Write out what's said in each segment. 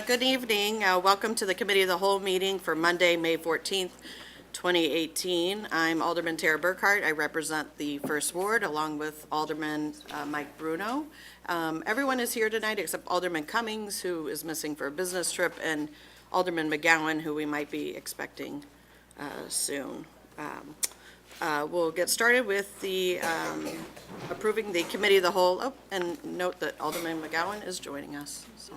Good evening. Welcome to the Committee of the Whole meeting for Monday, May 14th, 2018. I'm Alderman Tara Burkhart. I represent the First Ward along with Alderman Mike Bruno. Everyone is here tonight except Alderman Cummings, who is missing for a business trip, and Alderman McGowan, who we might be expecting soon. We'll get started with the approving the Committee of the Whole. Oh, and note that Alderman McGowan is joining us. So.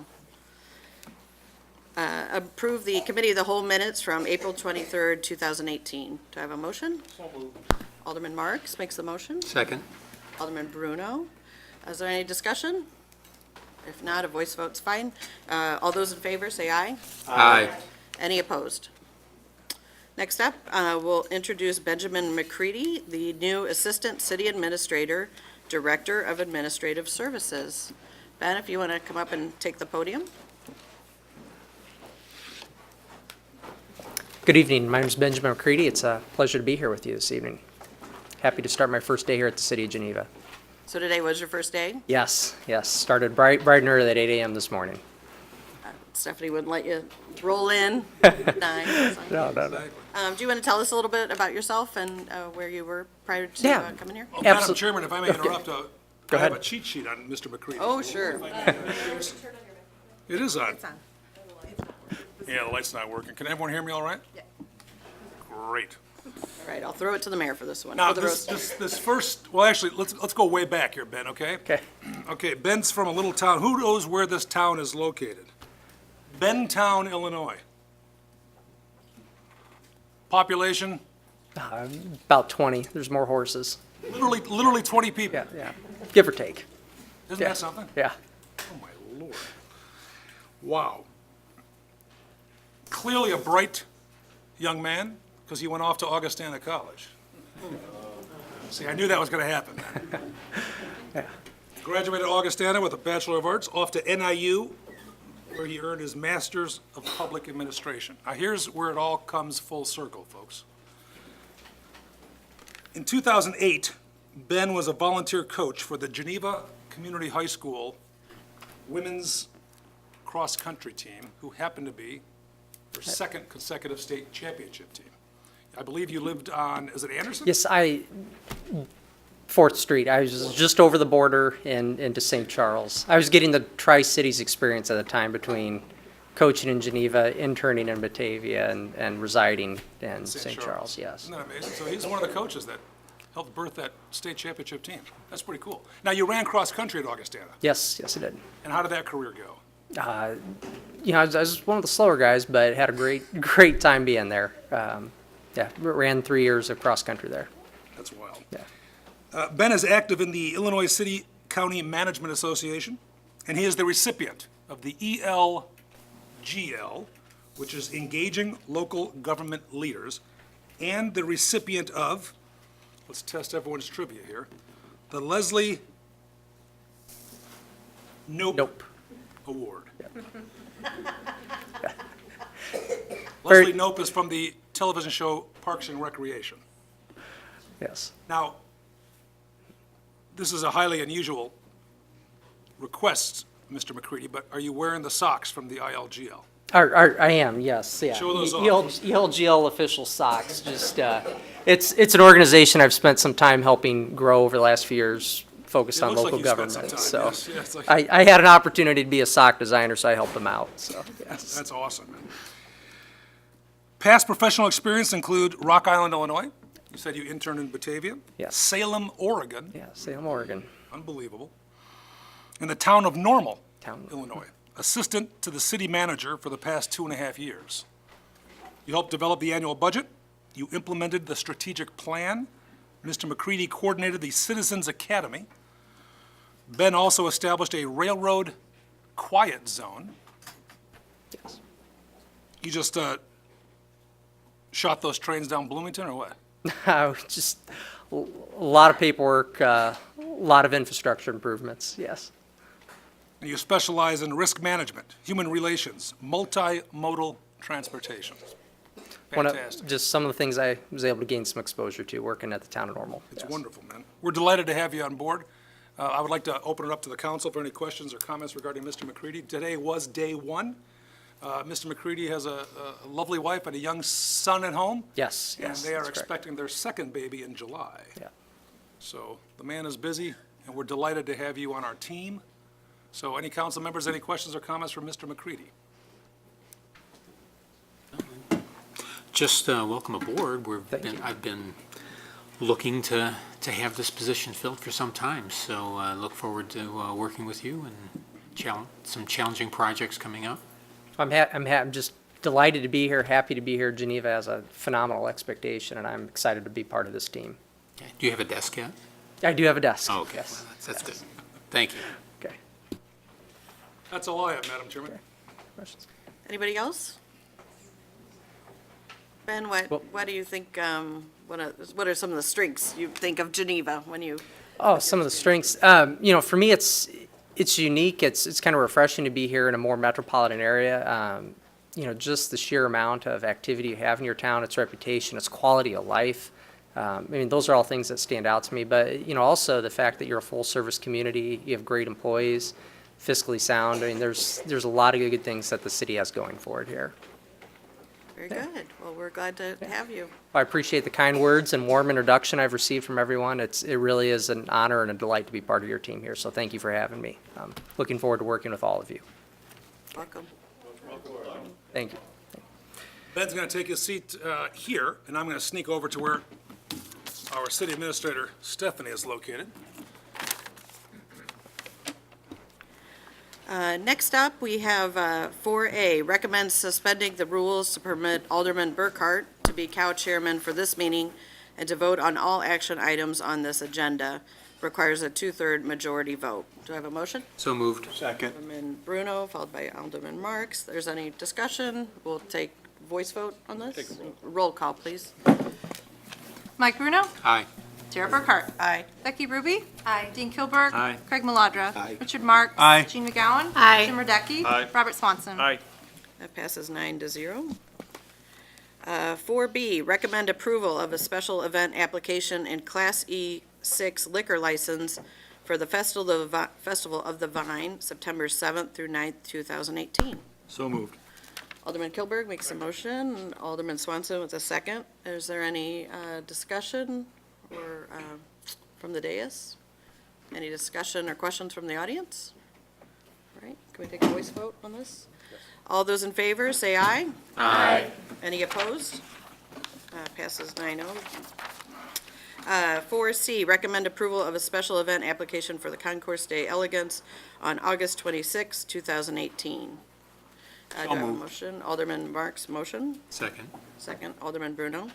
Approve the Committee of the Whole minutes from April 23rd, 2018. Do I have a motion? So moved. Alderman Marks makes the motion. Second. Alderman Bruno. Is there any discussion? If not, a voice vote's fine. All those in favor, say aye. Aye. Any opposed? Next up, we'll introduce Benjamin McCready, the new Assistant City Administrator, Director of Administrative Services. Ben, if you want to come up and take the podium. Good evening. My name is Benjamin McCready. It's a pleasure to be here with you this evening. Happy to start my first day here at the City of Geneva. So today was your first day? Yes. Started bright and early at 8 a.m. this morning. Stephanie wouldn't let you roll in at 9. So. No. Do you want to tell us a little bit about yourself and where you were prior to coming here? Oh, Madam Chairman, if I may interrupt, Go I ahead. have a cheat sheet on Mr. McCready. Oh, sure. It is on. It's on. Yeah, the light's not working. Can everyone hear me all right? Yeah. Great. All right, I'll throw it to the mayor for this one. Now, For the roast. this first, well, actually, let's go way back here, Ben, okay? Okay. Okay, Ben's from a little town. Who knows where this town is located? Bentown, Illinois. Population, About 20. There's more horses. literally 20 people. Yeah. Give or take. Isn't Yeah. that something? Yeah. Oh, my Lord. Wow. Clearly a bright young man, because he went off to Augustana College. See, I knew that was going to happen then. Yeah. Graduated Augustana with a Bachelor of Arts, off to NIU, where he earned his Master's of Public Administration. Now, here's where it all comes full circle, folks. In 2008, Ben was a volunteer coach for the Geneva Community High School women's cross-country team, who happened to be their second consecutive state championship team. I believe you lived on, is it Anderson? Yes, 4th Street. I was just over the border into St. Charles. I was getting the Tri-Cities experience at the time between coaching in Geneva, interning in Batavia, and residing in St. Charles, yes. Isn't that amazing? So he's one of the coaches that helped birth that state championship team. That's pretty cool. Now, you ran cross-country at Augustana. Yes, I did. And how did that career go? I was one of the slower guys, but had a great time being there. Ran 3 years of cross country there. That's wild. Yeah. Ben is active in the Illinois City County Management Association, and he is the recipient of the ELGL, which is Engaging Local Government Leaders, and the recipient of, let's test everyone's trivia here, the Leslie Knope Award. Leslie Knope is from the television show Parks and Recreation. Yes. Now, this is a highly unusual request, Mr. McCready, but are you wearing the socks from the ILGL? I am, yes. Yeah. Show those off. ELGL official socks. Just it's an organization I've spent some time helping grow over the last few years, focused on looks like local you spent government. some So time, yes. Yeah, it's like- I had an opportunity to be a sock designer, so I helped them out. So yes. That's awesome, man. Past professional experience include Rock Island, Illinois. You said you interned in Batavia. Yes. Salem, Oregon. Yeah, Salem, Oregon. Unbelievable. In the town of Normal, Town- Illinois. Assistant to the city manager for the past 2.5 years. You helped develop the annual budget. You implemented the strategic plan. Mr. McCready coordinated the Citizens Academy. Ben also established a railroad quiet zone. Yes. You just shot those trains down Bloomington, or what? Just a lot of paperwork, a lot of infrastructure improvements. Yes. And you specialize in risk management, human relations, multimodal transportation. Fantastic. Just some of the things I was able to gain some exposure to working at the town of Normal. It's Yes. wonderful, man. We're delighted to have you on board. I would like to open it up to the council for any questions or comments regarding Mr. McCready. Today was day one. Mr. McCready has a lovely wife and a young son at home. Yes, And yes, they are that's correct. expecting their second baby in July. Yeah. So the man is busy, and we're delighted to have you on our team. So any council members, any questions or comments from Mr. McCready? Just welcome aboard. Thank you. I've been looking to have this position filled for some time, so I look forward to working with you and some challenging projects coming up. I'm just delighted to be here, happy to be here. Geneva has a phenomenal expectation, and I'm excited to be part of this team. Okay. Do you have a desk yet? I do have a desk. Oh, okay, Yes. well, that's good. Thank you. Okay. That's all I have, Madam Chairman. Questions? Anybody else? Ben, what do you think, what are some of the strengths you think of Geneva when you? Oh, some of the strengths. For me, it's unique. It's kind of refreshing to be here in a more metropolitan area. Just the sheer amount of activity you have in your town, its reputation, its quality of life. Those are all things that stand out to me. But also the fact that you're a full-service community, you have great employees, fiscally sound. There's a lot of good things that the city has going for it here. Very good. Well, we're glad to have you. I appreciate the kind words and warm introduction I've received from everyone. It really is an honor and a delight to be part of your team here, so thank you for having me. Looking forward to working with all of you. Welcome. Thank you. Ben's going to take his seat here, and I'm going to sneak over to where our city administrator, Stephanie, is located. Next up, we have 4A, recommends suspending the rules to permit Alderman Burkhart to be co-chairman for this meeting and to vote on all action items on this agenda. Requires a 2/3 majority vote. Do I have a motion? So moved. Alderman Bruno, followed by Alderman Marks. There's any discussion? We'll take voice vote on this. Roll call, please. Mike Bruno, Aye. Tara Burkhart, Aye. Becky Ruby, Dean Kilburg, Aye. Craig Maladra, Aye. Richard Marks, Aye. Jean McGowan, Jim Radecki, Robert Swanson. That passes 9-0. 4B, recommend approval of a special event application in Class E6 liquor license for the Festival of the Vine, September 7th through 9th, 2018. So moved. Alderman Kilburg makes a motion, and Alderman Swanson with a second. Is there any discussion or from the dais? Any discussion or questions from the audience? All right, can we take a voice vote on this? All those in favor, say aye. Aye. Any opposed? Passes 9-0. 4C, recommend approval of a special event application for the Concourse Day Elegance on August 26, 2018. Do I have a motion? Alderman Marks, motion. Second. Second, Alderman Bruno.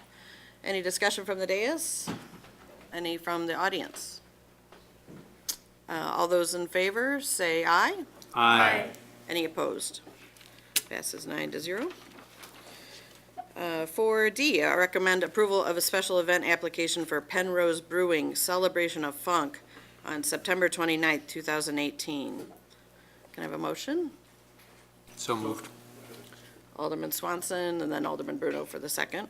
Any discussion from the dais? Any from the audience? All those in favor, say aye. Aye. Any opposed? Passes 9-0. 4D, I recommend approval of a special event application for Penrose Brewing Celebration of Funk on September 29th, 2018. Can I have a motion? So moved. Alderman Swanson and then Alderman Bruno for the second.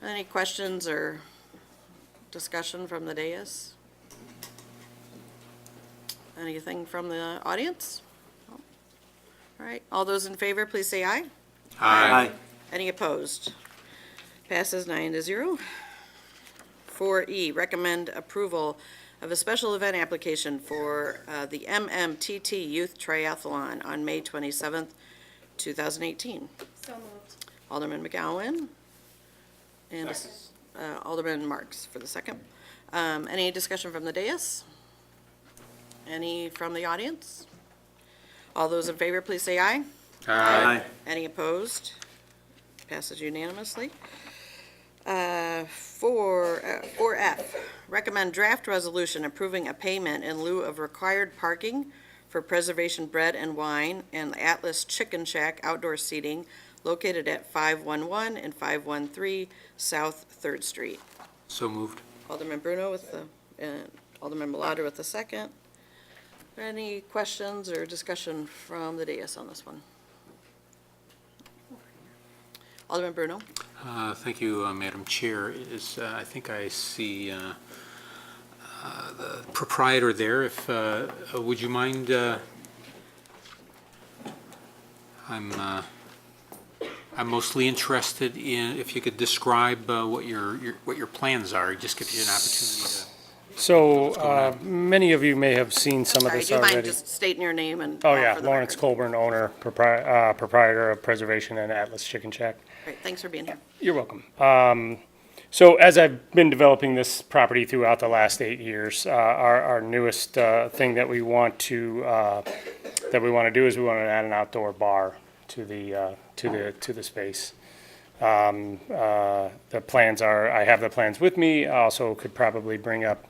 Any questions or discussion from the dais? Anything from the audience? No? All right, all those in favor, please say aye. Aye. Any opposed? Passes 9-0. 4E, recommend approval of a special event application for the MMTT Youth Triathlon on May 27th, 2018. So moved. Alderman McGowan and Alderman Marks for the second. Any discussion from the dais? Any from the audience? All those in favor, please say aye. Aye. Any opposed? Passes unanimously. 4F, recommend draft resolution approving a payment in lieu of required parking for Preservation Bread and Wine and Atlas Chicken Shack outdoor seating located at 511 and 513 South 3rd Street. So moved. Alderman Bruno with the, Alderman Maladra with the second. Are there any questions or discussion from the dais on this one? Alderman Bruno? Thank you, Madam Chair. I think I see the proprietor there. Would you mind, I'm I'm mostly interested in, if you could describe what your plans are, it just gives you an opportunity to. So, many of you may have seen some of Sorry, this do you mind already. just stating your name and? Oh, yeah, for the Lawrence record? Colburn, owner, proprietor of Preservation and Atlas Chicken Shack. Great, thanks for being here. You're welcome. So as I've been developing this property throughout the last 8 years, our newest thing that we want to do is we want to add an outdoor bar to the space. The plans are, I have the plans with me. I also could probably bring up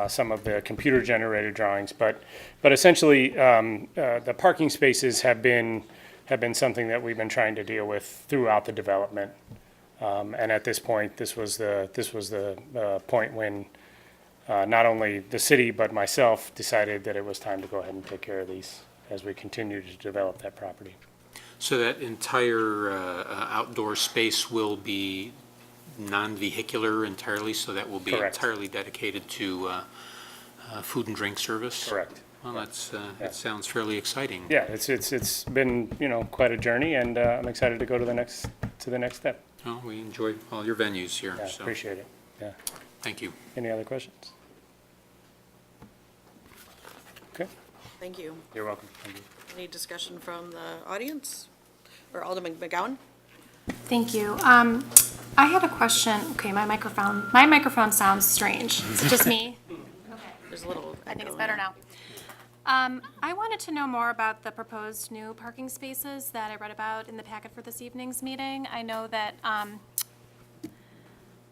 some of the computer-generated drawings, but essentially, the parking spaces have been something that we've been trying to deal with throughout the development. And at this point, this was the point when not only the city but myself decided that it was time to go ahead and take care of these as we continue to develop that property. So that entire outdoor space will be non-vehicular entirely, so that will be Correct. entirely dedicated to food and drink service? Correct. Well, that sounds fairly exciting. Yeah, it's been quite a journey, and I'm excited to go to the next step. Well, we enjoy all your venues here, Yeah, so appreciate it. Yeah. thank you. Any other questions? Okay, Thank you. you're welcome. Thank you. Any discussion from the audience? Or Alderman McGowan? Thank you. I had a question. Okay, my microphone sounds strange. Is it just me? There's a little. I think it's better now. I wanted to know more about the proposed new parking spaces that I read about in the packet for this evening's meeting. I know that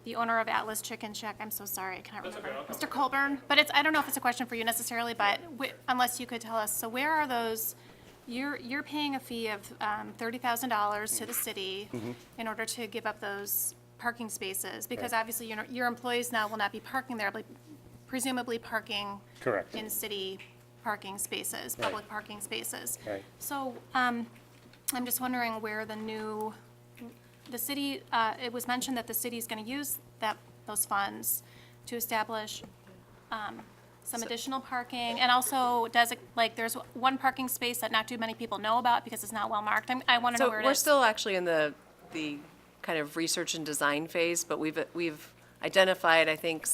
the owner of Atlas Chicken Shack, I'm so sorry, I cannot remember, Mr. Colburn, but I don't know if it's a question for you necessarily, but unless you could tell us, so where are those, you're paying a fee of $30,000 to the city in order to give up those parking spaces, because obviously your employees now will not be parking there, but presumably parking Correct. in city parking spaces, public parking spaces. Right. So, I'm just wondering where the city, it was mentioned that the city's gonna use those funds to establish, some additional parking, and also there's one parking space that not too many people know about because it's not well marked. I wanna know So where it we're is. still actually in the kind of research and design phase, but we've identified, I think,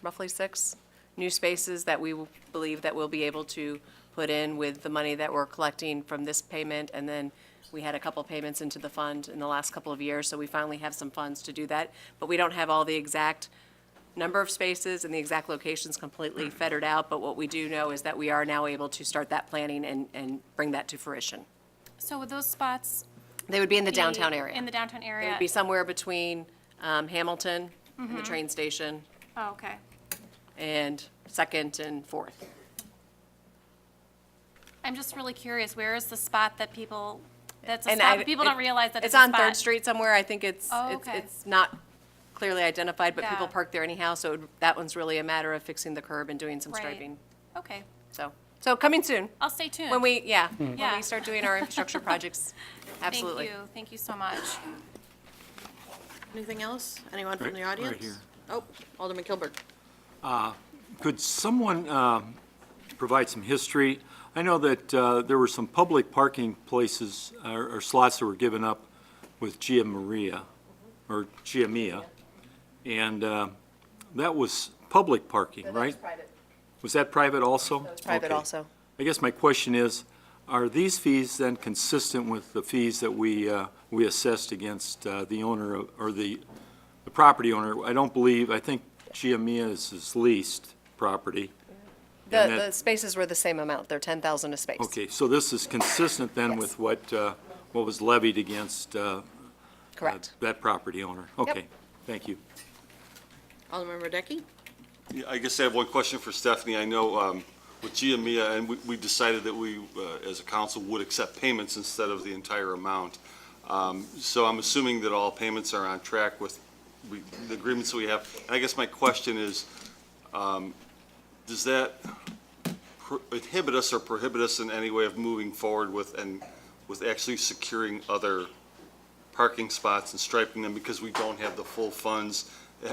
roughly six new spaces that we believe that we'll be able to put in with the money that we're collecting from this payment, and then we had a couple payments into the fund in the last couple of years, so we finally have some funds to do that. But we don't have all the exact number of spaces and the exact locations completely fettered out, but what we do know is that we are now able to start that planning and bring that to fruition. So would those spots They would be in the be downtown area. in the downtown It area? would be somewhere between Hamilton and the train station Oh, okay. and Second and Fourth. I'm just really curious, where is the spot that people, that's a And spot, I- people don't realize that It's it's a on spot. Third Street somewhere. I think Oh, okay. it's not clearly identified, but people Yeah. park there anyhow, so that one's really a matter of fixing the curb and doing some Right. striping. Okay, So coming soon. I'll stay tuned. When we Yeah. start doing our infrastructure projects, absolutely. Thank you so much. Anything else? Anyone from the Right- right audience? here. Oh, Alderman Kilburg. Could someone provide some history? I know that there were some public parking places or slots that were given up with Gia Mia, and that was public parking, right? Private. Was that private also? It's private Okay. also. I guess my question is, are these fees then consistent with the fees that we assessed against the owner or the property owner? I think Gia Mia is his leased property. And The that- spaces were the same amount. They're 10,000 a space. Okay, so this is consistent then Yes. with what was levied against Correct. that property owner? Okay, thank you. Alderman Radecki? Yeah, I guess I have one question for Stephanie. I know with Gia Mia, and we decided that we, as a council, would accept payments instead of the entire amount. So I'm assuming that all payments are on track with the agreements that we have. And I guess my question is, does that inhibit us or prohibit us in any way of moving forward with actually securing other parking spots and striping them because we don't have the full funds?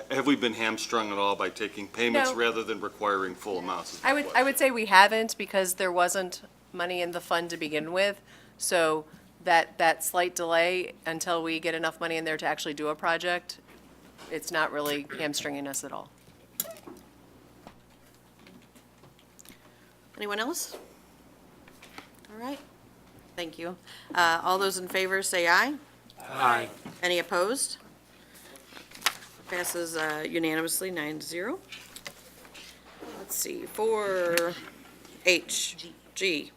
Have we been hamstrung at all by taking payments No. rather than requiring full amounts? is my I would question. say we haven't because there wasn't money in the fund to begin with. So that slight delay until we get enough money in there to actually do a project, it's not really hamstringing us at all. Anyone else? All right, thank you. All those in favor say aye. Aye. Any opposed? Passes unanimously, 9-0. Let's see, 4H, G.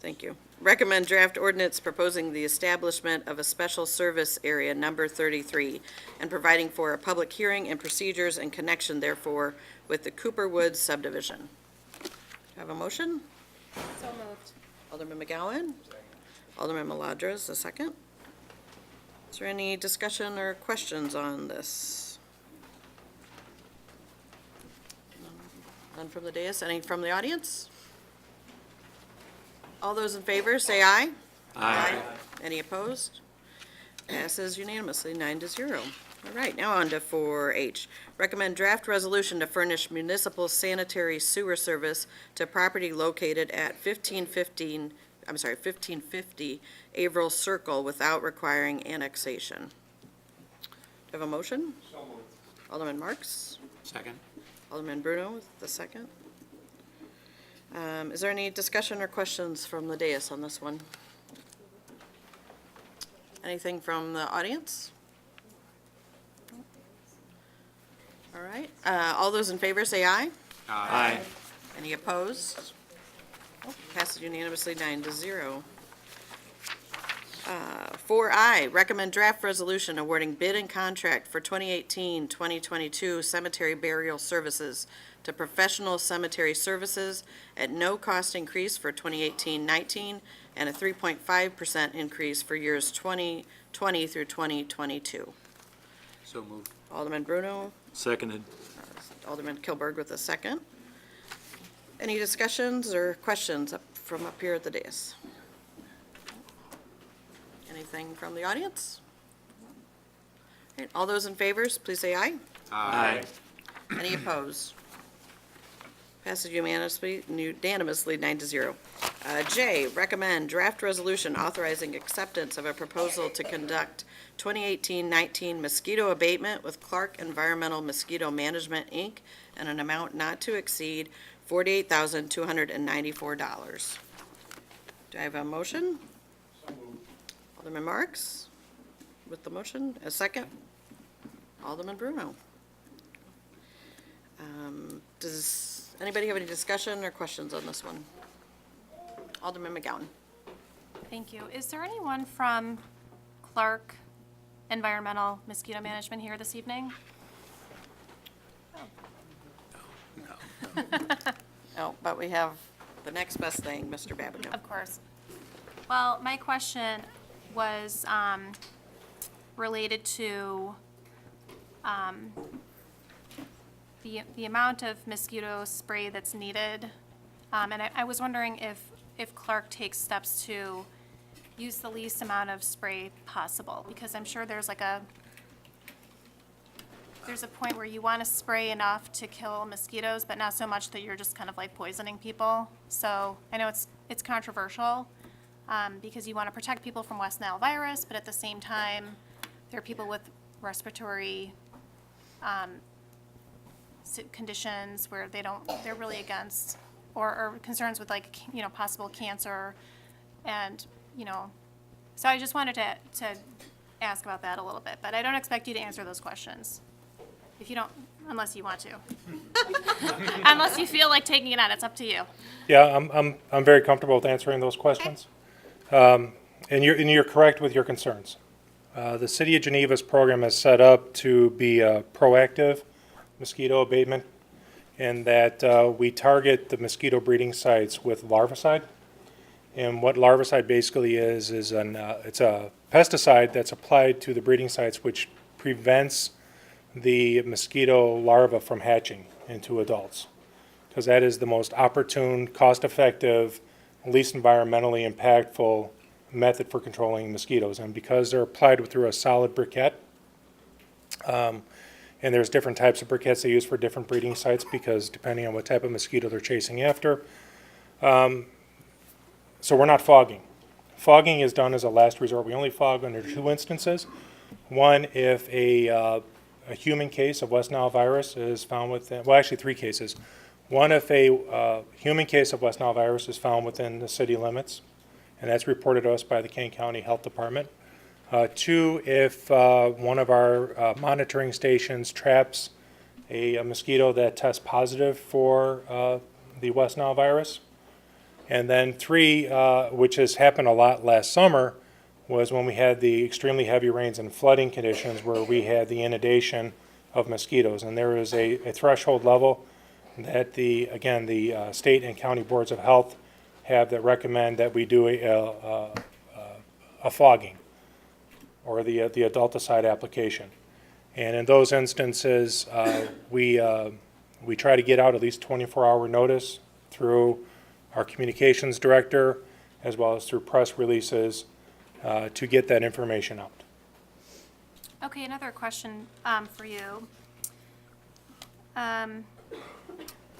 Thank you. Recommend draft ordinance proposing the establishment of a special service area number 33 and providing for a public hearing and procedures in connection therefore with the Cooper Woods subdivision. Have a motion? So moved. Alderman McGowan? Alderman Maladras, a second. Is there any discussion or questions on this? None from the dais, any from the audience? All those in favor, say aye. Aye. Any opposed? Passes unanimously, 9-0. All right, now on to 4H. Recommend draft resolution to furnish municipal sanitary sewer service to property located at 1550 Averill Circle without requiring annexation. Do you have a motion? So moved. Alderman Marks? Second. Alderman Bruno with the second. Is there any discussion or questions from the dais on this one? Anything from the audience? All right, all those in favor say aye. Aye. Any opposed? Passes unanimously, 9-0. 4I, recommend draft resolution awarding bid and contract for 2018-2022 cemetery burial services to Professional Cemetery Services at no cost increase for 2018-19 and a 3.5% increase for years 2020 through 2022. So moved. Alderman Bruno, Seconded. Alderman Kilberg with a second. Any discussions or questions from up here at the dais? Anything from the audience? All right, all those in favor, please say aye. Aye. Any opposed? Passes unanimously, 9-0. J, recommend draft resolution authorizing acceptance of a proposal to conduct 2018-19 mosquito abatement with Clark Environmental Mosquito Management, Inc., and an amount not to exceed $48,294. Do I have a motion? Alderman Marks with the motion. A second? Alderman Bruno. Does anybody have any discussion or questions on this one? Alderman McGowan. Thank you. Is there anyone from Clark Environmental Mosquito Management here this evening? No, but we have the next best thing, Mr. Babineau. Of course. Well, my question was related to the amount of mosquito spray that's needed. And I was wondering if Clark takes steps to use the least amount of spray possible, because I'm sure there's a point where you want to spray enough to kill mosquitoes, but not so much that you're just kind of like poisoning people. So I know it's controversial, because you want to protect people from West Nile virus, but at the same time, there are people with respiratory conditions where they're really against, or concerns with possible cancer, and, so I just wanted to ask about that a little bit, but I don't expect you to answer those questions. If you don't, unless you want to. Unless you feel like taking it on, it's up to you. Yeah, I'm very comfortable with answering those questions. And you're correct with your concerns. The City of Geneva's program is set up to be a proactive mosquito abatement, in that we target the mosquito breeding sites with larvicide. And what larvicide basically is it's a pesticide that's applied to the breeding sites, which prevents the mosquito larva from hatching into adults, because that is the most opportune, cost-effective, least environmentally impactful method for controlling mosquitoes. And because they're applied through a solid briquette, and there's different types of briquettes they use for different breeding sites, because depending on what type of mosquito they're chasing after. So we're not fogging. Fogging is done as a last resort. We only fog under 2 instances. One, if a human case of West Nile virus is found within, well, actually 3 cases. One, if a human case of West Nile virus is found within the city limits, and that's reported to us by the Kane County Health Department. 2, if one of our monitoring stations traps a mosquito that tests positive for the West Nile virus. And then 3, which has happened a lot last summer, was when we had the extremely heavy rains and flooding conditions where we had the inundation of mosquitoes. And there is a threshold level that the state and county boards of health have that recommend that we do a fogging or the adulticide application. And in those instances, we try to get out at least 24-hour notice through our communications director as well as through press releases to get that information out. Okay, another question for you. The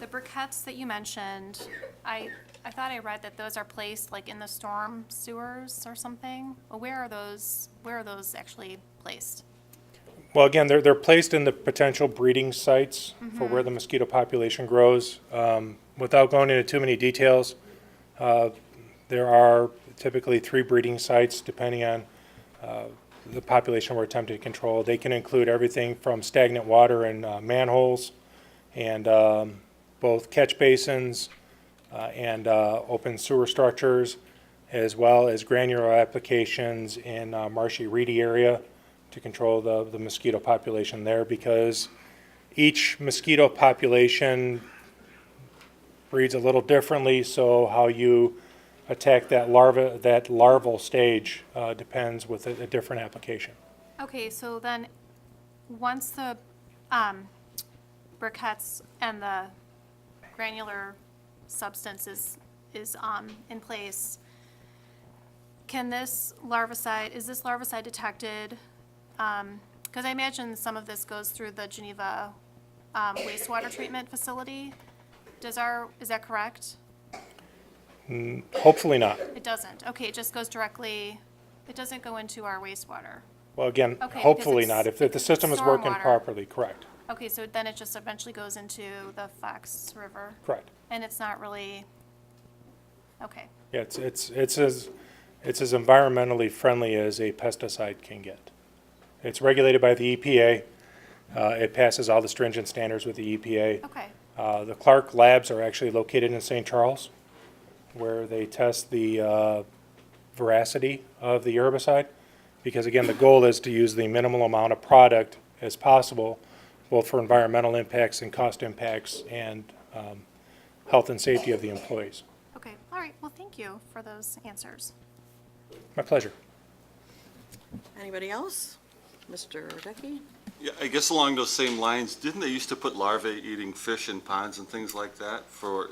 briquettes that you mentioned, I thought I read that those are placed like in the storm sewers or something. Well, where are those actually placed? Well, again, they're placed in the potential breeding sites for where the mosquito population grows. Without going into too many details, there are typically 3 breeding sites depending on the population we're attempting to control. They can include everything from stagnant water in manholes and both catch basins and open sewer structures, as well as granular applications in marshy reedy area to control the mosquito population there, because each mosquito population breeds a little differently, so how you attack that larval stage depends with a different application. Okay, so then, once the briquettes and the granular substance is in place, can this larvicide, is this larvicide detected? Because I imagine some of this goes through the Geneva wastewater treatment facility. Is that correct? Hopefully not. It doesn't. Okay, it just goes directly, it doesn't go into our wastewater. Well, again, Okay, because hopefully it's- not. If the system is working stormwater. properly, correct. Okay, so then it just eventually goes into the Fox River? Correct. And it's not really, okay, Yeah, it's as environmentally friendly as a pesticide can get. It's regulated by the EPA. It passes all the stringent standards with the EPA. okay. The Clark labs are actually located in St. Charles, where they test the veracity of the herbicide. Because again, the goal is to use the minimal amount of product as possible, both for environmental impacts and cost impacts and health and safety of the employees. Okay, all right, well, thank you for those answers. My pleasure. Anybody else? Mr. Decky? Yeah, I guess along those same lines, didn't they used to put larvae eating fish in ponds and things like that for,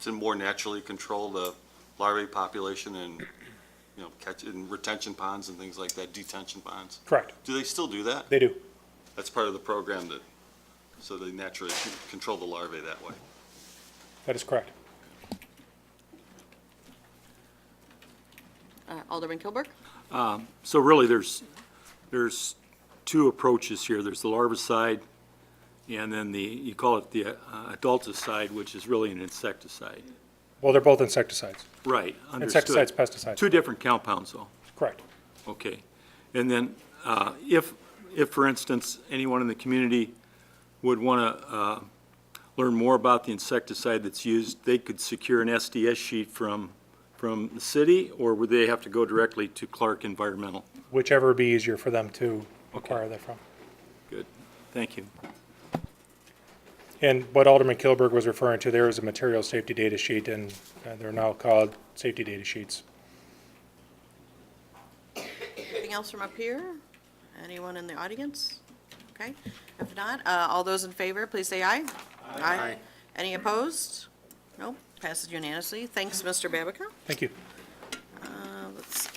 to more naturally control the larvae population and, catch in retention ponds and things like that, detention ponds? Correct. Do they still do that? They do. That's part of the program so they naturally control the larvae that way. That is correct. Alderman Kilburg? So really, there's 2 approaches here. There's the larvicide, and then you call it the adulticide, which is really an insecticide. Well, they're both insecticides. Right, understood. Insecticides, pesticides. 2 different compounds, though. Correct. Okay. And then if, for instance, anyone in the community would want to learn more about the insecticide that's used, they could secure an SDS sheet from the city, or would they have to go directly to Clark Environmental? Whichever would be easier for them to acquire that from. Good. Thank you. And what Alderman Kilburg was referring to, there is a material safety data sheet, and they're now called safety data sheets. Anything else from up here? Anyone in the audience? Okay, if not, all those in favor, please say aye. Aye. Any opposed? Nope, passes unanimously. Thanks, Mr. Babica. Thank you. Let's see.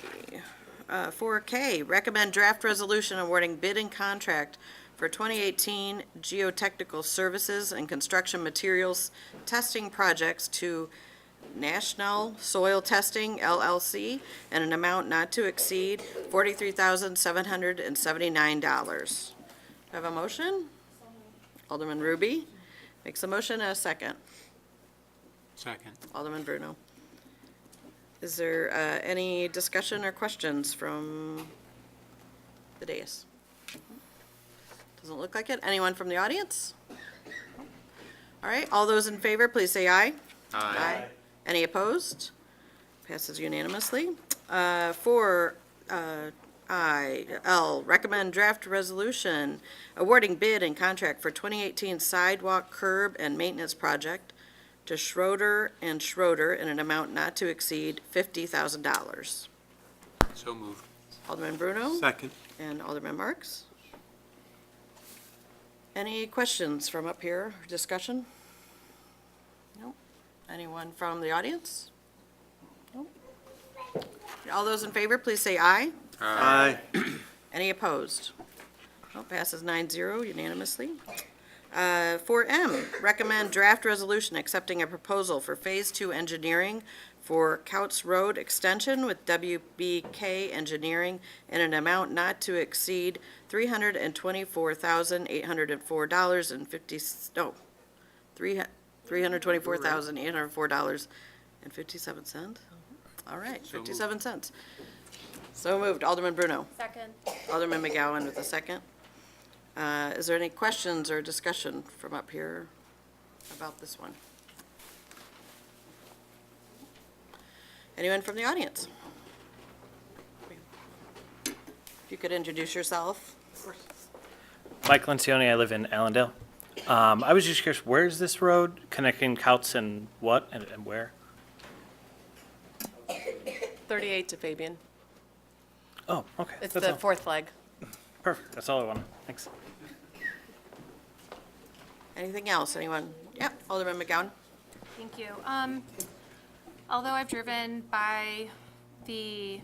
4K, recommend draft resolution awarding bid and contract for 2018 geotechnical services and construction materials testing projects to National Soil Testing LLC in an amount not to exceed $43,779. Have a motion? Alderman Ruby makes a motion and a second. Second. Alderman Bruno. Is there any discussion or questions from the dais? Doesn't look like it. Anyone from the audience? All right, all those in favor, please say aye. Aye. Any opposed? Passes unanimously. Recommend draft resolution awarding bid and contract for 2018 sidewalk curb and maintenance project to Schroeder and Schroeder in an amount not to exceed $50,000. So moved. Alderman Bruno? Second. And Alderman Marks? Any questions from up here, discussion? No. Anyone from the audience? No. All those in favor, please say aye. Aye. Any opposed? No, passes 9-0 unanimously. 4M, recommend draft resolution accepting a proposal for Phase 2 engineering for Couts Road Extension with WBK Engineering in an amount not to exceed $324,804.50, no, $324,804.57. All right, 57 cents. So moved. Alderman Bruno. Second. Alderman McGowan with a second. Is there any questions or discussion from up here about this one? Anyone from the audience? If you could introduce yourself. Mike Lencioni, I live in Allendale. I was just curious, where is this road connecting Couts and what and where? 38 to Fabian. Oh, okay. It's That's the all. fourth leg. Perfect. That's all I wanted. Thanks. Anything else? Anyone? Yep, Alderman McGowan. Thank you. Although I've driven by the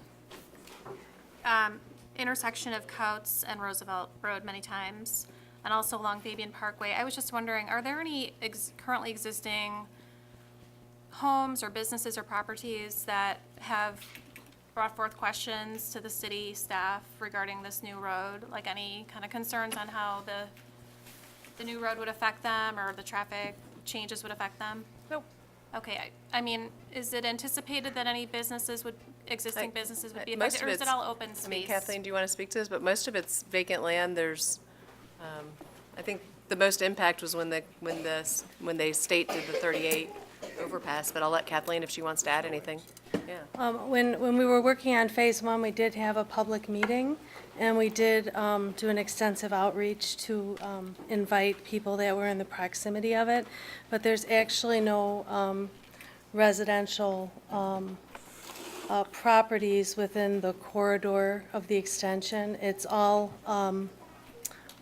intersection of Couts and Roosevelt Road many times, and also along Fabian Parkway, I was just wondering, are there any currently existing homes or businesses or properties that have brought forth questions to the city staff regarding this new road? Like any kind of concerns on how the new road would affect them or the traffic changes would affect them? Nope. Okay, I mean, is it anticipated that any businesses existing businesses would be Most affected, of or is it it's- all open space? I mean, Kathleen, do you want to speak to this? But most of it's vacant land. There's, I think the most impact was when they state did the 38 overpass, but I'll let Kathleen if she wants to add anything. Yeah. When we were working on Phase 1, we did have a public meeting, and we did do an extensive outreach to invite people that were in the proximity of it, but there's actually no residential properties within the corridor of the extension. It's all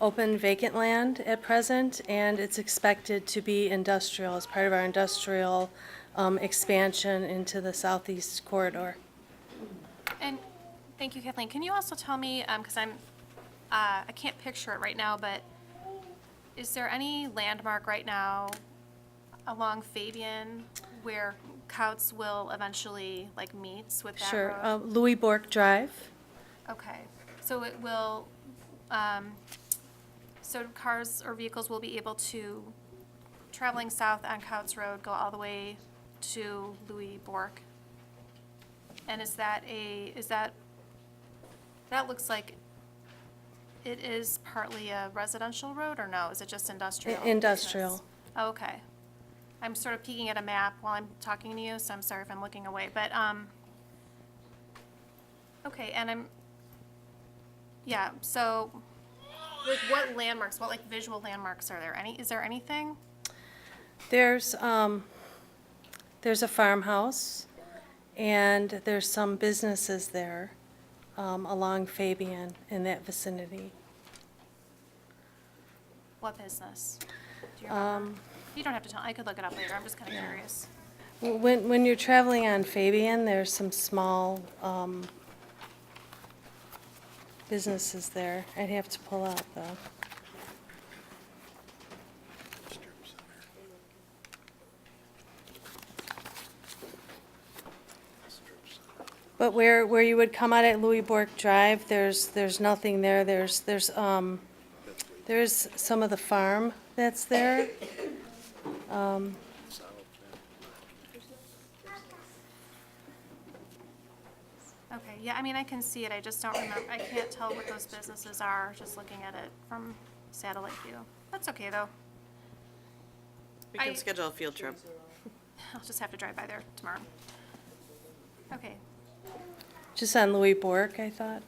open vacant land at present, and it's expected to be industrial as part of our industrial expansion into the southeast corridor. And, thank you, Kathleen. Can you also tell me, because I can't picture it right now, but is there any landmark right now along Fabian where Couts will eventually, like, meets with that Sure. road? Louis Bork Drive. Okay, so it will, so cars or vehicles will be able to, traveling south on Couts Road, go all the way to Louis Bork? And that looks like it is partly a residential road, or no? Is it just industrial? Industrial. Oh, okay. I'm sort of peeking at a map while I'm talking to you, so I'm sorry if I'm looking away, but, okay, and so, like, what landmarks, what, like, visual landmarks are there? Is there anything? There's a farmhouse, and there's some businesses there along Fabian in that vicinity. What business? Do you remember? You don't have to tell, I could look it up later, I'm just kind of curious. When you're traveling on Fabian, there's some small businesses there. I'd have to pull out though. But where you would come out at Louis Bork Drive, there's nothing there. There's some of the farm that's there. Okay, yeah, I mean, I can see it, I just don't remember, I can't tell what those businesses are, just looking at it from satellite view. That's okay, though. We can I- schedule a field trip. I'll just have to drive by there tomorrow. Okay, Just on Louis Bork, I thought.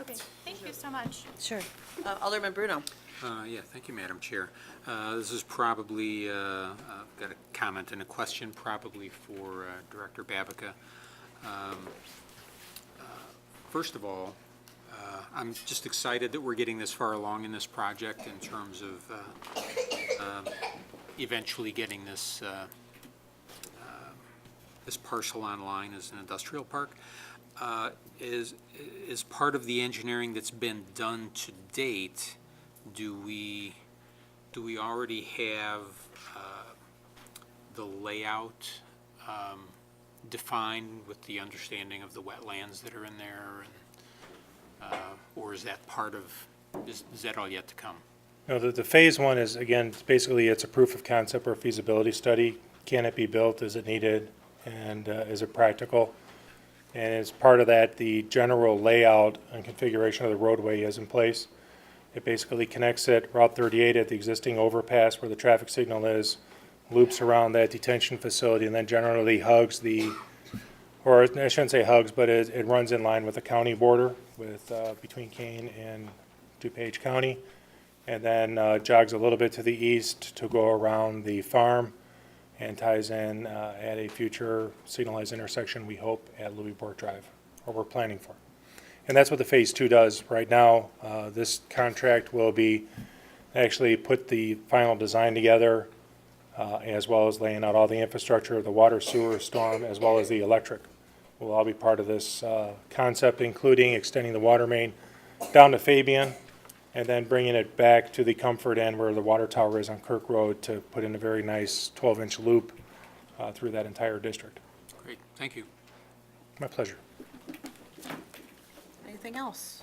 okay, thank you so much. Sure. Alderman Bruno. Yeah, thank you, Madam Chair. This is probably, got a comment and a question probably for Director Babica. First of all, I'm just excited that we're getting this far along in this project in terms of eventually getting this, this parcel online as an industrial park. Is part of the engineering that's been done to date, do we already have the layout defined with the understanding of the wetlands that are in there? Or is that part of, is that all yet to come? No, the phase one is, again, basically it's a proof of concept or feasibility study. Can it be built? Is it needed? And is it practical? And as part of that, the general layout and configuration of the roadway is in place. It basically connects it, Route 38 at the existing overpass where the traffic signal is, loops around that detention facility, and then generally hugs the, or I shouldn't say hugs, but it runs in line with the county border with, between Kane and DuPage County. And then jogs a little bit to the east to go around the farm and ties in at a future signalized intersection, we hope, at Louis Bork Drive, or we're planning for. And that's what the Phase 2 does. Right now, this contract will be, actually put the final design together, as well as laying out all the infrastructure, the water, sewer, storm, as well as the electric. Will all be part of this concept, including extending the water main down to Fabian, and then bringing it back to the comfort end where the water tower is on Kirk Road to put in a very nice 12-inch loop through that entire district. Great, thank you. My pleasure. Anything else?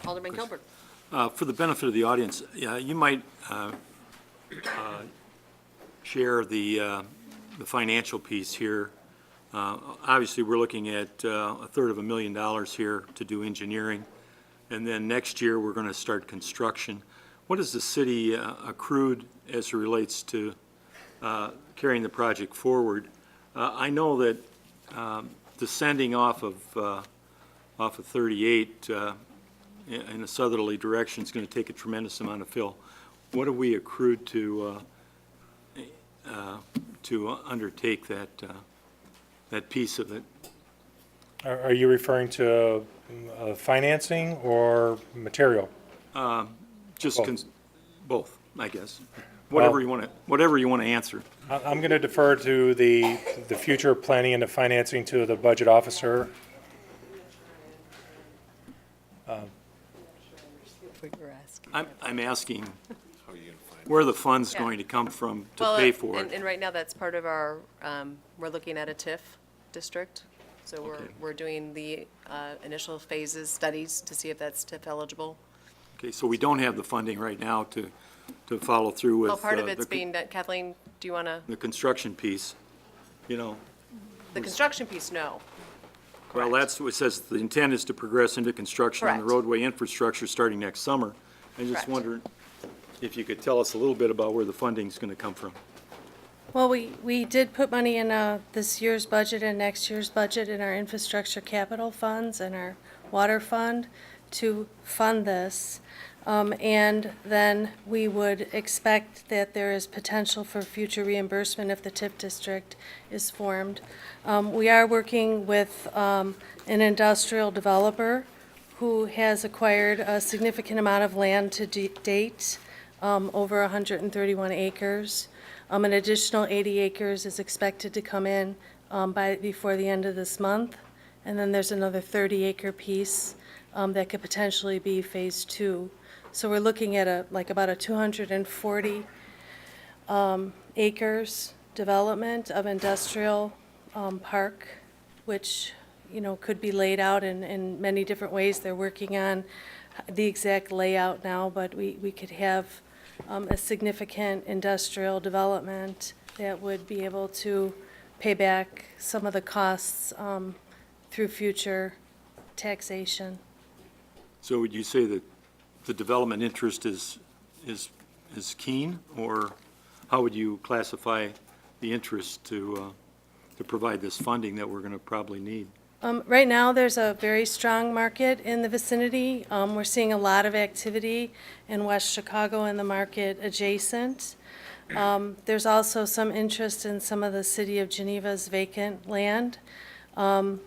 Alderman Gilbert. For the benefit of the audience, yeah, you might share the financial piece here. Obviously, we're looking at $250,000 here to do engineering, and then next year, we're going to start construction. What has the city accrued as it relates to carrying the project forward? I know that descending off of 38 in a southerly direction is going to take a tremendous amount of fill. What have we accrued to undertake that piece of it? Are you referring to financing or material? Just Both. both, I guess. Whatever you want to answer. I'm going to defer to the future planning and the financing to the budget officer. I'm asking where the fund's Yeah. going to come from to Well, pay for it. And right now, that's part of our, we're looking at a TIF district. So Okay. we're doing the initial phases, studies to see if that's TIF eligible. Okay, so we don't have the funding right now to follow through with. Well, part of the it's being done. Kathleen, do you want to, The construction piece, you know. the construction piece, no. Well, Correct. that's what it says, the intent is to progress into construction on the Correct. roadway infrastructure starting next summer. I just Correct. wondered if you could tell us a little bit about where the funding's going to come from. Well, we did put money in this year's budget and next year's budget in our infrastructure capital funds and our water fund to fund this. And then we would expect that there is potential for future reimbursement if the TIF district is formed. We are working with an industrial developer who has acquired a significant amount of land to date, over 131 acres. An additional 80 acres is expected to come in before the end of this month. And then there's another 30-acre piece that could potentially be Phase 2. So we're looking at about a 240 acres development of industrial park, which, could be laid out in many different ways. They're working on the exact layout now, but we could have a significant industrial development that would be able to pay back some of the costs through future taxation. So would you say that the development interest is keen, or how would you classify the interest to provide this funding that we're going to probably need? Right now, there's a very strong market in the vicinity. We're seeing a lot of activity in West Chicago and the market adjacent. There's also some interest in some of the city of Geneva's vacant land. The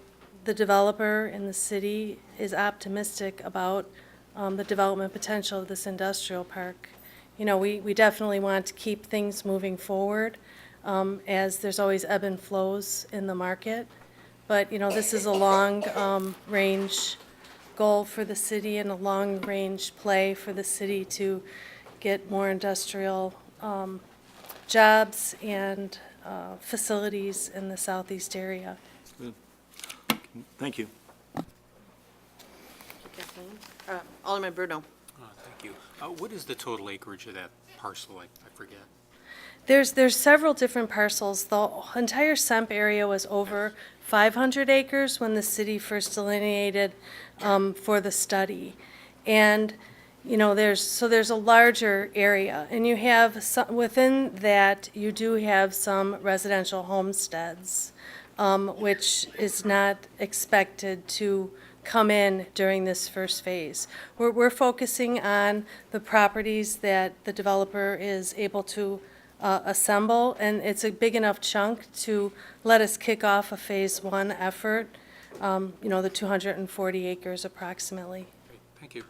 developer in the city is optimistic about the development potential of this industrial park. We definitely want to keep things moving forward, as there's always ebb and flows in the market. But, this is a long-range goal for the city and a long-range play for the city to get more industrial jobs and facilities in the southeast area. Thank you. Kathleen? Alderman Bruno. Thank you. What is the total acreage of that parcel? I forget. There's several different parcels. The entire SEMP area was over 500 acres when the city first delineated for the study. And, there's a larger area. And you have, within that, you do have some residential homesteads, which is not expected to come in during this first phase. We're focusing on the properties that the developer is able to assemble, and it's a big enough chunk to let us kick off a phase one effort, the 240 acres approximately. Great. Thank you.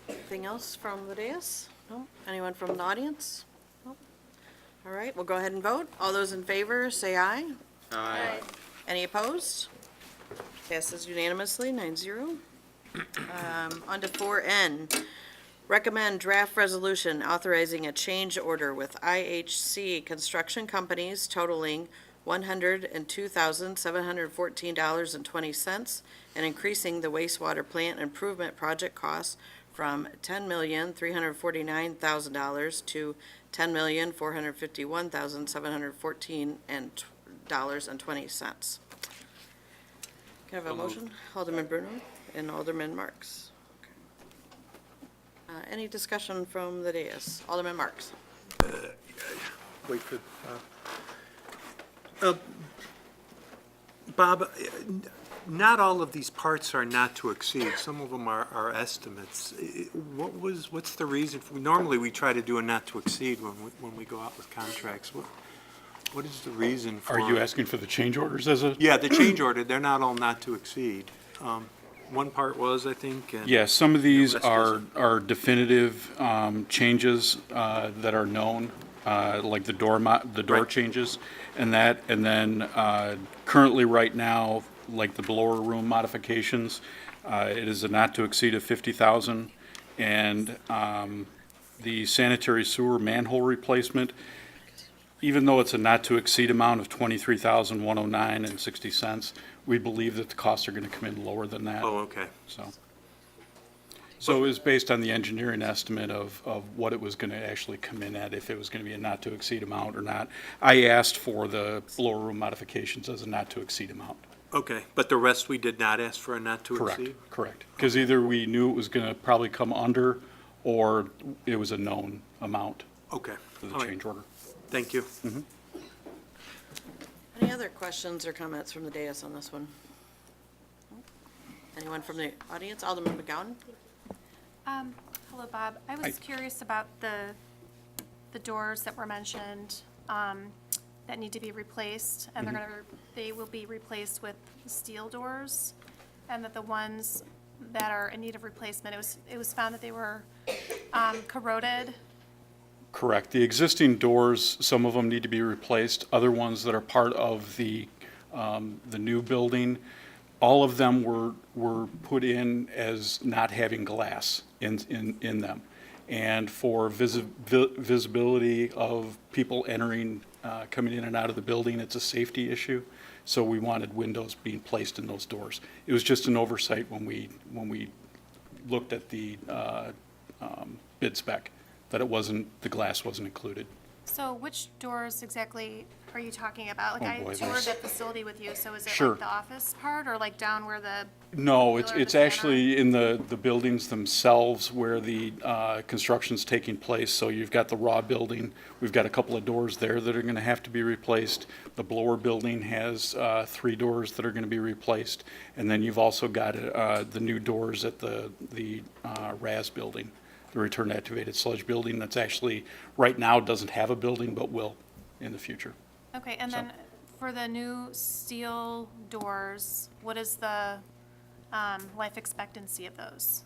Anything else from the dais? No? Anyone from the audience? No? All right, we'll go ahead and vote. All those in favor, say aye. Aye. Any opposed? Passes unanimously, 9-0. On to 4N. Recommend draft resolution authorizing a change order with IHC Construction Companies totaling $102,714.20 and increasing the wastewater plant improvement project costs from $10,349,000 to $10,451,714.20. Can I have a So moved. motion? Alderman Bruno and Alderman Marks. Any discussion from the dais? Alderman Marks. Wait for, Bob, not all of these parts are not to exceed. Some of them are estimates. What's the reason? Normally, we try to do a not to exceed when we go out with contracts. What is the reason for? Are you asking for the change orders as a? Yeah, the change order, they're not all not to exceed. One part was, I think, and. Yeah, some of these the rest are definitive changes that are known, like the door Right. changes and that, and then currently right now, like the blower room modifications, it is a not to exceed of 50,000, and the sanitary sewer manhole replacement, even though it's a not to exceed amount of 23,109.60 cents, we believe that the costs are going to come in lower than that. Oh, okay. So it was based on the engineering estimate of what it was going to actually come in at, if it was going to be a not to exceed amount or not. I asked for the blower room modifications as a not to exceed amount. Okay, but the rest we did not ask for a not to exceed? Correct. Because either we knew it was going to probably come under, or it was a known amount Okay. for the All right. change order. Thank you. Any other questions or comments from the dais on this one? Anyone from the audience? Alderman McGowan? Hello, Bob. I was curious about the doors that were mentioned that need to be replaced, and they will be replaced with steel doors, and that the ones that are in need of replacement, it was found that they were corroded. Correct. The existing doors, some of them need to be replaced. Other ones that are part of the new building, all of them were put in as not having glass in them. and for visibility of people entering, coming in and out of the building. It's a safety issue, so we wanted windows being placed in those doors. It was just an oversight when we looked at the bid spec, that it wasn't, the glass wasn't included. So which doors exactly are you talking about? Like, Oh, I boy, toured there's- that facility with you, so is it Sure. like the office part, or like down where the? No, it's Pillar of the center? actually in the buildings themselves where the construction's taking place. So you've got the raw building, we've got a couple of doors there that are gonna have to be replaced. The blower building has 3 doors that are gonna be replaced. And then you've also got the new doors at the RAS building, the return activated sludge building, that's actually, right now, doesn't have a building, but will in the future. Okay, and then for the new steel doors, what is the life expectancy of those?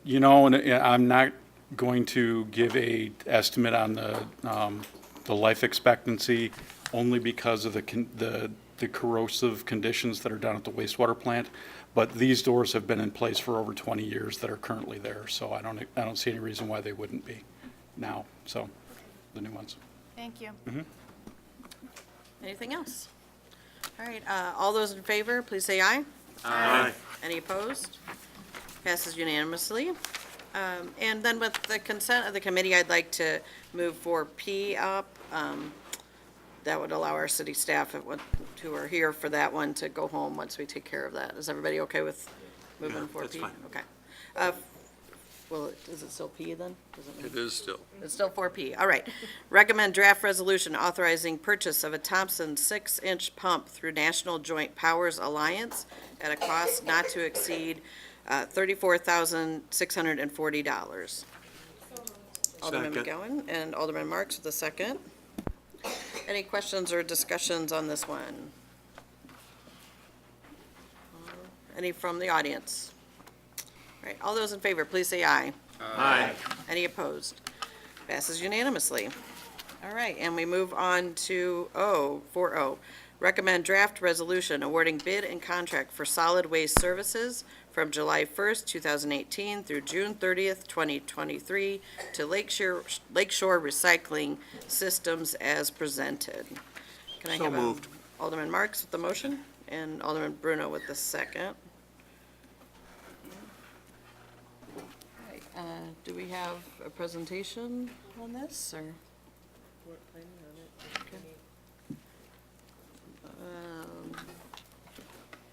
You know, and I'm not going to give a estimate on the life expectancy, only because of the corrosive conditions that are down at the wastewater plant. But these doors have been in place for over 20 years that are currently there, so I don't see any reason why they wouldn't be now, so, the new ones. Thank you. Anything else? All right, all those in favor, please say aye. Aye. Any opposed? Passes unanimously. And then with the consent of the committee, I'd like to move 4P up. That would allow our city staff who are here for that one to go home once we take care of that. Is everybody okay with moving 4P? that's fine. Okay. Well, is it still P then? It is still. It's still 4P. All right. Recommend draft resolution authorizing purchase of a Thompson 6-inch pump through National Joint Powers Alliance at a cost not to exceed $34,640. Alderman Second. McGowan and Alderman Marks with the second. Any questions or discussions on this one? Any from the audience? All right, all those in favor, please say aye. Aye. Any opposed? Passes unanimously. All right, and we move on to 4O. Recommend draft resolution awarding bid and contract for solid waste services from July 1st, 2018 through June 30th, 2023 to Lakeshore Recycling Systems as presented. Can I So have moved. Alderman Marks with the motion and Alderman Bruno with the second? Do we have a presentation on this, or? Okay.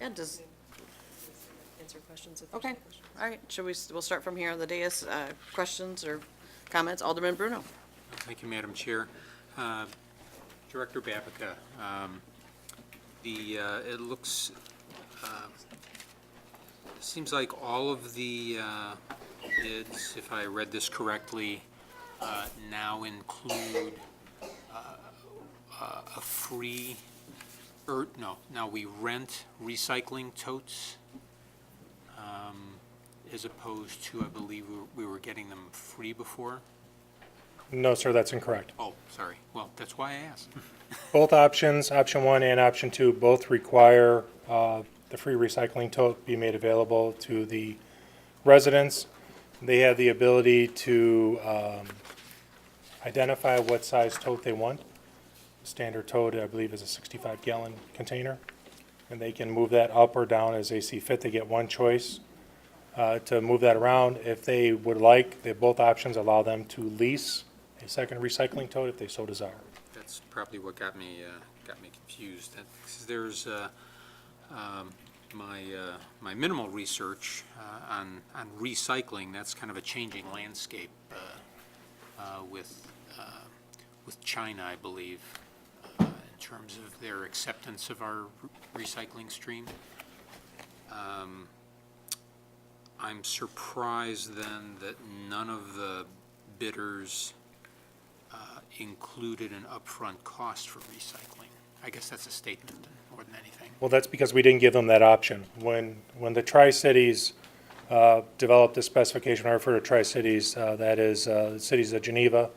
Yeah, does, Answer questions if okay, all right, we'll start from here on the dais, questions or comments, Alderman Bruno. Thank you, Madam Chair. Director Babica, it looks, seems like all of the bids, if I read this correctly, now include a free, now we rent recycling totes, as opposed to, I believe, we were getting them free before. No, sir, that's incorrect. Oh, sorry. Well, that's why I asked. Both options, option 1 and option 2, both require the free recycling tote be made available to the residents. They have the ability to identify what size tote they want. Standard tote, I believe, is a 65-gallon container, and they can move that up or down as they see fit. They get one choice to move that around. If they would like, both options allow them to lease a second recycling tote if they so desire. That's probably what got me confused. There's my minimal research on recycling. That's kind of a changing landscape with China, I believe, in terms of their acceptance of our recycling stream. I'm surprised then that none of the bidders included an upfront cost for recycling. I guess that's a statement more than anything. Well, that's because we didn't give them that option. When the Tri-Cities developed this specification, I refer to Tri-Cities, that is the cities of Geneva,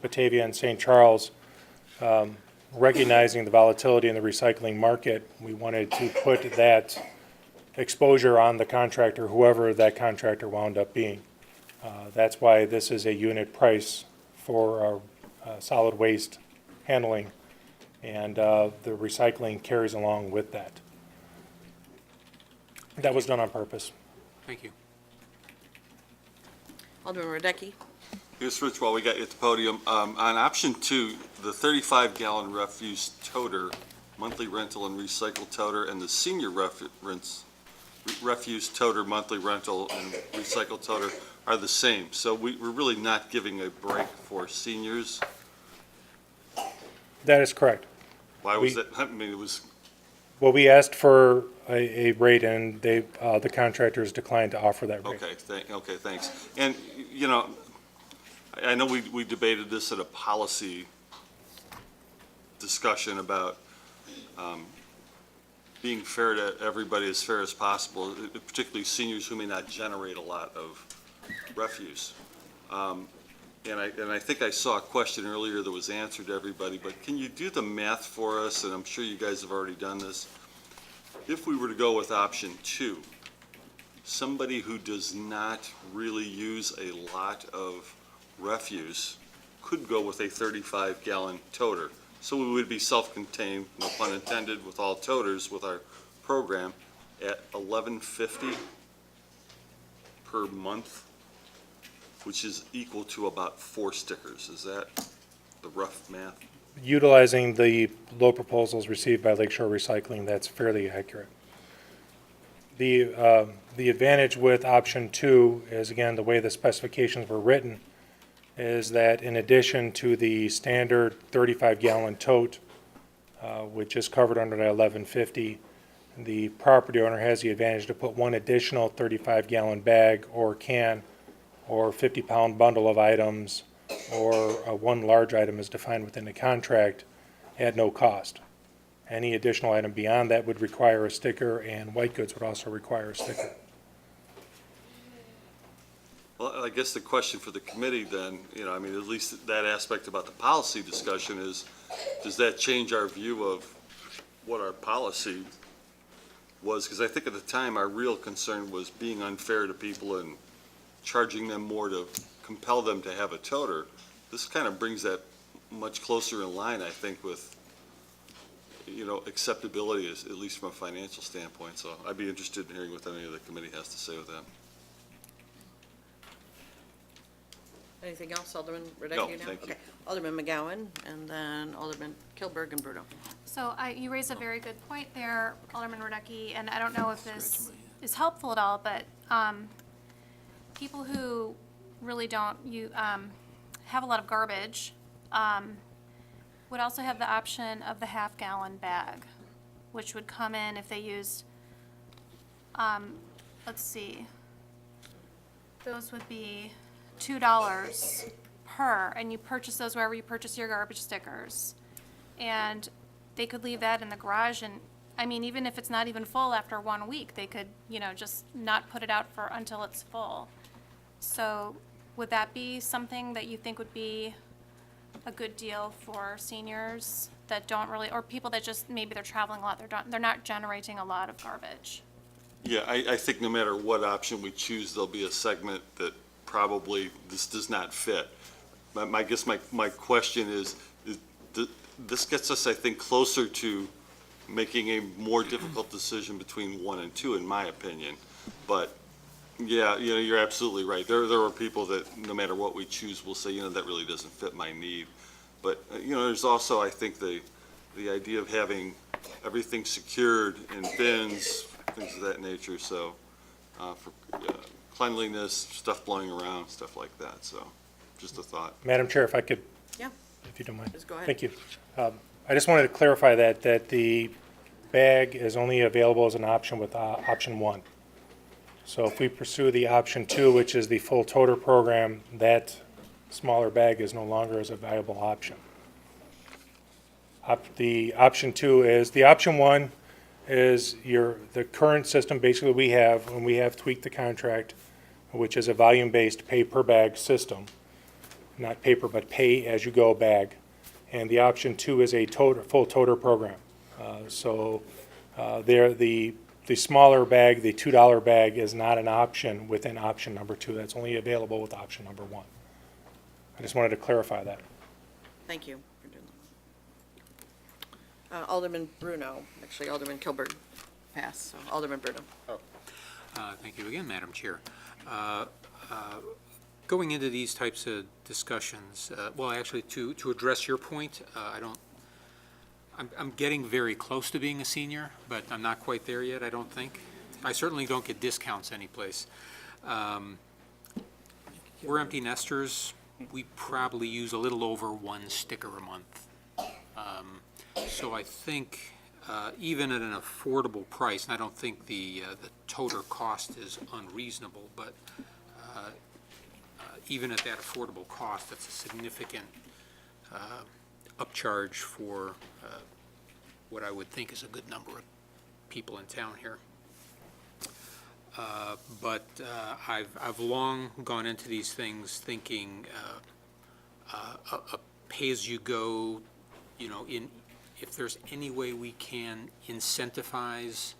Batavia, and St. Charles, recognizing the volatility in the recycling market, we wanted to put that exposure on the contractor, whoever that contractor wound up being. That's why this is a unit price for our solid waste handling, and the recycling carries along with that. That was done on purpose. Thank you. Alderman Radecki. Here's Rich, while we got you at the podium. On option 2, the 35-gallon refuse toter, monthly rental and recycle toter, and the senior refuse toter, monthly rental and recycle toter are the same. So we're really not giving a break for seniors. That is correct. Why was that? I mean, it was, Well, we asked for a rate, and they, the contractors declined to offer that rate. okay, thanks. And, you know, I know we debated this at a policy discussion about being fair to everybody, as fair as possible, particularly seniors who may not generate a lot of refuse. And I think I saw a question earlier that was answered to everybody, but can you do the math for us? And I'm sure you guys have already done this. If we were to go with option 2, somebody who does not really use a lot of refuse could go with a 35-gallon toter. So we would be self-contained, no pun intended, with all toters with our program at $11.50 per month, which is equal to about 4 stickers. Is that the rough math? Utilizing the low proposals received by Lakeshore Recycling, that's fairly accurate. The advantage with option 2 is, again, the way the specifications were written, is that in addition to the standard 35-gallon tote, which is covered under the $11.50, the property owner has the advantage to put one additional 35-gallon bag or can or 50-pound bundle of items, or one large item is defined within the contract at no cost. Any additional item beyond that would require a sticker, and white goods would also require a sticker. Well, I guess the question for the committee then, you know, I mean, at least that aspect about the policy discussion is, does that change our view of what our policy was? Because I think at the time, our real concern was being unfair to people and charging them more to compel them to have a toter. This kind of brings that much closer in line, I think, with, you know, acceptability, at least from a financial standpoint. So I'd be interested in hearing what any of the committee has to say with that. Anything else, Alderman Radecki? No, now? thank you. Okay. Alderman McGowan, and then Alderman Kilberg and Bruno. So you raise a very good point there, Alderman Radecki, and I don't know if this is helpful at all, but people who really don't have a lot of garbage would also have the option of the half-gallon bag, which would come in if they used, let's see, those would be $2 per, and you purchase those wherever you purchase your garbage stickers. And they could leave that in the garage, and, I mean, even if it's not even full after 1 week, they could, you know, just not put it out for until it's full. So would that be something that you think would be a good deal for seniors that don't really, or people that just, maybe they're traveling a lot, they're not generating a lot of garbage? Yeah, I think no matter what option we choose, there'll be a segment that probably this does not fit. I guess my question is this gets us, I think, closer to making a more difficult decision between 1 and 2, in my opinion. But, yeah, you know, you're absolutely right. There are people that, no matter what we choose, will say, you know, that really doesn't fit my need. But, you know, there's also, I think, the idea of having everything secured in bins, things of that nature, so for cleanliness, stuff blowing around, stuff like that, so just a thought. Madam Chair, if I could, Yeah, if you don't mind. just go ahead. Thank you. I just wanted to clarify that the bag is only available as an option with option 1. So if we pursue the option 2, which is the full toter program, that smaller bag is no longer as a viable option. The option 2 is, the option 1 is the current system basically we have, when we have tweaked the contract, which is a volume-based pay-per-bag system, not paper, but pay-as-you-go bag. And the option 2 is a full toter program. So there, the the smaller bag, the $2 bag, is not an option within option number 2. That's only available with option number 1. I just wanted to clarify that. Thank you for doing that. Alderman Bruno, actually Alderman Kilburg passed, so Alderman Bruno. Thank you again, Madam Chair. Going into these types of discussions, well, actually, to address your point, I'm getting very close to being a senior, but I'm not quite there yet, I don't think. I certainly don't get discounts anyplace. We're empty nesters. We probably use a little over 1 sticker a month. So I think even at an affordable price, and I don't think the toter cost is unreasonable, but even at that affordable cost, that's a significant upcharge for what I would think is a good number of people in town here. But I've long gone into these things thinking a pay-as-you-go, if there's any way we can incentivize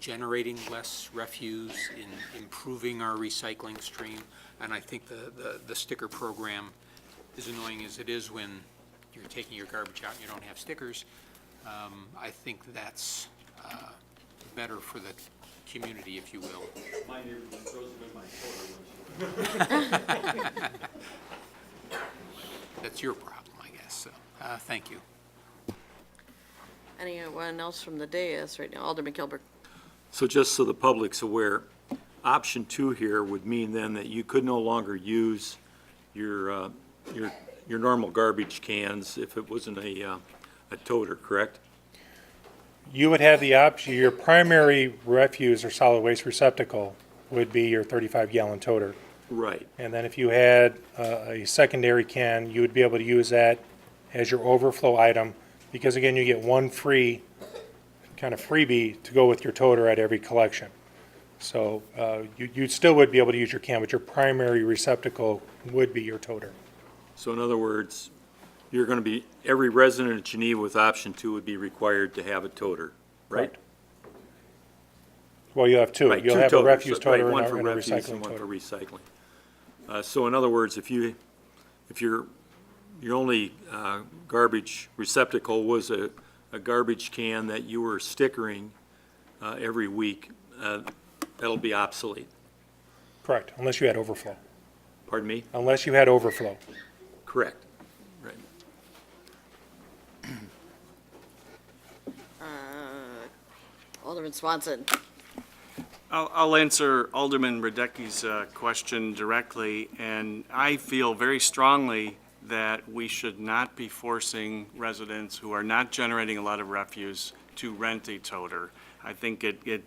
generating less refuse, in improving our recycling stream, and I think the sticker program, as annoying as it is when you're taking your garbage out and you don't have stickers, I think that's better for the community, if you will. My neighbor throws them in my toilet. That's your problem, I guess, so, thank you. Anyone else from the dais right now? Alderman Kilburg. So just so the public's aware, option 2 here would mean then that you could no longer use your normal garbage cans if it wasn't a toter, correct? You would have the option, your primary refuse or solid waste receptacle would be your 35-gallon toter. Right. And then if you had a secondary can, you would be able to use that as your overflow item, because again, you get one free, kind of freebie to go with your toter at every collection. So you still would be able to use your can, but your primary receptacle would be your toter. So in other words, you're going to be, every resident of Geneva with option 2 would be required to have a toter, right? Correct. Well, you have two. Right, You'll two have a toters, refuse right, toter one and for a refuse recycling and one for toter. recycling. So in other words, if your only garbage receptacle was a garbage can that you were stickering every week, that'll be obsolete. Correct, unless you had overflow. Pardon me? Unless you had overflow. Correct. Right. Alderman Swanson. I'll answer Alderman Radecki's question directly, and I feel very strongly that we should not be forcing residents who are not generating a lot of refuse to rent a toter. I think it,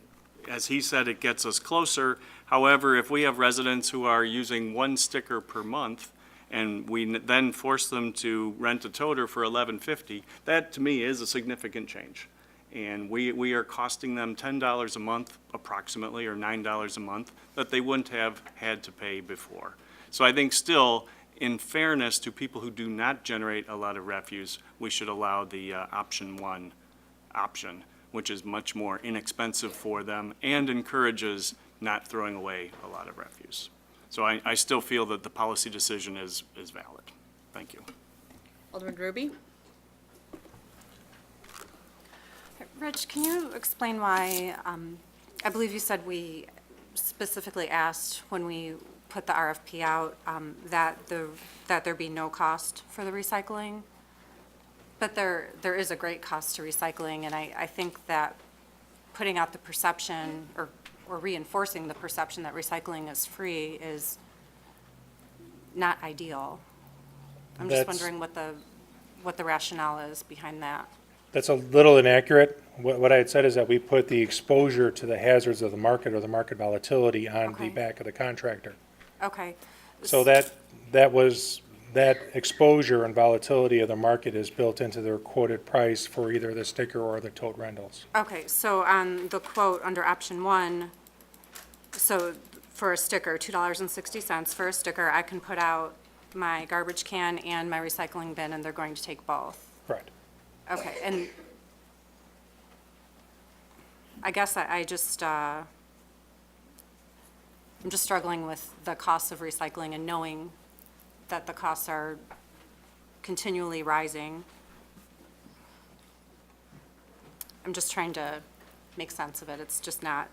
as he said, it gets us closer. However, if we have residents who are using 1 sticker per month, and we then force them to rent a toter for $11.50, that to me is a significant change. And we are costing them $10 a month approximately, or $9 a month, that they wouldn't have had to pay before. So I think still, in fairness to people who do not generate a lot of refuse, we should allow the option 1 option, which is much more inexpensive for them and encourages not throwing away a lot of refuse. So I still feel that the policy decision is valid. Thank you. Alderman Ruby. Rich, can you explain why, I believe you said we specifically asked when we put the RFP out, that there be no cost for the recycling? But there is a great cost to recycling, and I think that putting out the perception or reinforcing the perception that recycling is free is not ideal. I'm just wondering what the rationale is behind that. That's a little inaccurate. What I had said is that we put the exposure to the hazards of the market or the market volatility on the Okay. back of the contractor. Okay. So that exposure and volatility of the market is built into their quoted price for either the sticker or the tote rentals. Okay, so on the quote under option 1, so for a sticker, $2.60 for a sticker, I can put out my garbage can and my recycling bin, and they're going to take both. Correct. Okay, and I guess I just, I'm just struggling with the costs of recycling and knowing that the costs are continually rising. I'm just trying to make sense of it. It's just not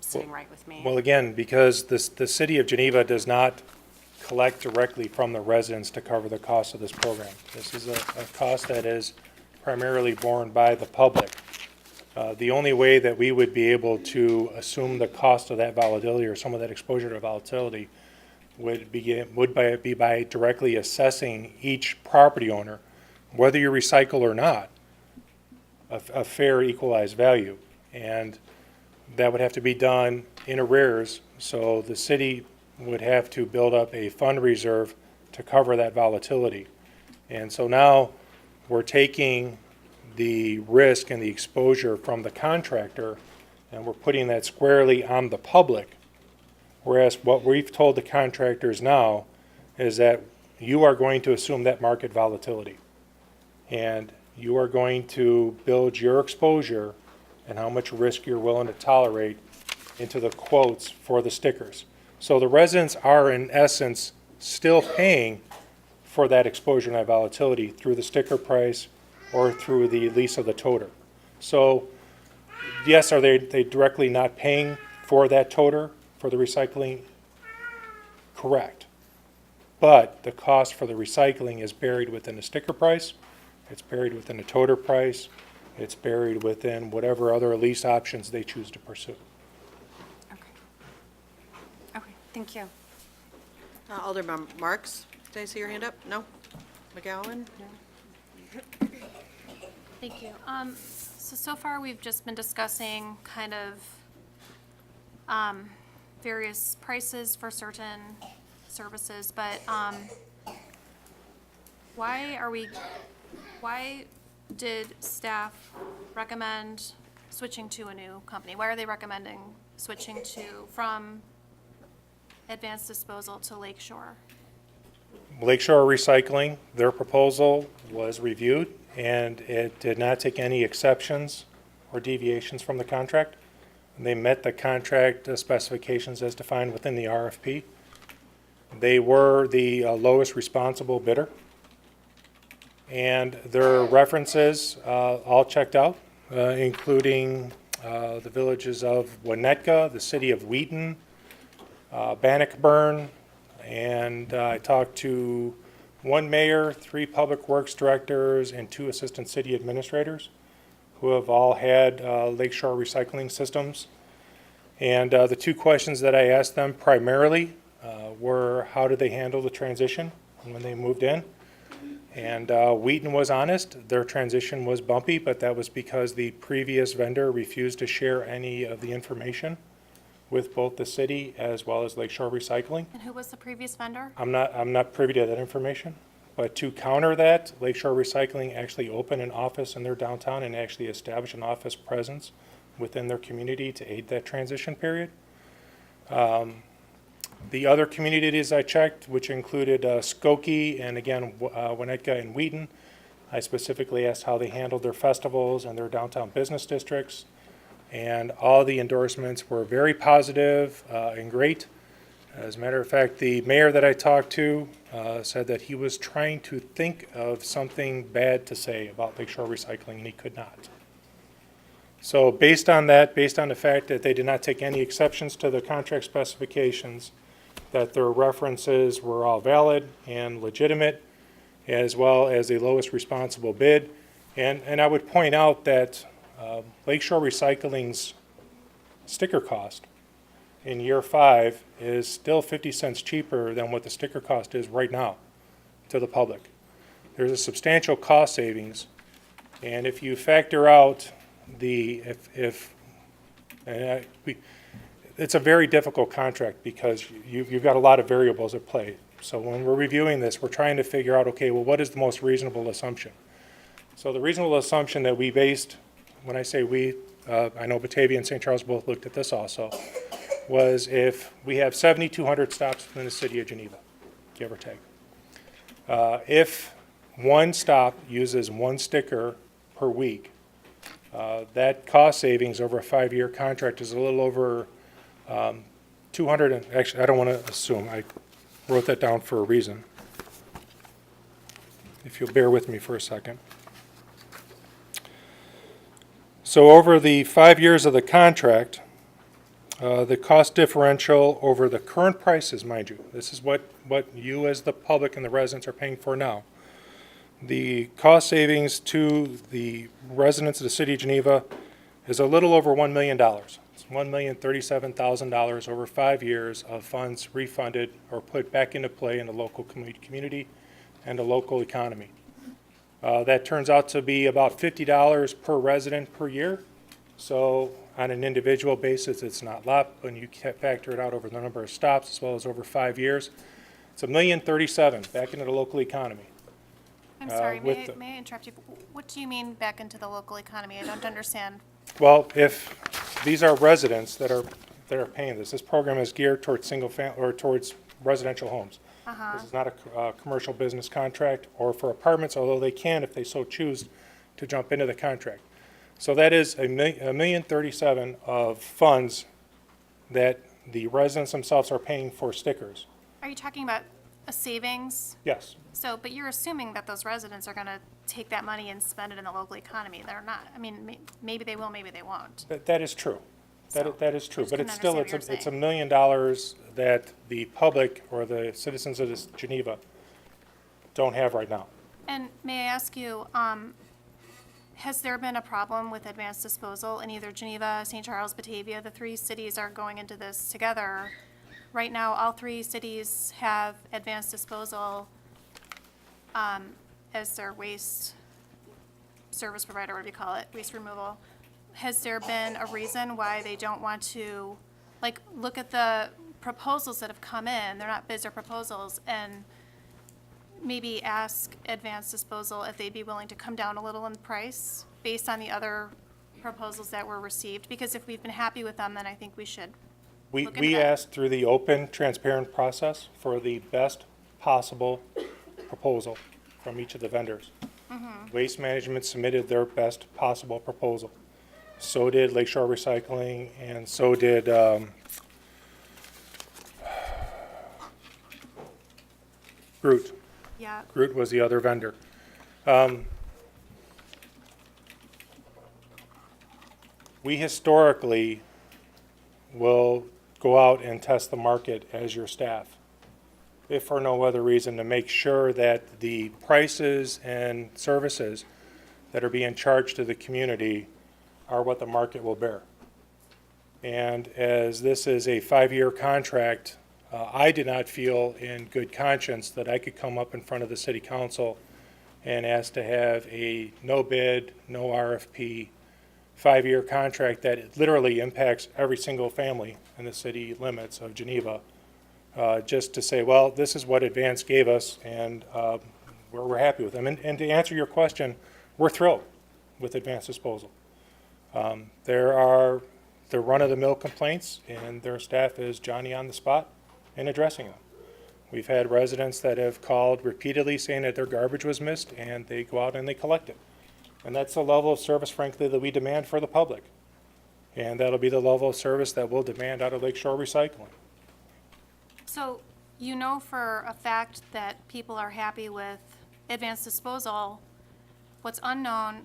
sitting right with me. Well, again, because the city of Geneva does not collect directly from the residents to cover the cost of this program. This is a cost that is primarily borne by the public. The only way that we would be able to assume the cost of that volatility or some of that exposure to volatility would be by directly assessing each property owner, whether you recycle or not, a fair equalized value. And that would have to be done in arrears, so the city would have to build up a fund reserve to cover that volatility. And so now we're taking the risk and the exposure from the contractor, and we're putting that squarely on the public. Whereas what we've told the contractors now is that you are going to assume that market volatility. And you are going to build your exposure and how much risk you're willing to tolerate into the quotes for the stickers. So the residents are, in essence, still paying for that exposure and that volatility through the sticker price or through the lease of the toter. So, yes, are they directly not paying for that toter, for the recycling? Correct. But the cost for the recycling is buried within the sticker price, it's buried within the toter price, it's buried within whatever other lease options they choose to pursue. Okay, thank you. Alderman Marks, did I see your hand up? No? McGowan? Thank you. So far, we've just been discussing kind of various prices for certain services, but why did staff recommend switching to a new company? Why are they recommending switching from Advanced Disposal to Lakeshore? Lakeshore Recycling, their proposal was reviewed, and it did not take any exceptions or deviations from the contract. They met the contract specifications as defined within the RFP. They were the lowest responsible bidder, and their references all checked out, including the villages of Winnetka, the city of Wheaton, Bannockburn, and I talked to one mayor, 3 public works directors, and 2 assistant city administrators who have all had lakeshore recycling systems. And the 2 questions that I asked them primarily were, how did they handle the transition when they moved in? And Wheaton was honest. Their transition was bumpy, but that was because the previous vendor refused to share any of the information with both the city as well as Lakeshore Recycling. And who was the previous vendor? I'm not privy to that information, but to counter that, Lakeshore Recycling actually opened an office in their downtown and actually established an office presence within their community to aid that transition period. The other communities I checked, which included Skokie and again Winnetka and Wheaton, I specifically asked how they handled their festivals and their downtown business districts. And all the endorsements were very positive and great. As a matter of fact, the mayor that I talked to said that he was trying to think of something bad to say about Lakeshore Recycling, and he could not. So based on that, based on the fact that they did not take any exceptions to the contract specifications, that their references were all valid and legitimate, as well as the lowest responsible bid. And I would point out that Lakeshore Recycling's sticker cost in year 5 is still 50 cents cheaper than what the sticker cost is right now to the public. There's a substantial cost savings, and if you factor out it's a very difficult contract because you've got a lot of variables at play. So when we're reviewing this, we're trying to figure out, okay, well, what is the most reasonable assumption? So the reasonable assumption that we based, when I say we, I know Batavia and St. Charles both looked at this also, was if we have 7,200 stops within the city of Geneva, give or take. If one stop uses 1 sticker per week, That cost savings over a 5-year contract is a little over 200, actually, I don't want to assume, I wrote that down for a reason. If you'll bear with me for a second. So over the 5 years of the contract, the cost differential over the current prices, mind you, this is what you as the public and the residents are paying for now. The cost savings to the residents of the city of Geneva is a little over $1 million. It's $1,037,000 over 5 years of funds refunded or put back into play in the local community and the local economy. That turns out to be about $50 per resident per year. So on an individual basis, it's not a lot. When you factor it out over the number of stops as well as over 5 years, it's $1,037,000 back into the local economy. I'm sorry, with may the- I interrupt you? What do you mean back into the local economy? I don't understand. Well, if these are residents that are paying this program is geared towards towards residential homes. This is not a commercial business contract or for apartments, although they can, if they so choose, to jump into the contract. So that is $1,037,000 of funds that the residents themselves are paying for stickers. Are you talking about a savings? Yes. So, but you're assuming that those residents are going to take that money and spend it in the local economy. They're not. I mean, maybe they will, maybe they won't. That is true. So, That is true, I just but couldn't it's still, understand what it's you're $1 million that the public or the citizens of this Geneva don't have right now. And may I ask you, has there been a problem with advanced disposal in either Geneva, St. Charles, Batavia? The 3 cities are going into this together. Right now, all 3 cities have advanced disposal as their waste service provider, whatever you call it, waste removal. Has there been a reason why they don't want to, like, look at the proposals that have come in? They're not bids or proposals, and maybe ask advanced disposal if they'd be willing to come down a little in price based on the other proposals that were received? Because if we've been happy with them, then I think we should. We Look into that. asked through the open, transparent process for the best possible proposal from each of the vendors. Waste Management submitted their best possible proposal. So did Lakeshore Recycling, and so did Groot. Yeah, Groot was the other vendor. We historically will go out and test the market as your staff, if for no other reason, to make sure that the prices and services that are being charged to the community are what the market will bear. And as this is a 5-year contract, I did not feel in good conscience that I could come up in front of the city council and ask to have a no bid, no RFP, 5-year contract that literally impacts every single family in the city limits of Geneva, just to say, well, this is what Advance gave us, and we're happy with them. And to answer your question, we're thrilled with Advance Disposal. There are the run-of-the-mill complaints, and their staff is Johnny on the spot in addressing them. We've had residents that have called repeatedly saying that their garbage was missed, and they go out and they collect it. And that's the level of service, frankly, that we demand for the public. And that'll be the level of service that we'll demand out of Lakeshore Recycling. so you know for a fact that people are happy with advanced disposal. What's unknown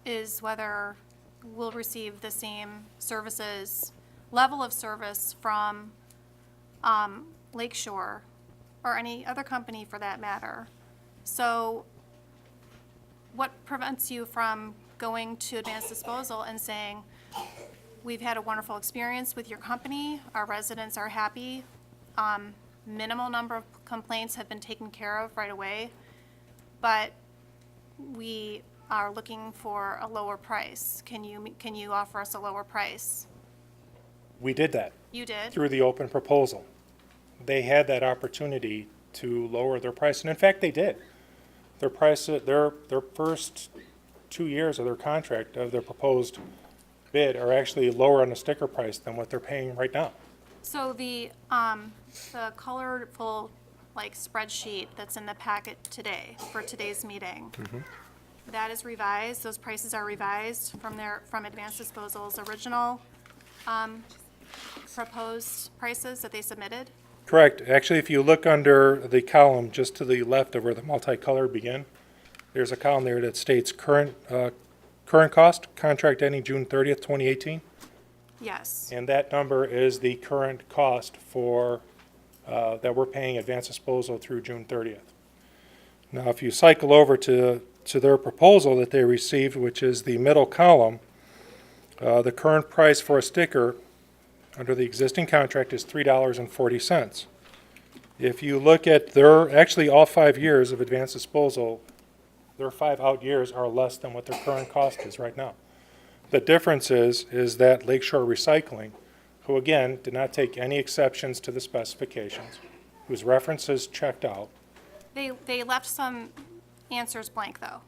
is whether we'll receive the same services, level of service from Lakeshore or any other company for that matter. So what prevents you from going to advanced disposal and saying, we've had a wonderful experience with your company, our residents are happy, minimal number of complaints have been taken care of right away, but we are looking for a lower price. Can you offer us a lower price? We did that. You did? Through the open proposal. They had that opportunity to lower their price, and in fact, they did. Their price, their first 2 years of their contract, of their proposed bid, are actually lower on the sticker price than what they're paying right now. So the colorful, like, spreadsheet that's in the packet today, for today's meeting, that is revised, those prices are revised from Advanced Disposal's original proposed prices that they submitted? Correct. Actually, if you look under the column just to the left of where the multicolored begin, there's a column there that states current cost, contract ending June 30th, 2018. Yes. And that number is the current cost for, that we're paying Advanced Disposal through June 30th. Now, if you cycle over to their proposal that they received, which is the middle column, the current price for a sticker under the existing contract is $3.40. If you look at actually all 5 years of Advanced Disposal, their 5 out years are less than what their current cost is right now. The difference is that Lakeshore Recycling, who again did not take any exceptions to the specifications, whose references checked out. They left some answers blank, though.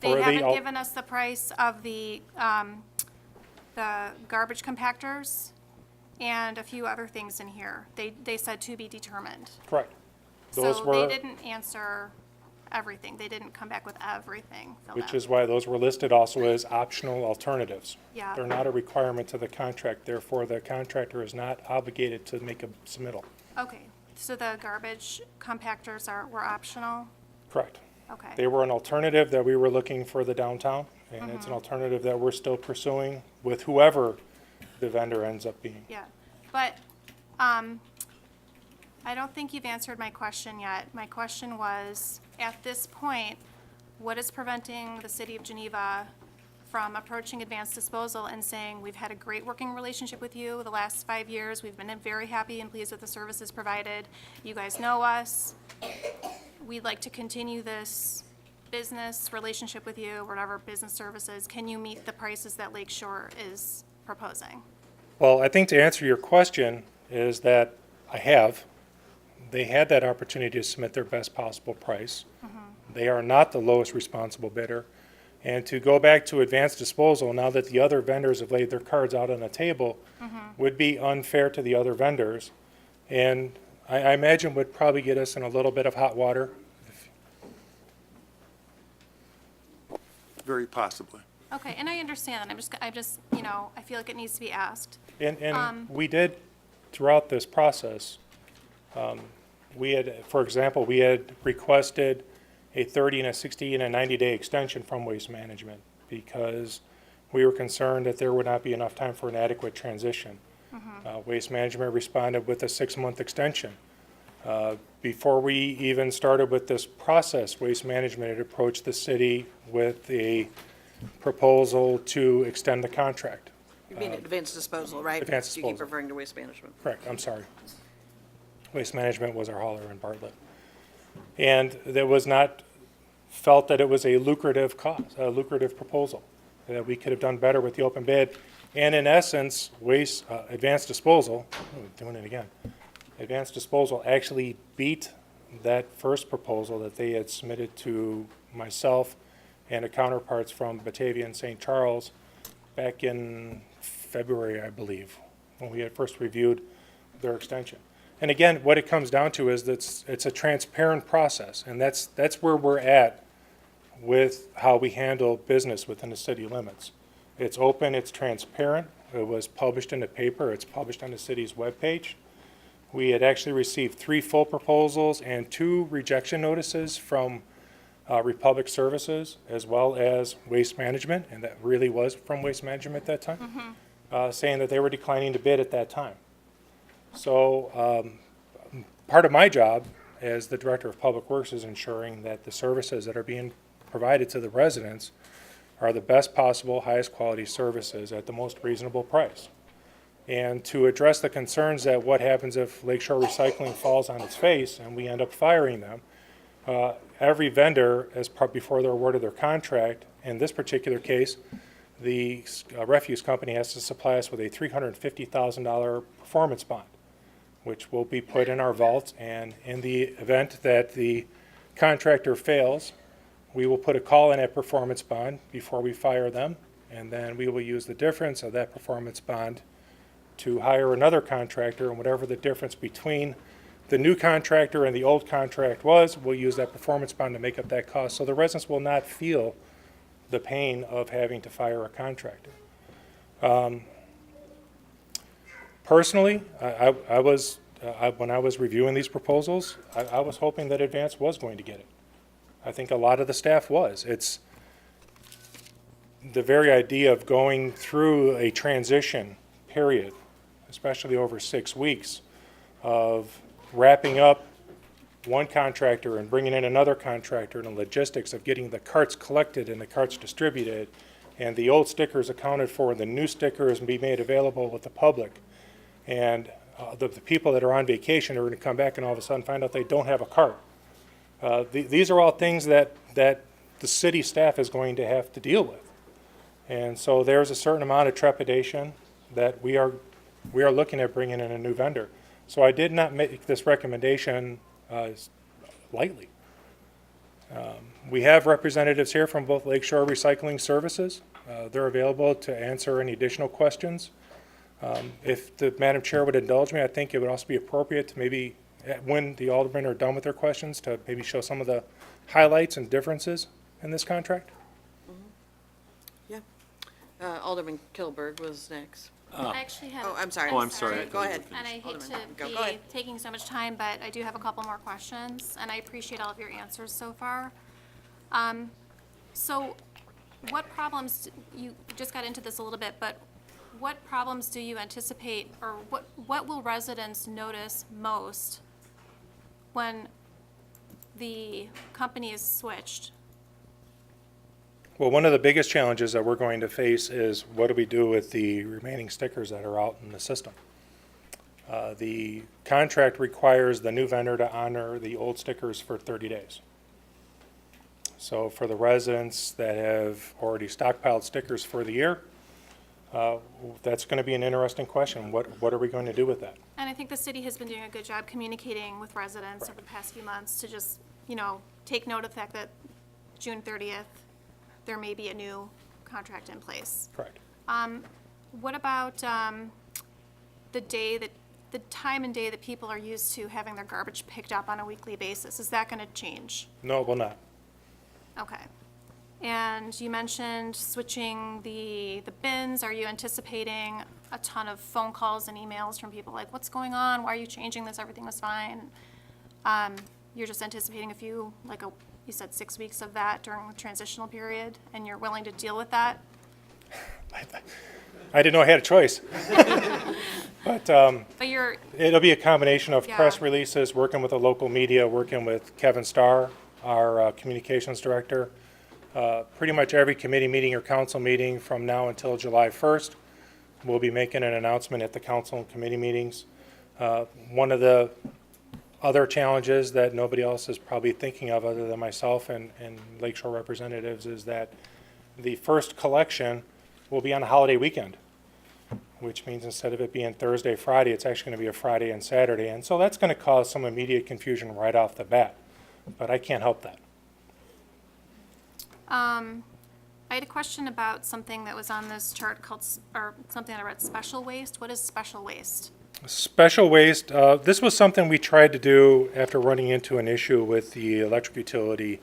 For They the haven't al- given us the price of the garbage compactors and a few other things in here. They said to be determined. Correct. Those So were, they didn't answer everything. They didn't come back with everything filled which out. is why those were listed also as optional alternatives. Yeah. They're not a requirement to the contract, therefore the contractor is not obligated to make a submittal. Okay, so the garbage compactors were optional? Correct. Okay. They were an alternative that we were looking for the downtown, and it's an alternative that we're still pursuing with whoever the vendor ends up being. Yeah, but I don't think you've answered my question yet. My question was, at this point, what is preventing the city of Geneva from approaching Advanced Disposal and saying, we've had a great working relationship with you the last 5 years, we've been very happy and pleased with the services provided, you guys know us, we'd like to continue this business relationship with you, whatever business services, can you meet the prices that Lakeshore is proposing? Well, I think to answer your question is that I have. They had that opportunity to submit their best possible price. They are not the lowest responsible bidder. And to go back to Advanced Disposal, now that the other vendors have laid their cards out on the table, would be unfair to the other vendors. And I imagine would probably get us in a little bit of hot water. Very possibly. Okay, and I understand that. I just, I feel like it needs to be asked. And we did, throughout this process, we had, for example, we had requested a 30 and a 60 and a 90-day extension from Waste Management because we were concerned that there would not be enough time for an adequate transition. Waste Management responded with a 6-month extension. Before we even started with this process, Waste Management had approached the city with a proposal to extend the contract. You mean Advanced Disposal, right? Advanced You keep Disposal. referring to Waste Management. Correct, I'm sorry. Waste Management was our hauler in Bartlett. And there was not, felt that it was a lucrative cost, a lucrative proposal, that we could have done better with the open bid. And in essence, Advanced Disposal, doing it again, Advanced Disposal actually beat that first proposal that they had submitted to myself and the counterparts from Batavia and St. Charles back in February, I believe, when we had first reviewed their extension. And again, what it comes down to is that it's a transparent process, and that's where we're at with how we handle business within the city limits. It's open, it's transparent, it was published in the paper, it's published on the city's webpage. We had actually received 3 full proposals and 2 rejection notices from Republic Services as well as Waste Management, and that really was from Waste Management at that time, saying that they were declining to bid at that time. So part of my job as the Director of Public Works is ensuring that the services that are being provided to the residents are the best possible, highest quality services at the most reasonable price. And to address the concerns that what happens if Lakeshore Recycling falls on its face and we end up firing them, every vendor, before they're awarded their contract, in this particular case, the refuse company has to supply us with a $350,000 performance bond, which will be put in our vault, and in the event that the contractor fails, we will put a call in at performance bond before we fire them, and then we will use the difference of that performance bond to hire another contractor, and whatever the difference between the new contractor and the old contract was, we'll use that performance bond to make up that cost. So the residents will not feel the pain of having to fire a contractor. Personally, when I was reviewing these proposals, I was hoping that Advance was going to get it. I think a lot of the staff was. It's the very idea of going through a transition period, especially over 6 weeks, of wrapping up one contractor and bringing in another contractor, and the logistics of getting the carts collected and the carts distributed, and the old stickers accounted for, and the new stickers be made available with the public. And the people that are on vacation are going to come back and all of a sudden find out they don't have a cart. These are all things that the city staff is going to have to deal with. And so there's a certain amount of trepidation that we are looking at bringing in a new vendor. So I did not make this recommendation lightly. We have representatives here from both Lakeshore Recycling Services. They're available to answer any additional questions. If the Madam Chair would indulge me, I think it would also be appropriate to maybe, when the aldermen are done with their questions, to maybe show some of the highlights and differences in this contract. Yeah. Alderman Kilberg was next. I actually have. Oh, I'm sorry. Oh, I'm sorry. Go ahead. And I hate to Go be ahead. taking so much time, but I do have a couple more questions, and I appreciate all of your answers so far. So what problems, you just got into this a little bit, but what problems do you anticipate, or what will residents notice most when the company is switched? Well, one of the biggest challenges that we're going to face is what do we do with the remaining stickers that are out in the system? The contract requires the new vendor to honor the old stickers for 30 days. So for the residents that have already stockpiled stickers for the year, that's going to be an interesting question. What are we going to do with that? And I think the city has been doing a good job communicating with residents over the past few months to just, take note of the fact that June 30th, there may be a new contract in place. Correct. What about the time and day that people are used to having their garbage picked up on a weekly basis? Is that going to change? No, it will not. Okay. And you mentioned switching the bins. Are you anticipating a ton of phone calls and emails from people like, what's going on? Why are you changing this? Everything was fine. You're just anticipating a few, you said 6 weeks of that during the transitional period, and you're willing to deal with that? I didn't know I had a choice. But you're, it'll be a combination of Yeah. press releases, working with the local media, working with Kevin Starr, our communications director. Pretty much every committee meeting or council meeting from now until July 1st, we'll be making an announcement at the council and committee meetings. One of the other challenges that nobody else is probably thinking of other than myself and Lakeshore representatives is that the first collection will be on a holiday weekend, which means instead of it being Thursday, Friday, it's actually going to be a Friday and Saturday. And so that's going to cause some immediate confusion right off the bat, but I can't help that. I had a question about something that was on this chart called, or something that I read, special waste. What is special waste? Special waste, this was something we tried to do after running into an issue with the electric utility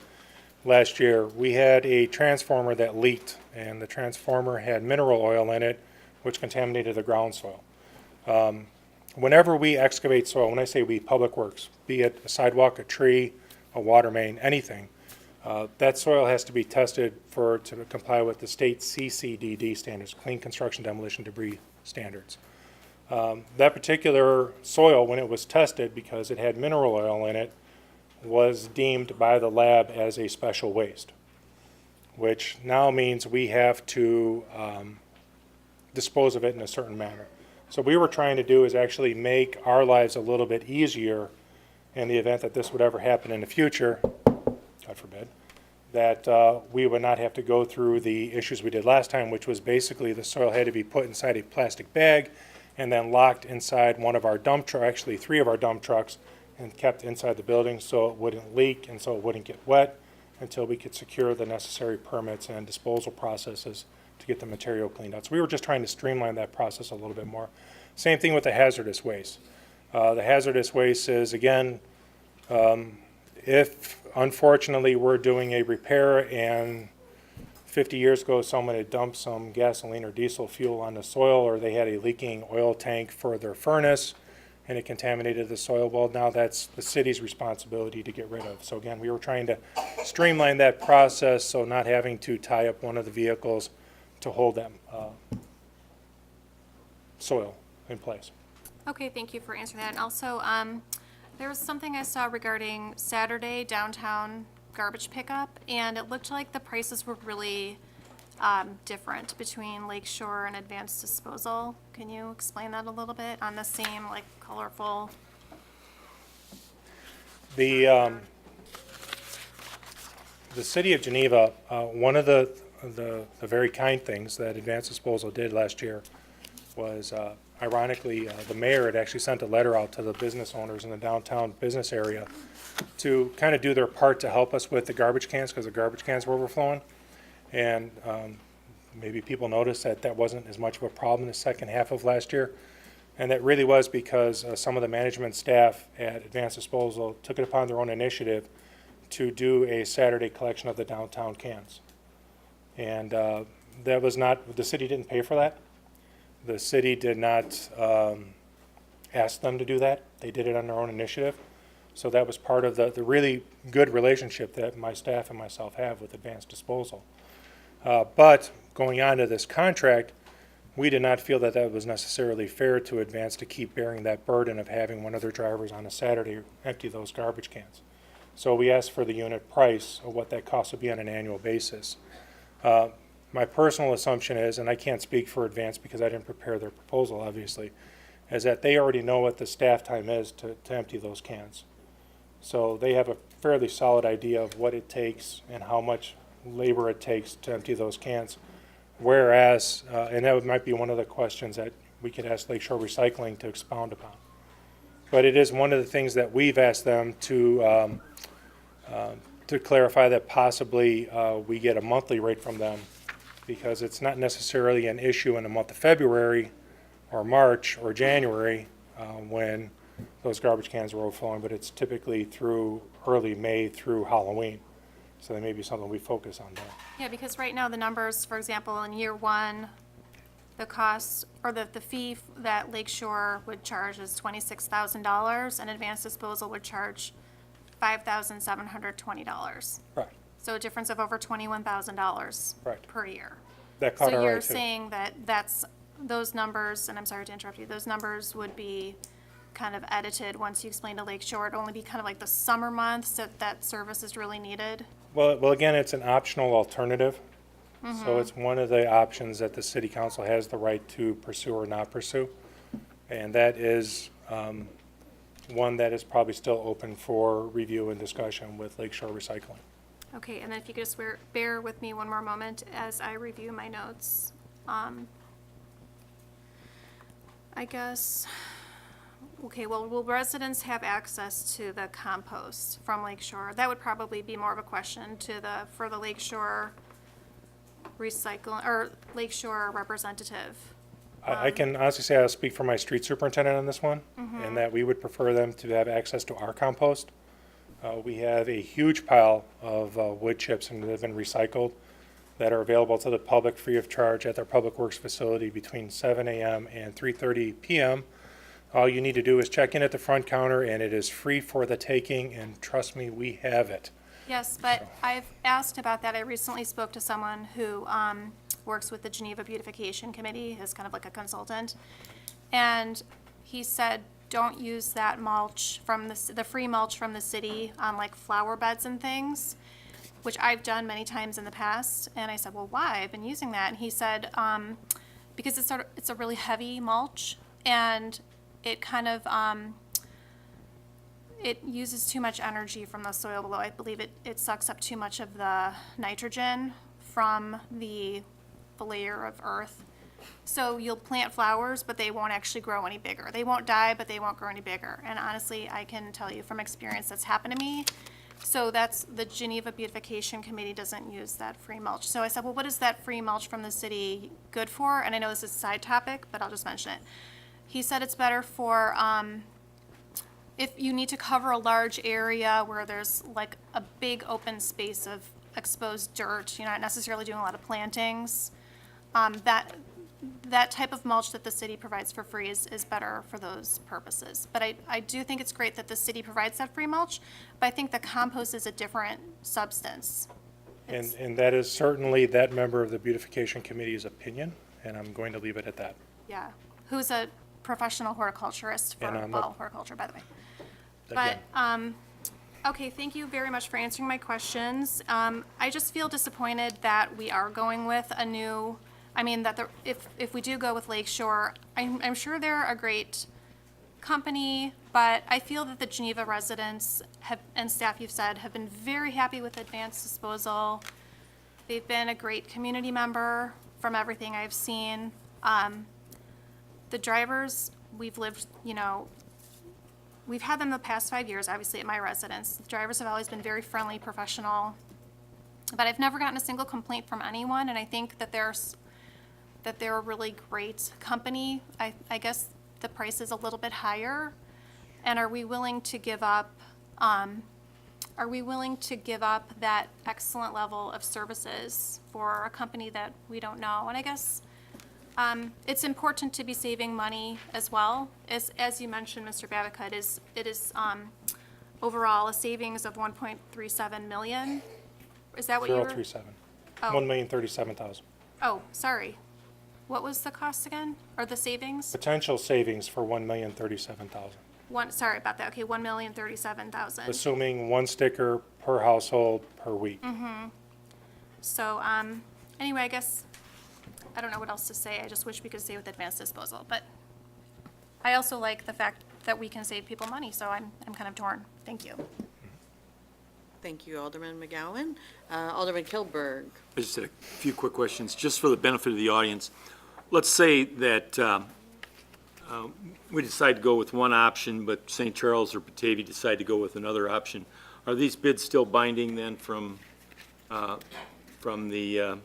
last year. We had a transformer that leaked, and the transformer had mineral oil in it, which contaminated the ground soil. Whenever we excavate soil, when I say we, Public Works, be it a sidewalk, a tree, a water main, anything, that soil has to be tested to comply with the state CCDD standards, Clean Construction Demolition Debris Standards. That particular soil, when it was tested, because it had mineral oil in it, was deemed by the lab as a special waste, which now means we have to dispose of it in a certain manner. So what we were trying to do is actually make our lives a little bit easier in the event that this would ever happen in the future, God forbid, that we would not have to go through the issues we did last time, which was basically the soil had to be put inside a plastic bag and then locked inside one of our dump trucks, actually 3 of our dump trucks, and kept inside the building so it wouldn't leak and so it wouldn't get wet until we could secure the necessary permits and disposal processes to get the material cleaned out. So we were just trying to streamline that process a little bit more. Same thing with the hazardous waste. The hazardous waste is, again, if unfortunately we're doing a repair and 50 years ago, someone had dumped some gasoline or diesel fuel on the soil, or they had a leaking oil tank for their furnace, and it contaminated the soil. Well, now that's the city's responsibility to get rid of. So again, we were trying to streamline that process, so not having to tie up one of the vehicles to hold that soil in place. Okay, thank you for answering that. And also, there was something I saw regarding Saturday downtown garbage pickup, and it looked like the prices were really different between Lakeshore and Advanced Disposal. Can you explain that a little bit on the same, like, colorful? The city of Geneva, one of the very kind things that Advanced Disposal did last year was, ironically, the mayor had actually sent a letter out to the business owners in the downtown business area to kind of do their part to help us with the garbage cans, because the garbage cans were overflowing. And maybe people noticed that that wasn't as much of a problem in the second half of last year. And that really was because some of the management staff at Advanced Disposal took it upon their own initiative to do a Saturday collection of the downtown cans. And that was not, the city didn't pay for that. The city did not ask them to do that. They did it on their own initiative. So that was part of the really good relationship that my staff and myself have with Advanced Disposal. But going on to this contract, we did not feel that that was necessarily fair to Advance to keep bearing that burden of having one of their drivers on a Saturday empty those garbage cans. So we asked for the unit price of what that cost would be on an annual basis. My personal assumption is, and I can't speak for Advance because I didn't prepare their proposal, obviously, is that they already know what the staff time is to empty those cans. So they have a fairly solid idea of what it takes and how much labor it takes to empty those cans. Whereas, and that might be one of the questions that we could ask Lakeshore Recycling to expound upon. But it is one of the things that we've asked them to clarify, that possibly we get a monthly rate from them, because it's not necessarily an issue in the month of February or March or January when those garbage cans are overflowing, but it's typically through early May through Halloween. So that may be something we focus on there. Yeah, because right now the numbers, for example, in year one, the cost, or the fee that Lakeshore would charge is $26,000, and Advanced Disposal would charge $5,720. Right. So a difference of over $21,000 Right. per year. That caught So our eye you're too. saying that those numbers, and I'm sorry to interrupt you, those numbers would be kind of edited once you explain to Lakeshore? It'd only be kind of like the summer months that service is really needed? Well, again, it's an optional alternative. So it's one of the options that the city council has the right to pursue or not pursue. And that is one that is probably still open for review and discussion with Lakeshore Recycling. Okay, and then if you could just bear with me one more moment as I review my notes. I guess, okay, well, will residents have access to the compost from Lakeshore? That would probably be more of a question for the Lakeshore Recycle, or Lakeshore representative. I can honestly say I'll speak for my street superintendent on this one, and that we would prefer them to have access to our compost. We have a huge pile of wood chips that have been recycled that are available to the public free of charge at their Public Works facility between 7 a.m. and 3:30 p.m. All you need to do is check in at the front counter, and it is free for the taking, and trust me, we have it. Yes, but I've asked about that. I recently spoke to someone who works with the Geneva Beautification Committee, as kind of like a consultant, and he said, don't use that mulch from the free mulch from the city on like flower beds and things, which I've done many times in the past. And I said, well, why? I've been using that. And he said, because it's a really heavy mulch, and it kind of, it uses too much energy from the soil below. I believe it sucks up too much of the nitrogen from the layer of earth. So you'll plant flowers, but they won't actually grow any bigger. They won't die, but they won't grow any bigger. And honestly, I can tell you from experience that's happened to me. So that's, the Geneva Beautification Committee doesn't use that free mulch. So I said, well, what is that free mulch from the city good for? And I know this is a side topic, but I'll just mention it. He said it's better for, if you need to cover a large area where there's like a big open space of exposed dirt, you're not necessarily doing a lot of plantings. That type of mulch that the city provides for free is better for those purposes. But I do think it's great that the city provides that free mulch, but I think the compost is a different substance. And that is certainly that member of the beautification committee's opinion, and I'm going to leave it at that. Yeah, who's a professional horticulturist for And I'm fall horticulture, by the way. Again. But, okay, thank you very much for answering my questions. I just feel disappointed that we are going with a new, if we do go with Lakeshore, I'm sure they're a great company, but I feel that the Geneva residents and staff, you've said, have been very happy with advanced disposal. They've been a great community member from everything I've seen. The drivers, we've had them the past 5 years, obviously, at my residence. The drivers have always been very friendly, professional, but I've never gotten a single complaint from anyone, and I think that they're a really great company. I guess the price is a little bit higher, and are we willing to give up that excellent level of services for a company that we don't know? And I guess it's important to be saving money as well. As you mentioned, Mr. Babcock, it is overall a savings of 1.37 million. Is that what you were? 037. Oh. 1,037,000. Oh, sorry. What was the cost again, or the savings? Potential savings for 1,037,000. Sorry about that. Okay, 1,037,000. Assuming one sticker per household per week. So, anyway, I guess, I don't know what else to say. I just wish we could stay with advanced disposal, but I also like the fact that we can save people money, so I'm kind of torn. Thank you. Thank you, Alderman McGowan. Alderman Kilberg. I just had a few quick questions, just for the benefit of the audience. Let's say that we decide to go with one option, but St. Charles or Batavia decide to go with another option. Are these bids still binding then from the,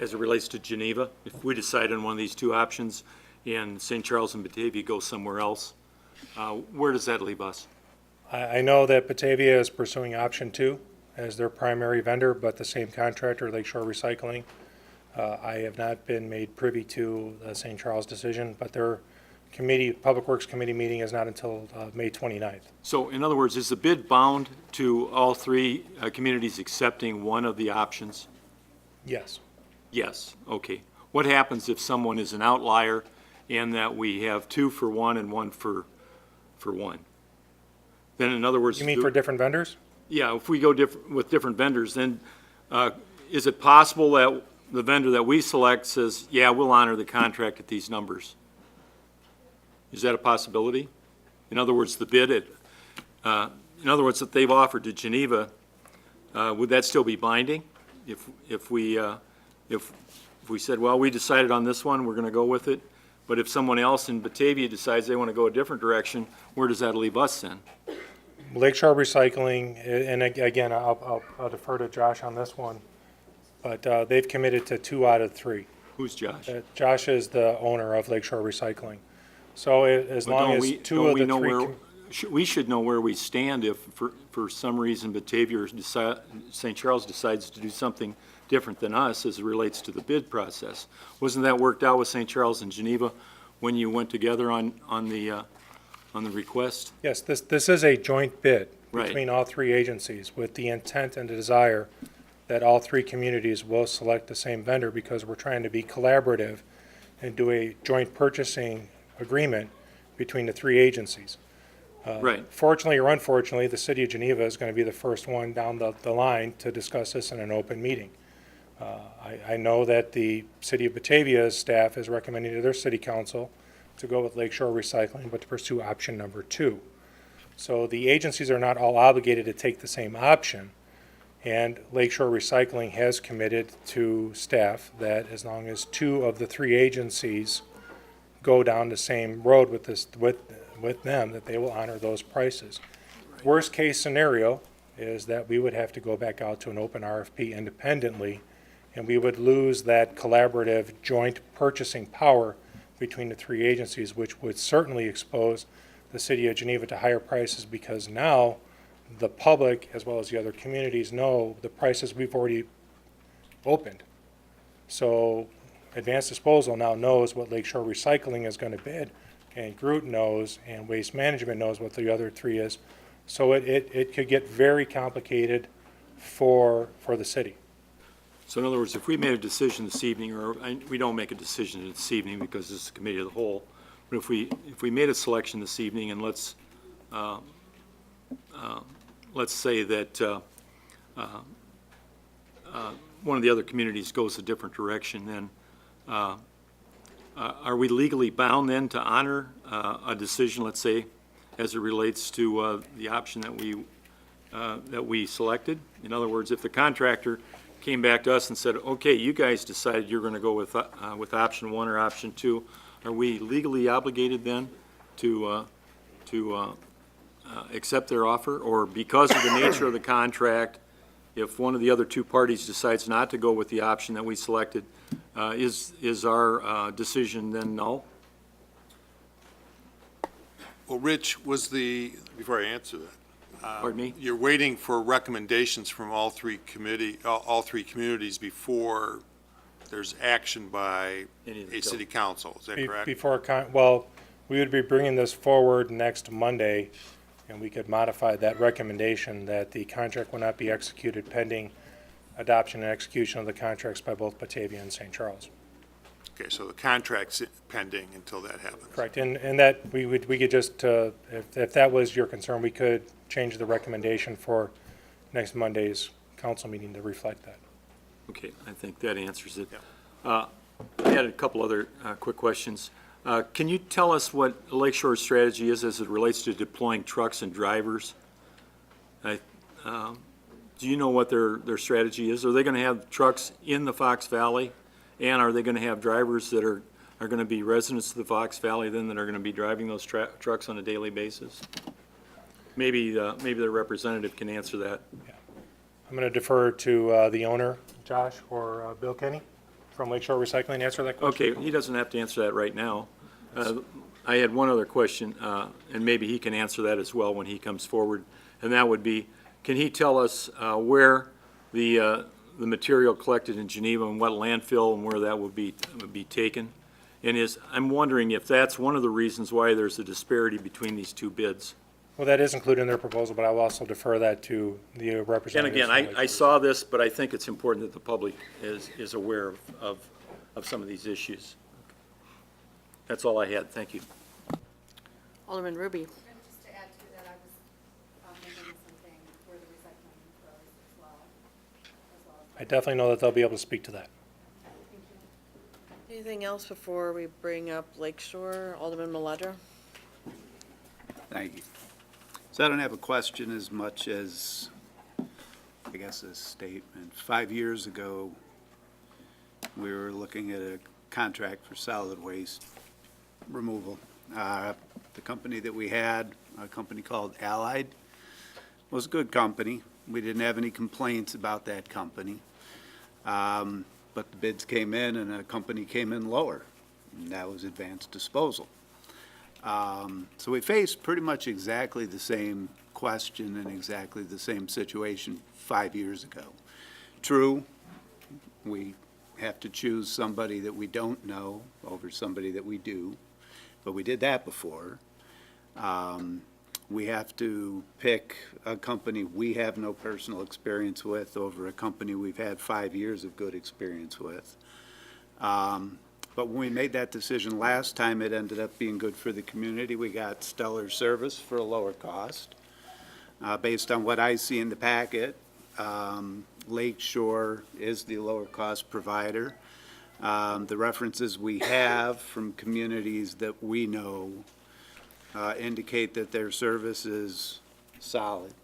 as it relates to Geneva? If we decide on one of these two options and St. Charles and Batavia go somewhere else, where does that leave us? I know that Batavia is pursuing option 2 as their primary vendor, but the same contractor, Lakeshore Recycling. I have not been made privy to the St. Charles decision, but their committee, Public Works Committee meeting is not until May 29th. So in other words, is the bid bound to all three communities accepting one of the options? Yes. Yes, okay. What happens if someone is an outlier and that we have 2 for one and 1 for one? Then in other words. You mean for different vendors? Yeah, if we go with different vendors, then is it possible that the vendor that we select says, yeah, we'll honor the contract at these numbers? Is that a possibility? In other words, the bid that they've offered to Geneva, would that still be binding? If we said, well, we decided on this one, we're going to go with it, but if someone else in Batavia decides they want to go a different direction, where does that leave us then? Lakeshore Recycling, and again, I'll defer to Josh on this one, but they've committed to 2 out of 3. Who's Josh? Josh is the owner of Lakeshore Recycling. So as long as 2 of the 3. We should know where we stand if, for some reason, Batavia or St. Charles decides to do something different than us as it relates to the bid process. Wasn't that worked out with St. Charles and Geneva when you went together on the request? Yes, this is a joint bid Right. between all 3 agencies with the intent and the desire that all 3 communities will select the same vendor because we're trying to be collaborative and do a joint purchasing agreement between the 3 agencies. Right. Fortunately or unfortunately, the city of Geneva is going to be the first one down the line to discuss this in an open meeting. I know that the city of Batavia's staff is recommending to their city council to go with Lakeshore Recycling, but to pursue option number 2. So the agencies are not all obligated to take the same option, and Lakeshore Recycling has committed to staff that as long as 2 of the 3 agencies go down the same road with them, that they will honor those prices. Worst case scenario is that we would have to go back out to an open RFP independently, and we would lose that collaborative joint purchasing power between the 3 agencies, which would certainly expose the city of Geneva to higher prices because now the public, as well as the other communities, know the prices we've already opened. So Advanced Disposal now knows what Lakeshore Recycling is going to bid, and Groot knows, and Waste Management knows what the other three is. So it could get very complicated for the city. So in other words, if we made a decision this evening, or we don't make a decision this evening because this is a committee of the whole, but if we made a selection this evening, and let's say that one of the other communities goes a different direction, then are we legally bound then to honor a decision, let's say, as it relates to the option that we selected? In other words, if the contractor came back to us and said, okay, you guys decided you're going to go with option one or option two, are we legally obligated then to accept their offer? Or because of the nature of the contract, if one of the other two parties decides not to go with the option that we selected, is our decision then null? Well, Rich, before I answer that, Pardon me? you're waiting for recommendations from all three communities before there's action by a city council, is that correct? Well, we would be bringing this forward next Monday, and we could modify that recommendation that the contract will not be executed pending adoption and execution of the contracts by both Batavia and St. Charles. Okay, so the contract's pending until that happens. Correct, and that we could just, if that was your concern, we could change the recommendation for next Monday's council meeting to reflect that. Okay, I think that answers it. I had a couple other quick questions. Can you tell us what Lakeshore's strategy is as it relates to deploying trucks and drivers? Do you know what their strategy is? Are they going to have trucks in the Fox Valley? And are they going to have drivers that are going to be residents of the Fox Valley then that are going to be driving those trucks on a daily basis? Maybe the representative can answer that. I'm going to defer to the owner, Josh, or Bill Kenny from Lakeshore Recycling to answer that question. Okay, he doesn't have to answer that right now. I had one other question, and maybe he can answer that as well when he comes forward, and that would be, can he tell us where the material collected in Geneva and what landfill and where that would be taken? And I'm wondering if that's one of the reasons why there's a disparity between these two bids. Well, that is included in their proposal, but I will also defer that to the And representative. again, I saw this, but I think it's important that the public is aware of some of these issues. That's all I had. Thank you. Alderman Ruby. Just to add to that, I was thinking something where the recycling goes as well. I definitely know that they'll be able to speak to that. Anything else before we bring up Lakeshore? Alderman Maledra? Thank you. So I don't have a question as much as, I guess, a statement. 5 years ago, we were looking at a contract for solid waste removal. The company that we had, a company called Allied, was a good company. We didn't have any complaints about that company. But the bids came in and a company came in lower, and that was Advanced Disposal. So we faced pretty much exactly the same question and exactly the same situation 5 years ago. True, we have to choose somebody that we don't know over somebody that we do, but we did that before. We have to pick a company we have no personal experience with over a company we've had 5 years of good experience with. But when we made that decision last time, it ended up being good for the community. We got stellar service for a lower cost. Based on what I see in the packet, Lakeshore is the lower cost provider. The references we have from communities that we know indicate that their service is solid.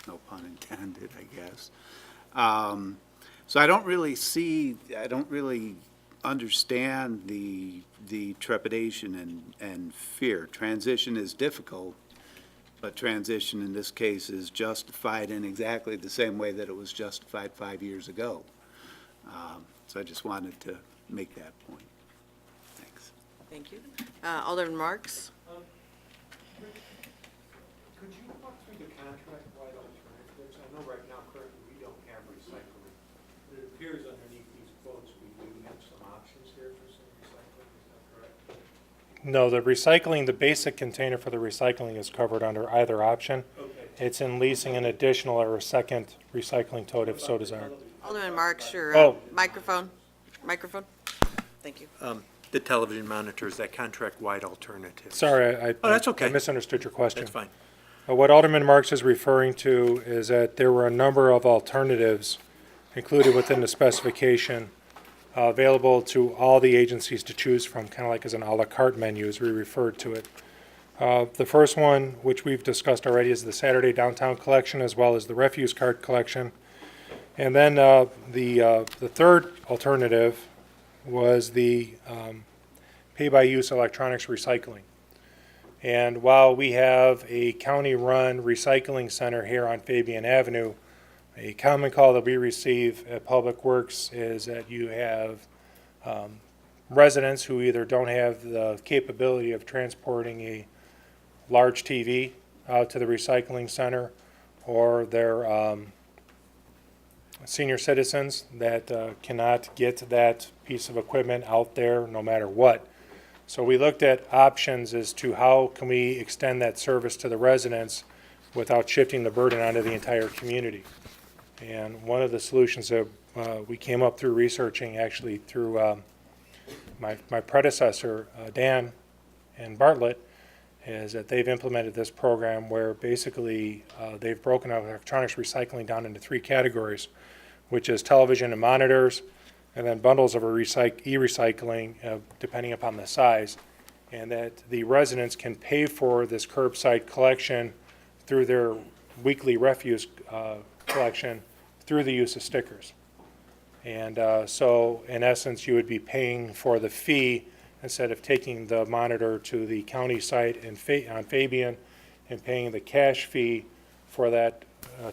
No pun intended, I guess. So I don't really understand the trepidation and fear. Transition is difficult, but transition in this case is justified in exactly the same way that it was justified 5 years ago. So I just wanted to make that point. Thanks. Thank you. Alderman Marks? Could Could you walk through the contract-wide alternatives? I know right now currently we don't have recycling. But it appears underneath these quotes we do have some options here for some recycling, is that correct? No, the recycling, the basic container for the recycling is covered under either option. Okay. It's in leasing an additional or a second recycling tote if so desired. Alderman Marks, your Oh. microphone. Thank you. The television monitors, that contract-wide alternative. Sorry, Oh, that's okay. I misunderstood your question. That's fine. What Alderman Marks is referring to is that there were a number of alternatives included within the specification available to all the agencies to choose from, kind of like as an à la carte menu, as we referred to it. The first one, which we've discussed already, is the Saturday Downtown Collection, as well as the Refuse Cart Collection. And then the third alternative was the pay-by-use electronics recycling. And while we have a county-run recycling center here on Fabian Avenue, a common call that we receive at Public Works is that you have residents who either don't have the capability of transporting a large TV out to the recycling center, or they're senior citizens that cannot get that piece of equipment out there no matter what. So we looked at options as to how can we extend that service to the residents without shifting the burden onto the entire community. And one of the solutions that we came up through researching, actually through my predecessor, Dan and Bartlett, is that they've implemented this program where basically they've broken out electronics recycling down into 3 categories, which is television and monitors, and then bundles of e-recycling, depending upon the size, and that the residents can pay for this curbside collection through their weekly refuse collection through the use of stickers. And so in essence, you would be paying for the fee instead of taking the monitor to the county site on Fabian and paying the cash fee for that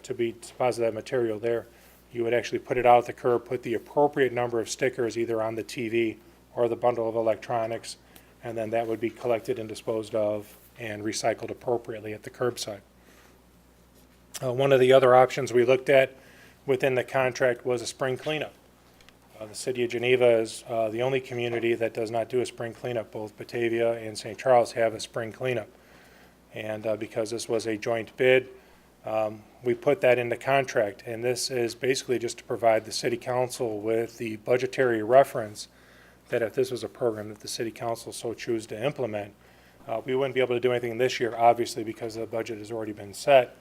to be deposit that material there. You would actually put it out at the curb, put the appropriate number of stickers either on the TV or the bundle of electronics, and then that would be collected and disposed of and recycled appropriately at the curbside. One of the other options we looked at within the contract was a spring cleanup. The city of Geneva is the only community that does not do a spring cleanup. Both Batavia and St. Charles have a spring cleanup. And because this was a joint bid, we put that in the contract. And this is basically just to provide the city council with the budgetary reference that if this was a program that the city council so choose to implement, we wouldn't be able to do anything this year, obviously, because the budget has already been set.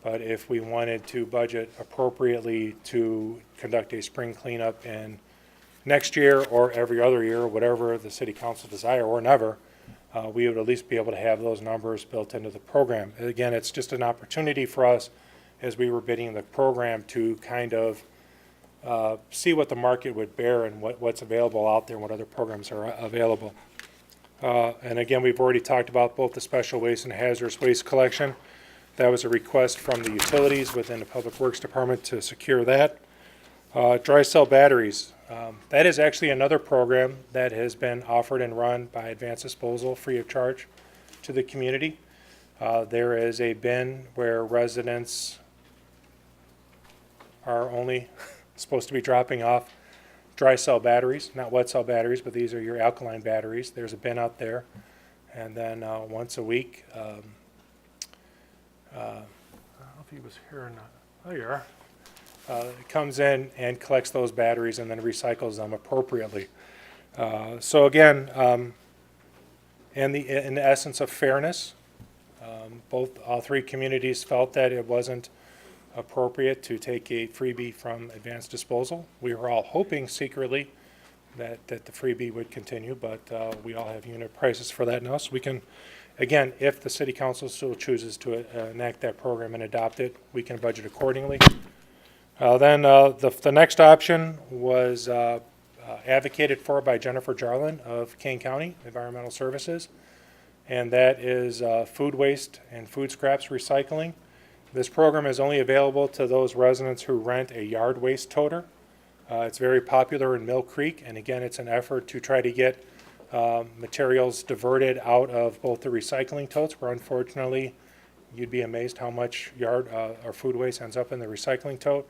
But if we wanted to budget appropriately to conduct a spring cleanup in next year or every other year, whatever the city council desire, or never, we would at least be able to have those numbers built into the program. Again, it's just an opportunity for us as we were bidding the program to kind of see what the market would bear and what's available out there and what other programs are available. And again, we've already talked about both the special waste and hazardous waste collection. That was a request from the utilities within the Public Works Department to secure that. Dry cell batteries. That is actually another program that has been offered and run by Advanced Disposal free of charge to the community. There is a bin where residents are only supposed to be dropping off dry cell batteries, not wet cell batteries, but these are your alkaline batteries. There's a bin out there. And then once a week, I don't know if he was here or not. Oh, you are. It comes in and collects those batteries and then recycles them appropriately. So again, in the essence of fairness, all 3 communities felt that it wasn't appropriate to take a freebie from Advanced Disposal. We were all hoping secretly that the freebie would continue, but we all have unit prices for that now, so we can. Again, if the city council still chooses to enact that program and adopt it, we can budget accordingly. Then the next option was advocated for by Jennifer Jarlin of Kane County Environmental Services, and that is food waste and food scraps recycling. This program is only available to those residents who rent a yard waste toter. It's very popular in Mill Creek, and again, it's an effort to try to get materials diverted out of both the recycling totes, where unfortunately you'd be amazed how much yard or food waste ends up in the recycling tote,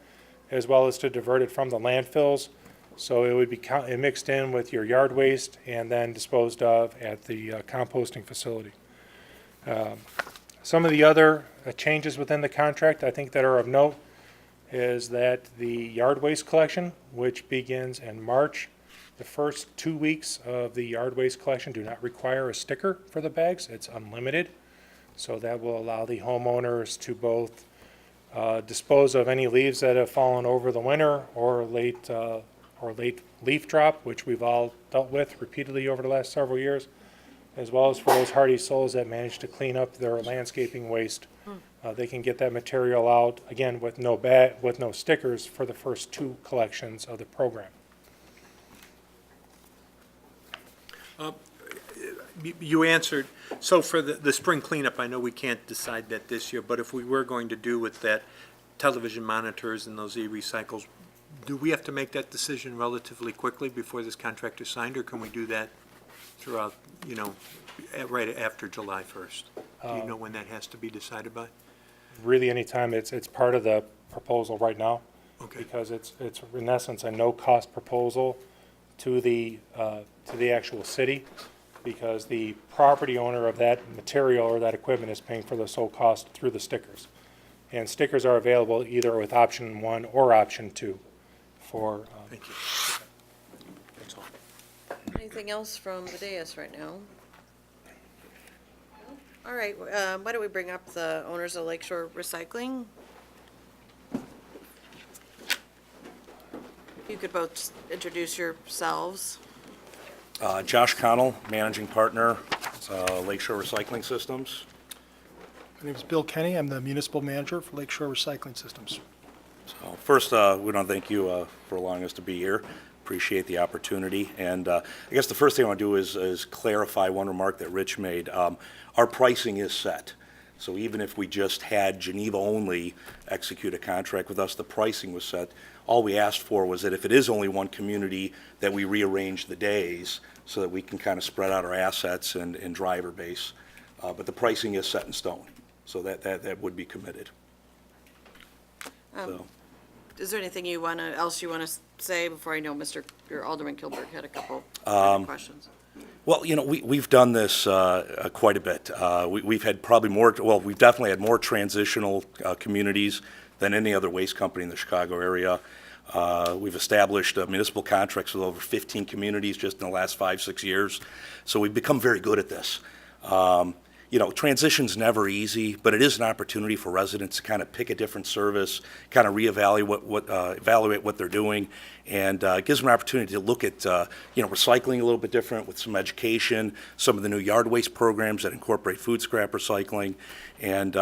as well as to divert it from the landfills. So it would be mixed in with your yard waste and then disposed of at the composting facility. Some of the other changes within the contract, I think, that are of note is that the yard waste collection, which begins in March, the first 2 weeks of the yard waste collection do not require a sticker for the bags. It's unlimited. So that will allow the homeowners to both dispose of any leaves that have fallen over the winter or late leaf drop, which we've all dealt with repeatedly over the last several years, as well as for those hardy souls that manage to clean up their landscaping waste. They can get that material out, again, with no stickers for the first 2 collections of the program. You answered, so for the spring cleanup, I know we can't decide that this year, but if we were going to do with that television monitors and those e-recycles, do we have to make that decision relatively quickly before this contract is signed, or can we do that throughout, right after July 1st? Do you know when that has to be decided by? Really, anytime. It's part of the proposal right now. Okay. Because it's in essence a no-cost proposal to the actual city, because the property owner of that material or that equipment is paying for the sole cost through the stickers. And stickers are available either with option 1 or option 2 for. Thank you. That's all. Anything else from the dais right now? All right, why don't we bring up the owners of Lakeshore Recycling? You could both introduce yourselves. Josh Connell, Managing Partner, Lakeshore Recycling Systems. My name is Bill Kenny. I'm the Municipal Manager for Lakeshore Recycling Systems. So first, we want to thank you for allowing us to be here. Appreciate the opportunity. And I guess the first thing I want to do is clarify one remark that Rich made. Our pricing is set. So even if we just had Geneva only execute a contract with us, the pricing was set. All we asked for was that if it is only one community, that we rearrange the days so that we can kind of spread out our assets and driver base. But the pricing is set in stone, so that would be committed. So. Is there anything else you want to say before I know your Alderman Kilberg had a couple questions? Well, we've done this quite a bit. We've had probably more, well, we've definitely had more transitional communities than any other waste company in the Chicago area. We've established municipal contracts with over 15 communities just in the last 5-6 years. So we've become very good at this. Transition's never easy, but it is an opportunity for residents to kind of pick a different service, kind of reevaluate evaluate what they're doing, and it gives them an opportunity to look at, recycling a little bit different with some education, some of the new yard waste programs that incorporate food scrap recycling, and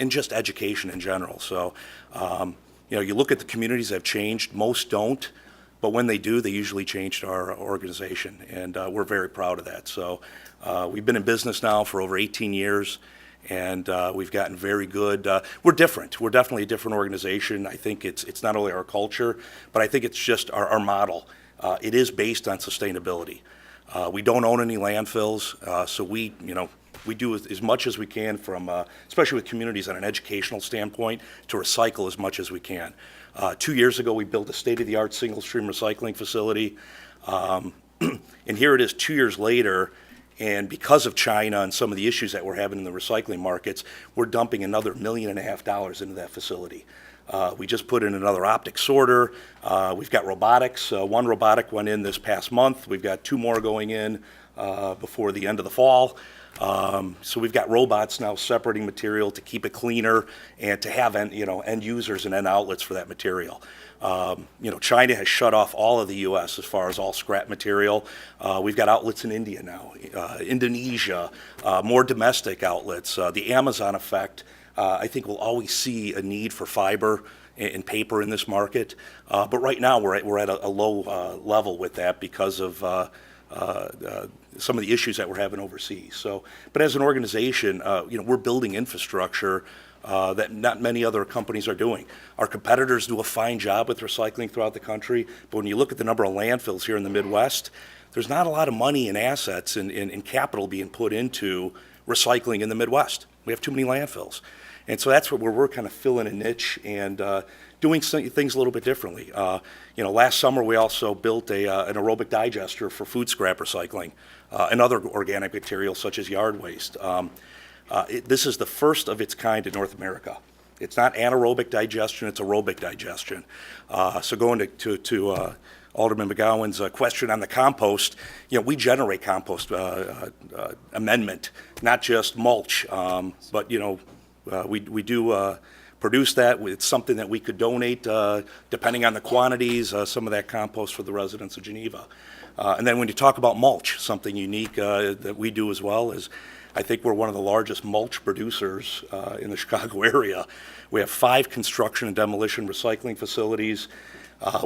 just education in general. So, you look at the communities that have changed, most don't. But when they do, they usually changed our organization, and we're very proud of that. So we've been in business now for over 18 years, and we've gotten very good. We're different. We're definitely a different organization. I think it's not only our culture, but I think it's just our model. It is based on sustainability. We don't own any landfills, so we do as much as we can from, especially with communities on an educational standpoint, to recycle as much as we can. 2 years ago, we built a state-of-the-art single-stream recycling facility. And here it is 2 years later, and because of China and some of the issues that we're having in the recycling markets, we're dumping another $1.5 million into that facility. We just put in another optic sorter. We've got robotics. One robotic went in this past month. We've got 2 more going in before the end of the fall. So we've got robots now separating material to keep it cleaner and to have end users and end outlets for that material. China has shut off all of the U.S. as far as all scrap material. We've got outlets in India now, Indonesia, more domestic outlets. The Amazon effect, I think we'll always see a need for fiber and paper in this market. But right now we're at a low level with that because of some of the issues that we're having overseas. So, but as an organization, we're building infrastructure that not many other companies are doing. Our competitors do a fine job with recycling throughout the country, but when you look at the number of landfills here in the Midwest, there's not a lot of money and assets and capital being put into recycling in the Midwest. We have too many landfills. And so that's where we're kind of filling a niche and doing things a little bit differently. Last summer, we also built an aerobic digester for food scrap recycling and other organic materials such as yard waste. This is the first of its kind in North America. It's not anaerobic digestion, it's aerobic digestion. So going to Alderman McGowan's question on the compost, we generate compost amendment, not just mulch, but we do produce that. It's something that we could donate, depending on the quantities, some of that compost for the residents of Geneva. And then when you talk about mulch, something unique that we do as well is I think we're one of the largest mulch producers in the Chicago area. We have 5 construction and demolition recycling facilities.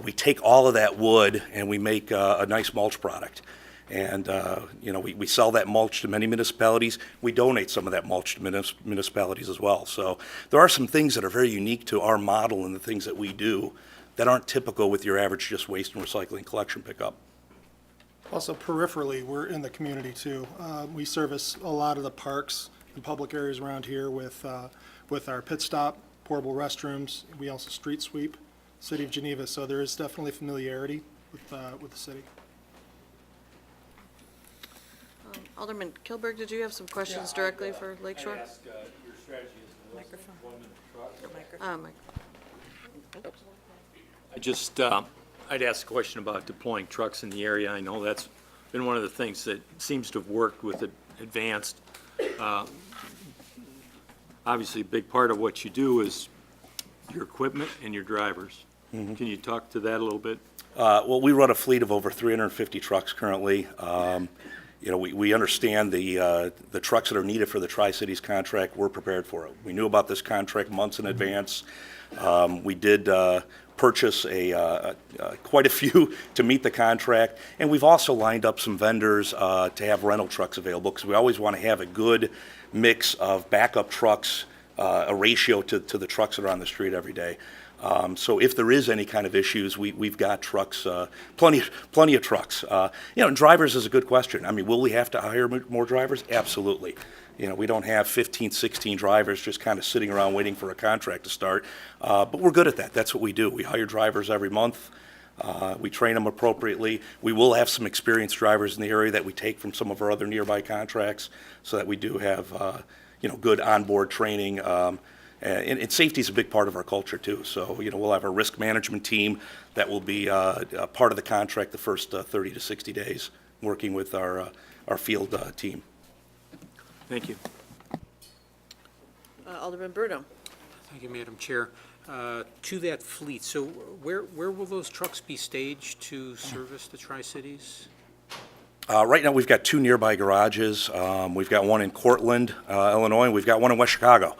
We take all of that wood and we make a nice mulch product. And, we sell that mulch to many municipalities. We donate some of that mulch to municipalities as well. So there are some things that are very unique to our model and the things that we do that aren't typical with your average just waste and recycling collection pickup. Also peripherally, we're in the community too. We service a lot of the parks and public areas around here with our pit stop, portable restrooms. We also street sweep, City of Geneva. So there is definitely familiarity with the city. Alderman Kilberg, did you have some questions directly for Lakeshore? your strategy is Microphone. I just, I'd ask a question about deploying trucks in the area. I know that's been one of the things that seems to have worked with Advanced. Obviously, a big part of what you do is your equipment and your drivers. Mm-hmm. Can you talk to that a little bit? Well, we run a fleet of over 350 trucks currently. We understand the trucks that are needed for the Tri-Cities contract. We're prepared for it. We knew about this contract months in advance. We did purchase quite a few to meet the contract, and we've also lined up some vendors to have rental trucks available because we always want to have a good mix of backup trucks, a ratio to the trucks that are on the street every day. So if there is any kind of issues, we've got trucks, plenty of trucks. Drivers is a good question. I mean, will we have to hire more drivers? Absolutely. We don't have 15, 16 drivers just kind of sitting around waiting for a contract to start. But we're good at that. That's what we do. We hire drivers every month. We train them appropriately. We will have some experienced drivers in the area that we take from some of our other nearby contracts so that we do have, good onboard training. And safety is a big part of our culture too. So, we'll have a risk management team that will be a part of the contract the first 30 to 60 days, working with our field team. Thank you. Alderman Bruno. Thank you, Madam Chair. To that fleet, so where will those trucks be staged to service the Tri-Cities? Right now, we've got 2 nearby garages. We've got one in Cortland, Illinois, and we've got one in West Chicago.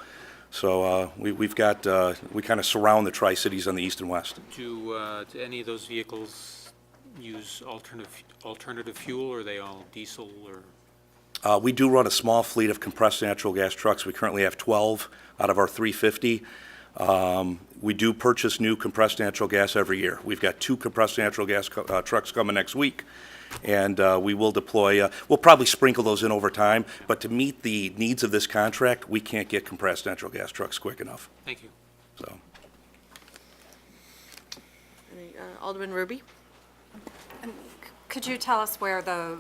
So we kind of surround the Tri-Cities on the east and west. Do any of those vehicles use alternative fuel, or are they all diesel, or? We do run a small fleet of compressed natural gas trucks. We currently have 12 out of our 350. We do purchase new compressed natural gas every year. We've got 2 compressed natural gas trucks coming next week, and we will deploy, we'll probably sprinkle those in over time, but to meet the needs of this contract, we can't get compressed natural gas trucks quick enough. Thank you. So, Alderman Ruby. Could you tell us where the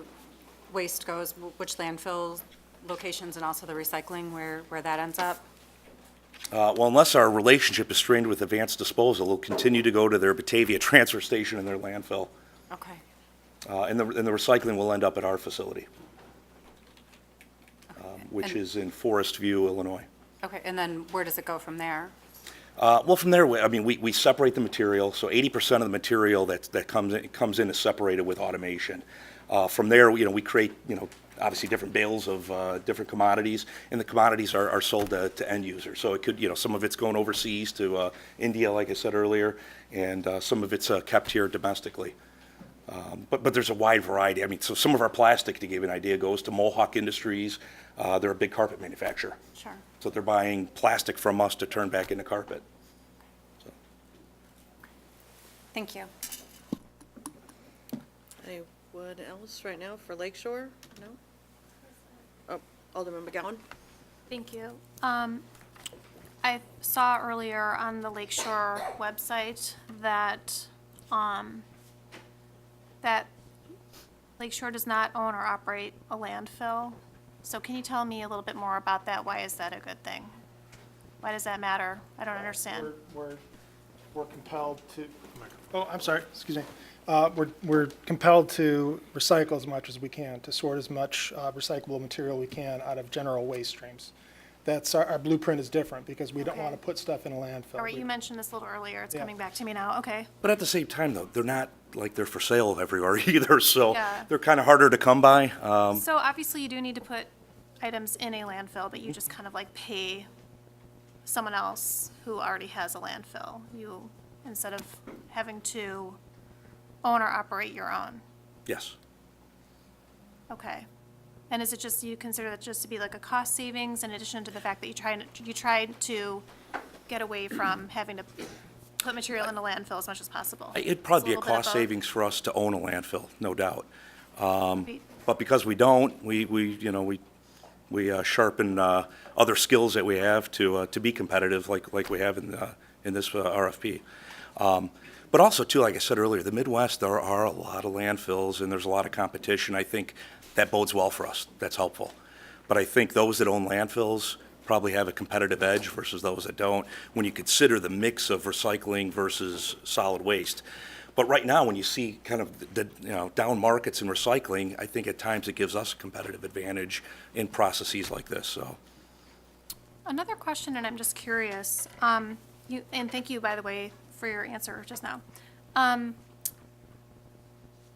waste goes, which landfill locations, and also the recycling, where that ends up? well, unless our relationship is strained with Advanced Disposal, it'll continue to go to their Batavia transfer station and their landfill. Okay. And the recycling will end up at our facility, which is in Forest View, Illinois. Okay, and then where does it go from there? Well, from there, we separate the material, so 80% of the material that comes in is separated with automation. From there, we create, obviously different bales of different commodities, and the commodities are sold to end users. So it could, some of it's going overseas to India, like I said earlier, and some of it's kept here domestically. But there's a wide variety. So some of our plastic, to give you an idea, goes to Mohawk Industries. They're a big carpet manufacturer. Sure. So they're buying plastic from us to turn back into carpet. So. Thank you. Anyone else right now for Lakeshore? No? Oh, Alderman McGowan. Thank you. I saw earlier on the Lakeshore website that, that Lakeshore does not own or operate a landfill. So can you tell me a little bit more about that? Why is that a good thing? Why does that matter? I don't understand. We're compelled to, oh, I'm sorry, excuse me. We're compelled to recycle as much as we can, to sort as much recyclable material we can out of general waste streams. That's, our blueprint is different because we don't Okay. want to put stuff in a landfill. All right, We- you mentioned this a little earlier. It's Yeah. coming back to me now. Okay. But at the same time, though, they're not like they're for sale everywhere either, so Yeah. they're kind of harder to come by. So obviously you do need to put items in a landfill, but you just kind of like pay someone else who already has a landfill. You, instead of having to own or operate your own. Yes. Okay. And is it just, you consider that just to be like a cost savings in addition to the fact that you tried to get away from having to put material in the landfill as much as possible? It'd probably be a little bit of cost both. savings for us to own a landfill, no doubt. Great. But because we don't, we sharpen other skills that we have to be competitive, like we have in this RFP. But also, too, like I said earlier, the Midwest, there are a lot of landfills, and there's a lot of competition. I think that bodes well for us. That's helpful. But I think those that own landfills probably have a competitive edge versus those that don't, when you consider the mix of recycling versus solid waste. But right now, when you see kind of the down markets in recycling, I think at times it gives us a competitive advantage in processes like this, so. Another question, and I'm just curious, and thank you, by the way, for your answer just now.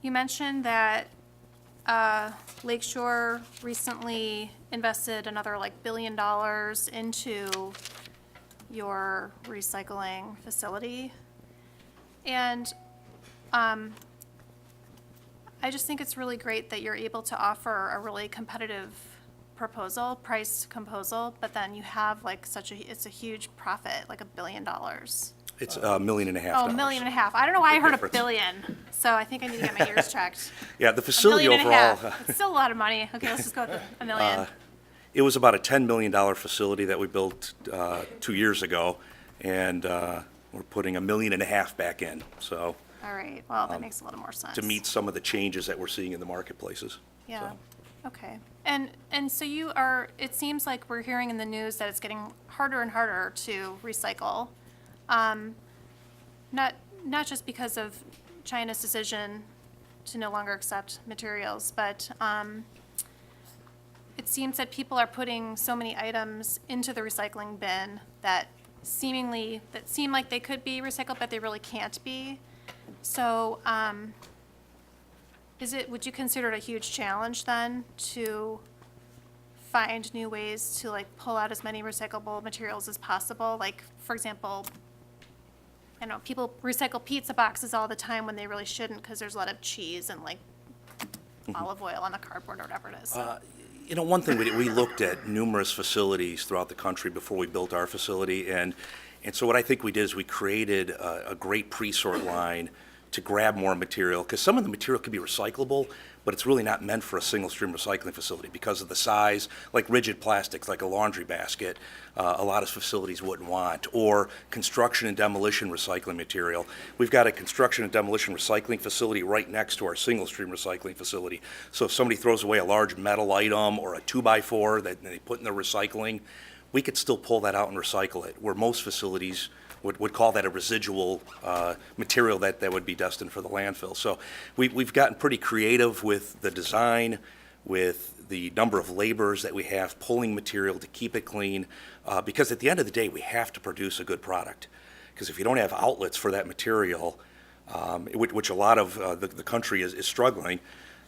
You mentioned that Lakeshore recently invested another like $1 billion into your recycling facility. And I just think it's really great that you're able to offer a really competitive price proposal, but then you have like it's a huge profit, like $1 billion. It's $1.5 million. Oh, $1.5 million. I don't know why I heard difference. $1 billion, so I think I need to get my ears checked. Yeah, the $1.5 facility million. overall, It's still a lot of money. Okay, let's just go with $1 million. it was about a $10 million facility that we built 2 years ago, and we're putting $1.5 million back in, so All right, well, that makes a little more sense. to meet some of the changes that we're seeing in the marketplaces. Yeah, okay. And so you are, it seems like we're hearing in the news that it's getting harder and harder to recycle. Not just because of China's decision to no longer accept materials, but it seems that people are putting so many items into the recycling bin that seem like they could be recycled, but they really can't be. So, would you consider it a huge challenge then to find new ways to like pull out as many recyclable materials as possible? Like, for example, I know people recycle pizza boxes all the time when they really shouldn't because there's a lot of cheese and like olive oil on the cardboard or whatever it is. One thing, we looked at numerous facilities throughout the country before we built our facility, and so what I think we did is we created a great pre-sort line to grab more material, because some of the material can be recyclable, but it's really not meant for a single-stream recycling facility because of the size, like rigid plastics, like a laundry basket, a lot of facilities wouldn't want, or construction and demolition recycling material. We've got a construction and demolition recycling facility right next to our single-stream recycling facility. So if somebody throws away a large metal item or a 2x4 that they put in their recycling, we could still pull that out and recycle it, where most facilities would call that a residual material that would be destined for the landfill. So we've gotten pretty creative with the design, with the number of laborers that we have pulling material to keep it clean, because at the end of the day, we have to produce a good product. Because if you don't have outlets for that material, which a lot of the country is struggling,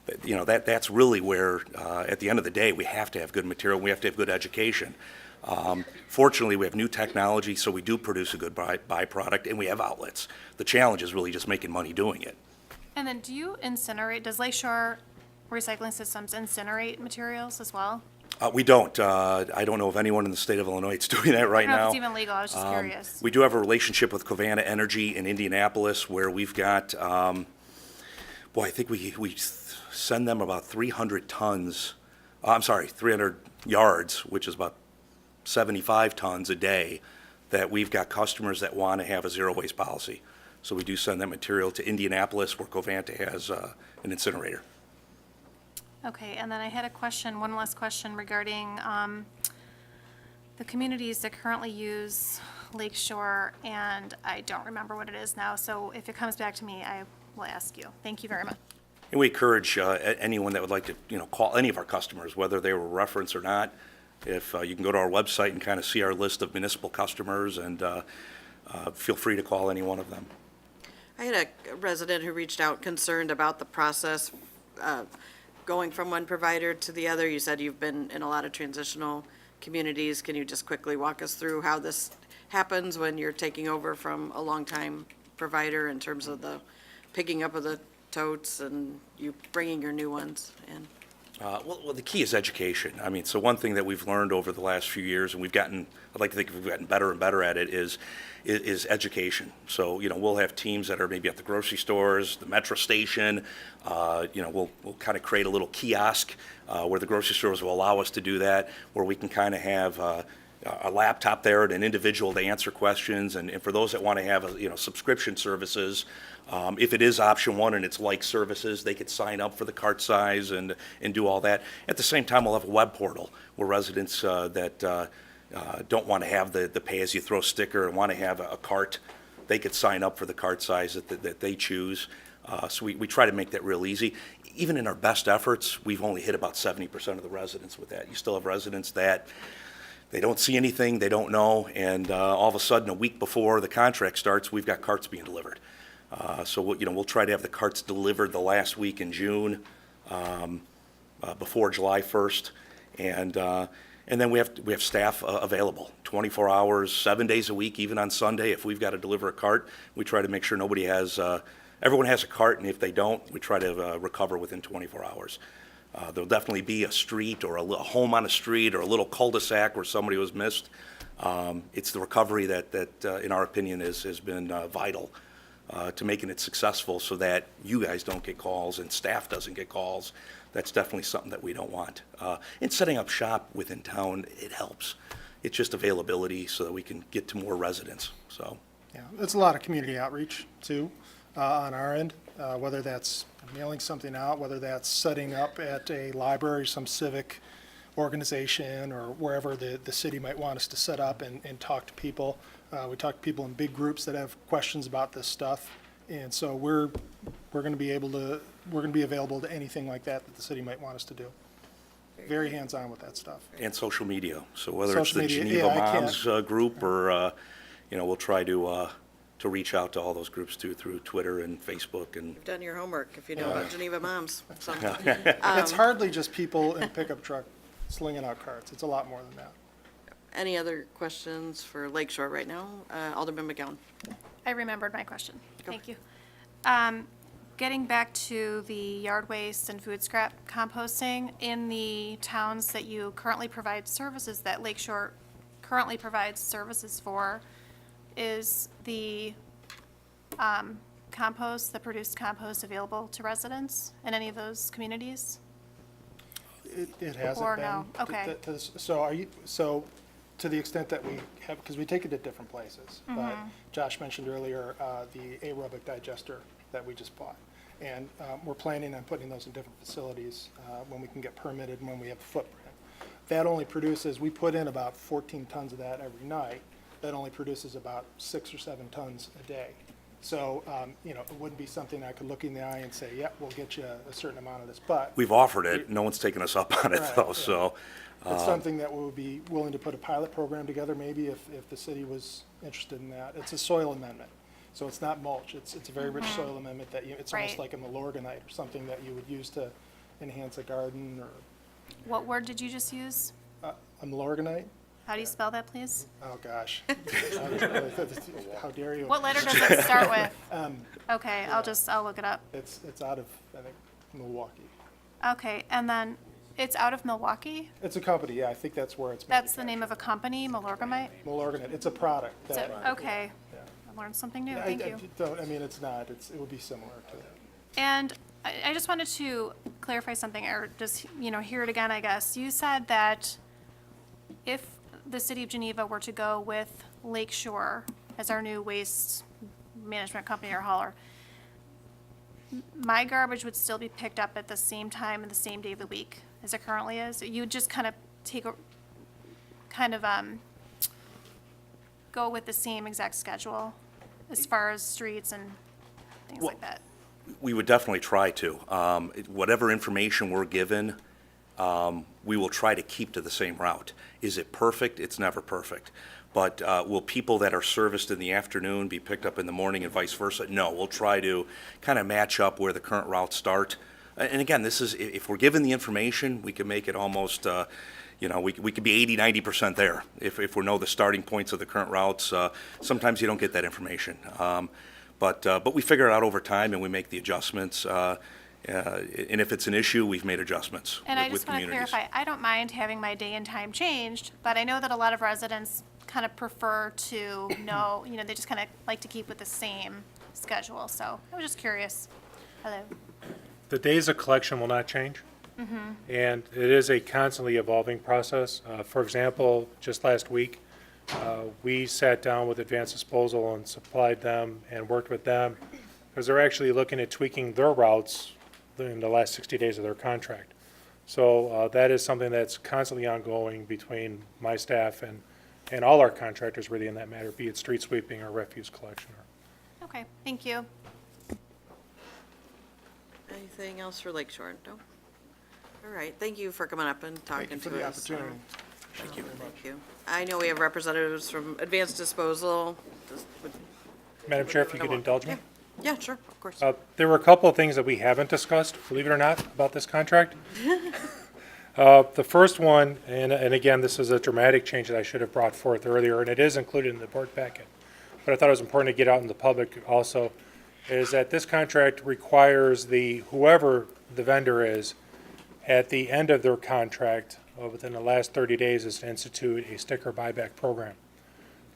that's really where, at the end of the day, we have to have good material, we have to have good education. Fortunately, we have new technology, so we do produce a good byproduct, and we have outlets. The challenge is really just making money doing it. And then do you incinerate, does Lakeshore Recycling Systems incinerate materials as well? We don't. I don't know of anyone in the state of Illinois that's doing that right I don't know now. if it's even legal, I was just curious. We do have a relationship with Covanta Energy in Indianapolis where we've got, I think we send them about 300 yards, which is about 75 tons a day, that we've got customers that want to have a zero waste policy. So we do send that material to Indianapolis, where Covanta has an incinerator. Okay, and then I had a question, one last question regarding the communities that currently use Lake Shore, and I don't remember what it is now, so if it comes back to me, I will ask you. Thank you very much. And we encourage anyone that would like to, call any of our customers, whether they were referenced or not. If you can go to our website and kind of see our list of municipal customers, and feel free to call any one of them. I had a resident who reached out concerned about the process going from one provider to the other. You said you've been in a lot of transitional communities. Can you just quickly walk us through how this happens when you're taking over from a longtime provider in terms of the picking up of the totes and you bringing your new ones in? Well, the key is education. I mean, so one thing that we've learned over the last few years, and I'd like to think we've gotten better and better at it, is education. So, we'll have teams that are maybe at the grocery stores, the metro station. We'll kind of create a little kiosk where the grocery stores will allow us to do that, where we can kind of have a laptop there and an individual to answer questions. And for those that want to have, subscription services, if it is option one and it's like services, they could sign up for the cart size and do all that. At the same time, we'll have a web portal where residents that don't want to have the pay-as-you-throw sticker and want to have a cart, they could sign up for the cart size that they choose. So we try to make that real easy. Even in our best efforts, we've only hit about 70% of the residents with that. You still have residents that they don't see anything, they don't know, and all of a sudden, a week before the contract starts, we've got carts being delivered. So we'll try to have the carts delivered the last week in June, before July 1st, and then we have staff available 24 hours, 7 days a week, even on Sunday. If we've got to deliver a cart, we try to make sure everyone has a cart, and if they don't, we try to recover within 24 hours. There'll definitely be a street or a home on a street or a little cul-de-sac where somebody was missed. It's the recovery that in our opinion, has been vital to making it successful, so that you guys don't get calls and staff doesn't get calls. That's definitely something that we don't want. And setting up shop within town, it helps. It's just availability so that we can get to more residents, so. Yeah, it's a lot of community outreach too, on our end, whether that's mailing something out, whether that's setting up at a library, some civic organization, or wherever the city might want us to set up and talk to people. We talk to people in big groups that have questions about this stuff, and so we're going to be available to anything like that the city might want us to do. Very hands-on with that stuff. And social media. So whether Social it's the media, Geneva yeah, Moms group, or we'll try to reach out to all those groups through Twitter and Facebook. And You've done your homework if you know about Geneva Moms. So, it's hardly just people in a pickup truck slinging out carts. It's a lot more than that. any other questions for Lakeshore right now? Alderman McGowan. I remembered my question. Thank you. Getting back to the yard waste and food scrap composting, in the towns that you currently provide services, that Lakeshore currently provides services for, is the compost, the produced compost, available to residents in any of those communities? It hasn't Or been. no? Okay. So to the extent that we have, because we take it to different places. But Josh mentioned earlier the aerobic digester that we just bought. And we're planning on putting those in different facilities when we can get permitted and when we have a footprint. That only produces, we put in about 14 tons of that every night. That only produces about 6 or 7 tons a day. So, it wouldn't be something I could look in the eye and say, yeah, we'll get you a certain amount of this, but. We've offered it, no one's taken us up on it Right, though, yeah. so. It's something that we would be willing to put a pilot program together maybe if the city was interested in that. It's a soil amendment, so it's not mulch. It's a very rich soil amendment that it's almost Right. like a Milorganite or something that you would use to enhance a garden or What word did you just use? a Milorganite. How do you spell that, please? Oh, gosh. How dare you? What letter does it start with? Okay, I'll look it up. It's out of, I think, Milwaukee. Okay, and then it's out of Milwaukee? It's a company, yeah, I think that's where it's That's the name of a company, Milorgamite? Milorganite. It's a product. So, that- okay, Yeah. I learned something new, I thank you. don't, it's not, it would be similar to it. And I just wanted to clarify something, or just, hear it again, I guess. You said that if the city of Geneva were to go with Lake Shore as our new waste management company or hauler, my garbage would still be picked up at the same time and the same day of the week as it currently is? You would just kind of go with the same exact schedule as far as streets and things like that? We would definitely try to. Whatever information we're given, we will try to keep to the same route. Is it perfect? It's never perfect. But will people that are serviced in the afternoon be picked up in the morning and vice versa? No, we'll try to kind of match up where the current routes start. And again, this is, if we're given the information, we can make it almost, we could be 80–90% there if we know the starting points of the current routes. Sometimes you don't get that information. But we figure it out over time and we make the adjustments. And if it's an issue, we've made adjustments And I with just want to communities. clarify, I don't mind having my day and time changed, but I know that a lot of residents kind of prefer to know, they just kind of like to keep with the same schedule. So I was just curious. Hello. The days of collection will not change. And it is a constantly evolving process. For example, just last week, we sat down with Advanced Disposal and supplied them and worked with them because they're actually looking at tweaking their routes in the last 60 days of their contract. So that is something that's constantly ongoing between my staff and all our contractors really in that matter, be it street sweeping or refuse collection. Okay, thank you. Anything else for Lake Shore? No? All right, thank you for coming up and talking to us. Thank you for the opportunity. Thank you. Thank you. I know we have representatives from Advanced Disposal. Madam Chair, if you could indulge me? Yeah, sure, of course. There were a couple of things that we haven't discussed, believe it or not, about this contract. The first one, and again, this is a dramatic change that I should have brought forth earlier, and it is included in the board packet, but I thought it was important to get out in the public also, is that this contract requires whoever the vendor is, at the end of their contract, within the last 30 days, is to institute a sticker buyback program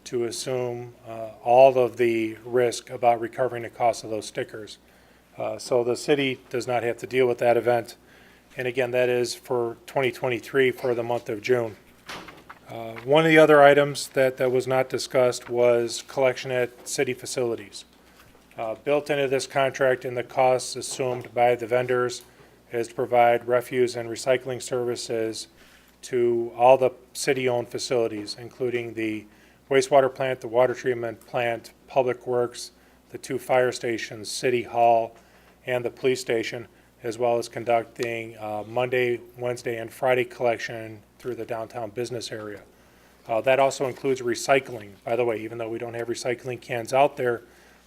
to assume all of the risk about recovering the cost of those stickers. So the city does not have to deal with that event. And again, that is for 2023 for the month of June. One of the other items that was not discussed was collection at city facilities. Built into this contract and the costs assumed by the vendors is to provide refuse and recycling services to all the city-owned facilities, including the wastewater plant, the water treatment plant, Public Works, the 2 fire stations, City Hall, and the police station, as well as conducting Monday, Wednesday, and Friday collection through the downtown business area. That also includes recycling. By the way, even though we don't have recycling cans out there,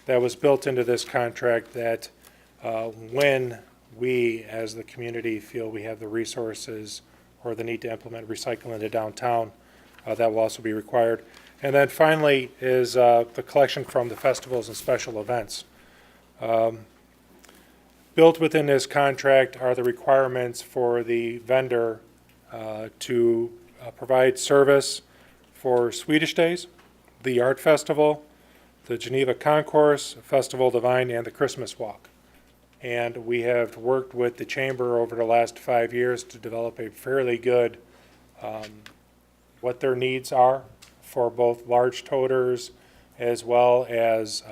that was built into this contract that when we, as the community, feel we have the resources or the need to implement recycling into downtown, that will also be required. And then finally is the collection from the festivals and special events. Built within this contract are the requirements for the vendor to provide service for Swedish Days, the Art Festival, the Geneva Concourse, Festival Divine, and the Christmas Walk. And we have worked with the Chamber over the last 5 years to develop a fairly good what their needs are for both large toters as well as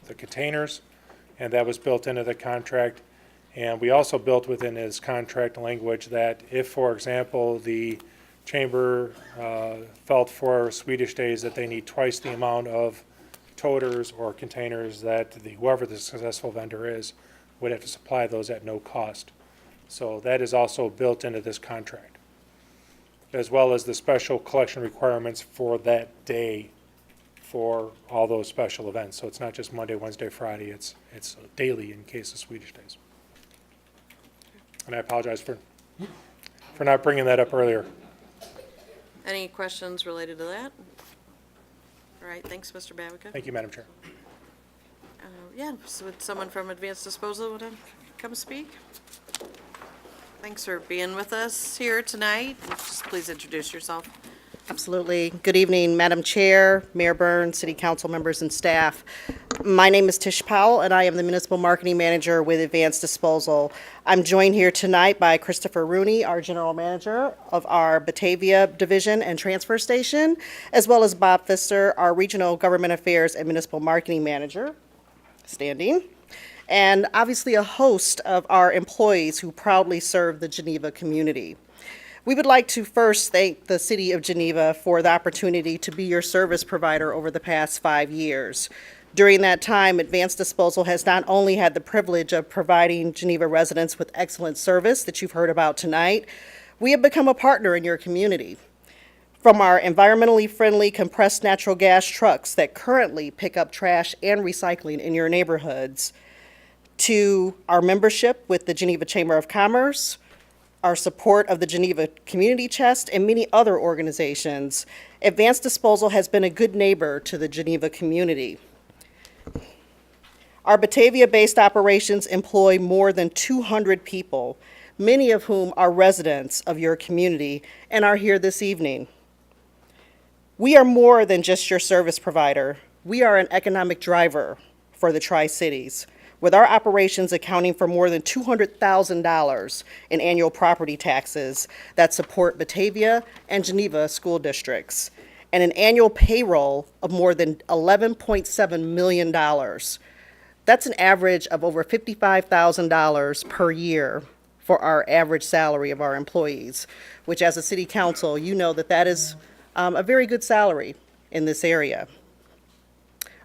the containers, and that was built into the contract. And we also built within this contract language that if, for example, the Chamber felt for Swedish Days that they need twice the amount of toters or containers that whoever the successful vendor is would have to supply those at no cost. So that is also built into this contract, as well as the special collection requirements for that day for all those special events. So it's not just Monday, Wednesday, Friday, it's daily in case of Swedish Days. And I apologize for not bringing that up earlier. Any questions related to that? All right, thanks, Mr. Babica. Thank you, Madam Chair. Yeah, so would someone from Advanced Disposal want to come speak? Thanks for being with us here tonight. Just please introduce yourself. Absolutely. Good evening, Madam Chair, Mayor Burns, City Council members, and staff. My name is Tish Powell, and I am the Municipal Marketing Manager with Advanced Disposal. I'm joined here tonight by Christopher Rooney, our General Manager of our Batavia Division and Transfer Station, as well as Bob Pfister, our Regional Government Affairs and Municipal Marketing Manager, standing, and obviously a host of our employees who proudly serve the Geneva community. We would like to first thank the City of Geneva for the opportunity to be your service provider over the past 5 years. During that time, Advanced Disposal has not only had the privilege of providing Geneva residents with excellent service that you've heard about tonight, we have become a partner in your community. From our environmentally friendly compressed natural gas trucks that currently pick up trash and recycling in your neighborhoods, to our membership with the Geneva Chamber of Commerce, our support of the Geneva Community Chest, and many other organizations, Advanced Disposal has been a good neighbor to the Geneva community. Our Batavia-based operations employ more than 200 people, many of whom are residents of your community and are here this evening. We are more than just your service provider. We are an economic driver for the Tri-Cities, with our operations accounting for more than $200,000 in annual property taxes that support Batavia and Geneva school districts, and an annual payroll of more than $11.7 million. That's an average of over $55,000 per year for our average salary of our employees, which as a city council, you know that that is a very good salary in this area.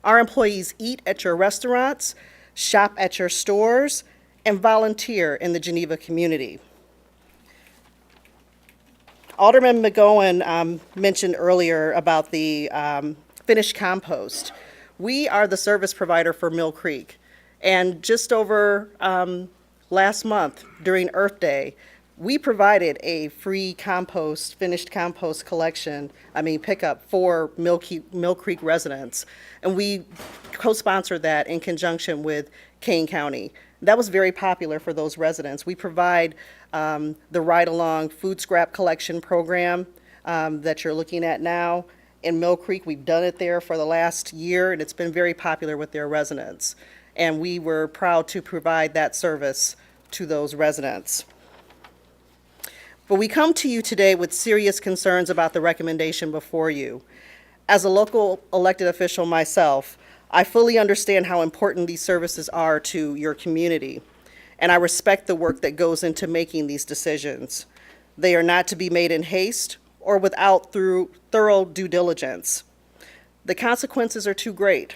Our employees eat at your restaurants, shop at your stores, and volunteer in the Geneva community. Alderman McGowan mentioned earlier about the finished compost. We are the service provider for Mill Creek, and just over last month during Earth Day, we provided a free finished compost pickup for Mill Creek residents, and we co-sponsored that in conjunction with Kane County. That was very popular for those residents. We provide the ride-along food scrap collection program that you're looking at now. In Mill Creek, we've done it there for the last year, and it's been very popular with their residents. And we were proud to provide that service to those residents. But we come to you today with serious concerns about the recommendation before you. As a local elected official myself, I fully understand how important these services are to your community, and I respect the work that goes into making these decisions. They are not to be made in haste or without thorough due diligence. The consequences are too great.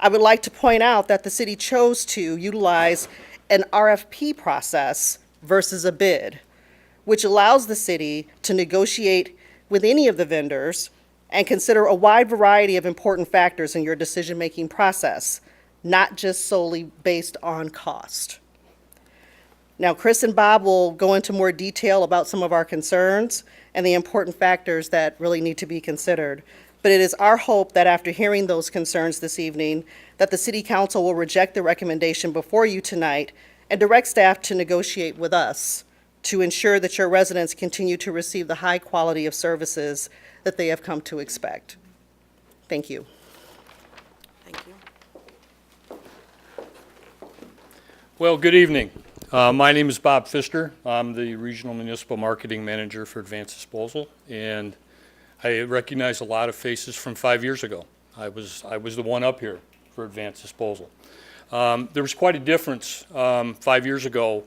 I would like to point out that the city chose to utilize an RFP process versus a bid, which allows the city to negotiate with any of the vendors and consider a wide variety of important factors in your decision-making process, not just solely based on cost. Now, Chris and Bob will go into more detail about some of our concerns and the important factors that really need to be considered. But it is our hope that after hearing those concerns this evening, that the City Council will reject the recommendation before you tonight and direct staff to negotiate with us to ensure that your residents continue to receive the high quality of services that they have come to expect. Thank you. Thank you. Well, good evening. My name is Bob Pfister. I'm the Regional Municipal Marketing Manager for Advanced Disposal, and I recognize a lot of faces from 5 years ago. I was the one up here for Advanced Disposal. There was quite a difference 5 years ago.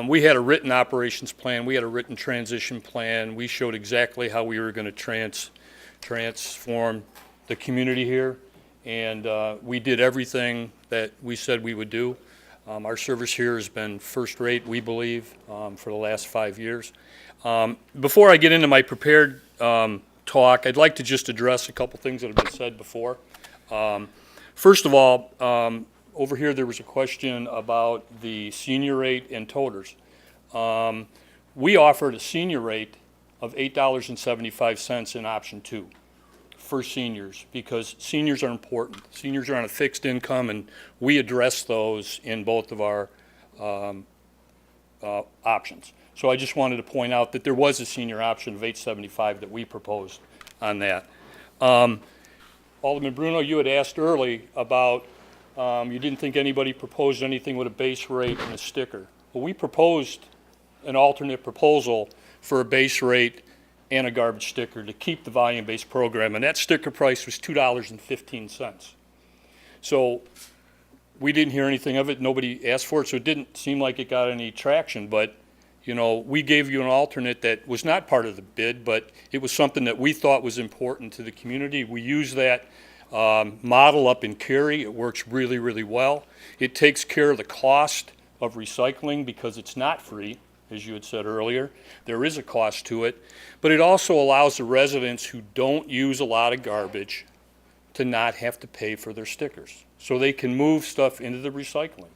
We had a written operations plan. We had a written transition plan. We showed exactly how we were going to transform the community here, and we did everything that we said we would do. Our service here has been first rate, we believe, for the last 5 years. Before I get into my prepared talk, I'd like to just address a couple things that have been said before. First of all, over here there was a question about the senior rate and toters. We offered a senior rate of $8.75 in option 2 for seniors, because seniors are important. Seniors are on a fixed income, and we address those in both of our options. So I just wanted to point out that there was a senior option of $8.75 that we proposed on that. Alderman Bruno, you had asked early about, you didn't think anybody proposed anything with a base rate and a sticker. Well, we proposed an alternate proposal for a base rate and a garbage sticker to keep the volume-based program, and that sticker price was $2.15. So we didn't hear anything of it, nobody asked for it, so it didn't seem like it got any traction, but, you know, we gave you an alternate that was not part of the bid, but it was something that we thought was important to the community. We use that model up in Cary. It works really, really well. It takes care of the cost of recycling because it's not free, as you had said earlier. There is a cost to it, but it also allows the residents who don't use a lot of garbage to not have to pay for their stickers, so they can move stuff into the recycling.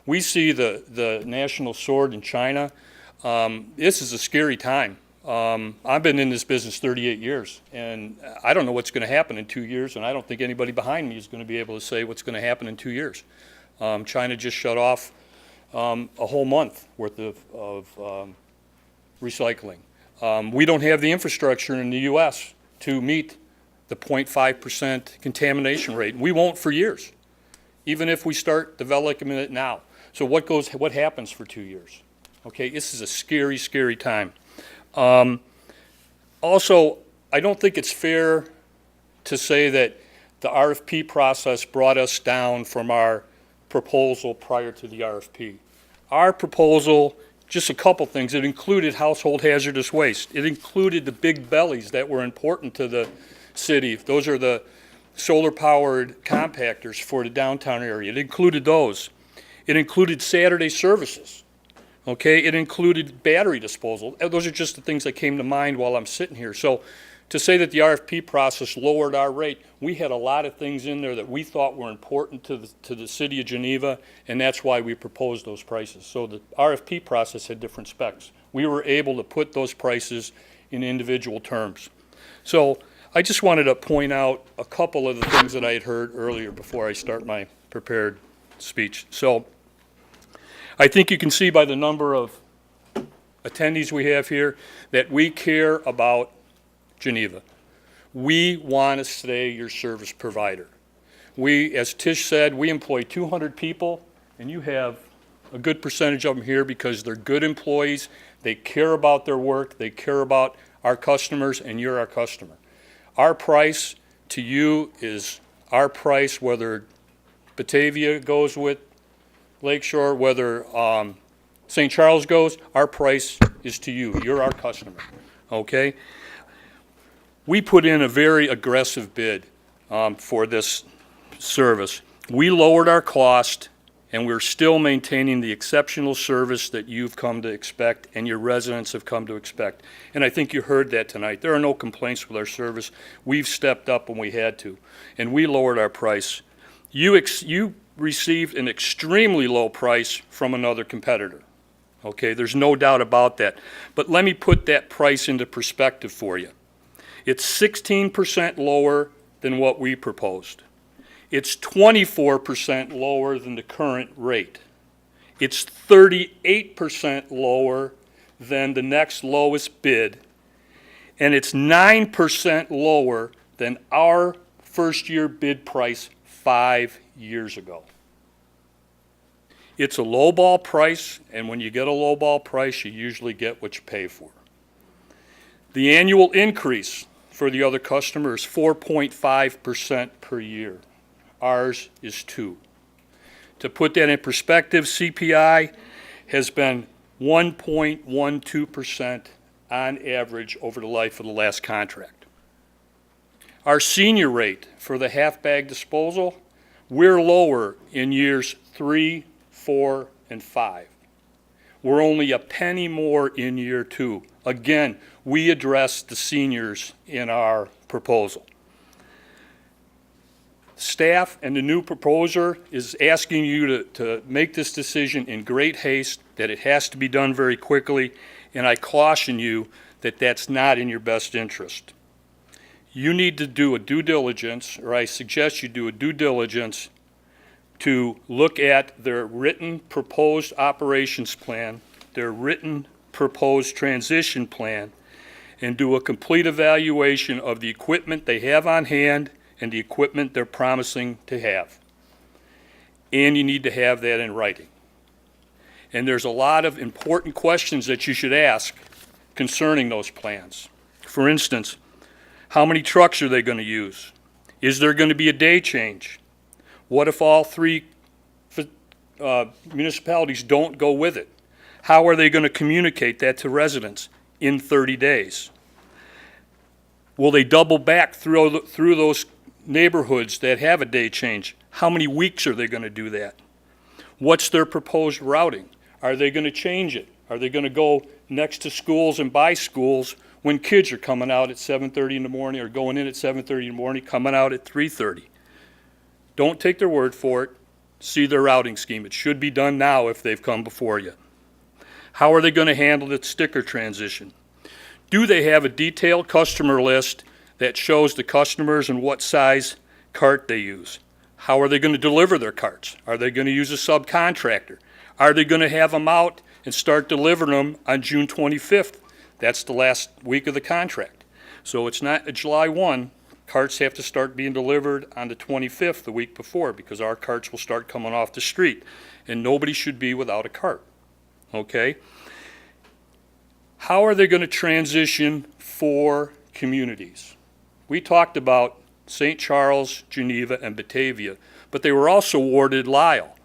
We see the National Sword in China. This is a scary time. I've been in this business 38 years, and I don't know what's going to happen in 2 years, and I don't think anybody behind me is going to be able to say what's going to happen in 2 years. China just shut off a whole month worth of recycling. We don't have the infrastructure in the U.S. to meet the 0.5% contamination rate. We won't for years, even if we start developing it now. So what happens for 2 years? Okay, this is a scary, scary time. Also, I don't think it's fair to say that the RFP process brought us down from our proposal prior to the RFP. Our proposal, just a couple things, it included household hazardous waste. It included the big bellies that were important to the city. Those are the solar-powered compactors for the downtown area. It included those. It included Saturday services. Okay, it included battery disposal. Those are just the things that came to mind while I'm sitting here. So to say that the RFP process lowered our rate, we had a lot of things in there that we thought were important to the city of Geneva, and that's why we proposed those prices. So the RFP process had different specs. We were able to put those prices in individual terms. So I just wanted to point out a couple of the things that I had heard earlier before I start my prepared speech. So I think you can see by the number of attendees we have here that we care about Geneva. We want to stay your service provider. We, as Tish said, we employ 200 people, and you have a good percentage of them here because they're good employees. They care about their work. They care about our customers, and you're our customer. Our price to you is our price, whether Batavia goes with Lakeshore, whether St. Charles goes, our price is to you. You're our customer, okay? We put in a very aggressive bid for this service. We lowered our cost, and we're still maintaining the exceptional service that you've come to expect and your residents have come to expect. And I think you heard that tonight. There are no complaints with our service. We've stepped up when we had to, and we lowered our price. You received an extremely low price from another competitor. Okay, there's no doubt about that. But let me put that price into perspective for you. It's 16% lower than what we proposed. It's 24% lower than the current rate. It's 38% lower than the next lowest bid. And it's 9% lower than our first-year bid price 5 years ago. It's a lowball price, and when you get a lowball price, you usually get what you pay for. The annual increase for the other customer is 4.5% per year. Ours is 2%. To put that in perspective, CPI has been 1.12% on average over the life of the last contract. Our senior rate for the half-bag disposal, we're lower in years 3, 4, and 5. We're only a penny more in year 2. Again, we address the seniors in our proposal. Staff and the new proposer is asking you to make this decision in great haste, that it has to be done very quickly, and I caution you that that's not in your best interest. You need to do a due diligence, or I suggest you do a due diligence to look at their written proposed operations plan, their written proposed transition plan, and do a complete evaluation of the equipment they have on hand and the equipment they're promising to have. And you need to have that in writing. And there's a lot of important questions that you should ask concerning those plans. For instance, how many trucks are they going to use? Is there going to be a day change? What if all three municipalities don't go with it? How are they going to communicate that to residents in 30 days? Will they double back through those neighborhoods that have a day change? How many weeks are they going to do that? What's their proposed routing? Are they going to change it? Are they going to go next to schools and by schools when kids are coming out at 7:30 in the morning or going in at 7:30 in the morning, coming out at 3:30? Don't take their word for it. See their routing scheme. It should be done now if they've come before you. How are they going to handle the sticker transition? Do they have a detailed customer list that shows the customers and what size cart they use? How are they going to deliver their carts? Are they going to use a subcontractor? Are they going to have them out and start delivering them on June 25th? That's the last week of the contract. So it's not a July 1. Carts have to start being delivered on the 25th, the week before, because our carts will start coming off the street. And nobody should be without a cart. Okay? How are they going to transition for communities? We talked about St. Charles, Geneva, and Batavia, but they were also awarded Lisle,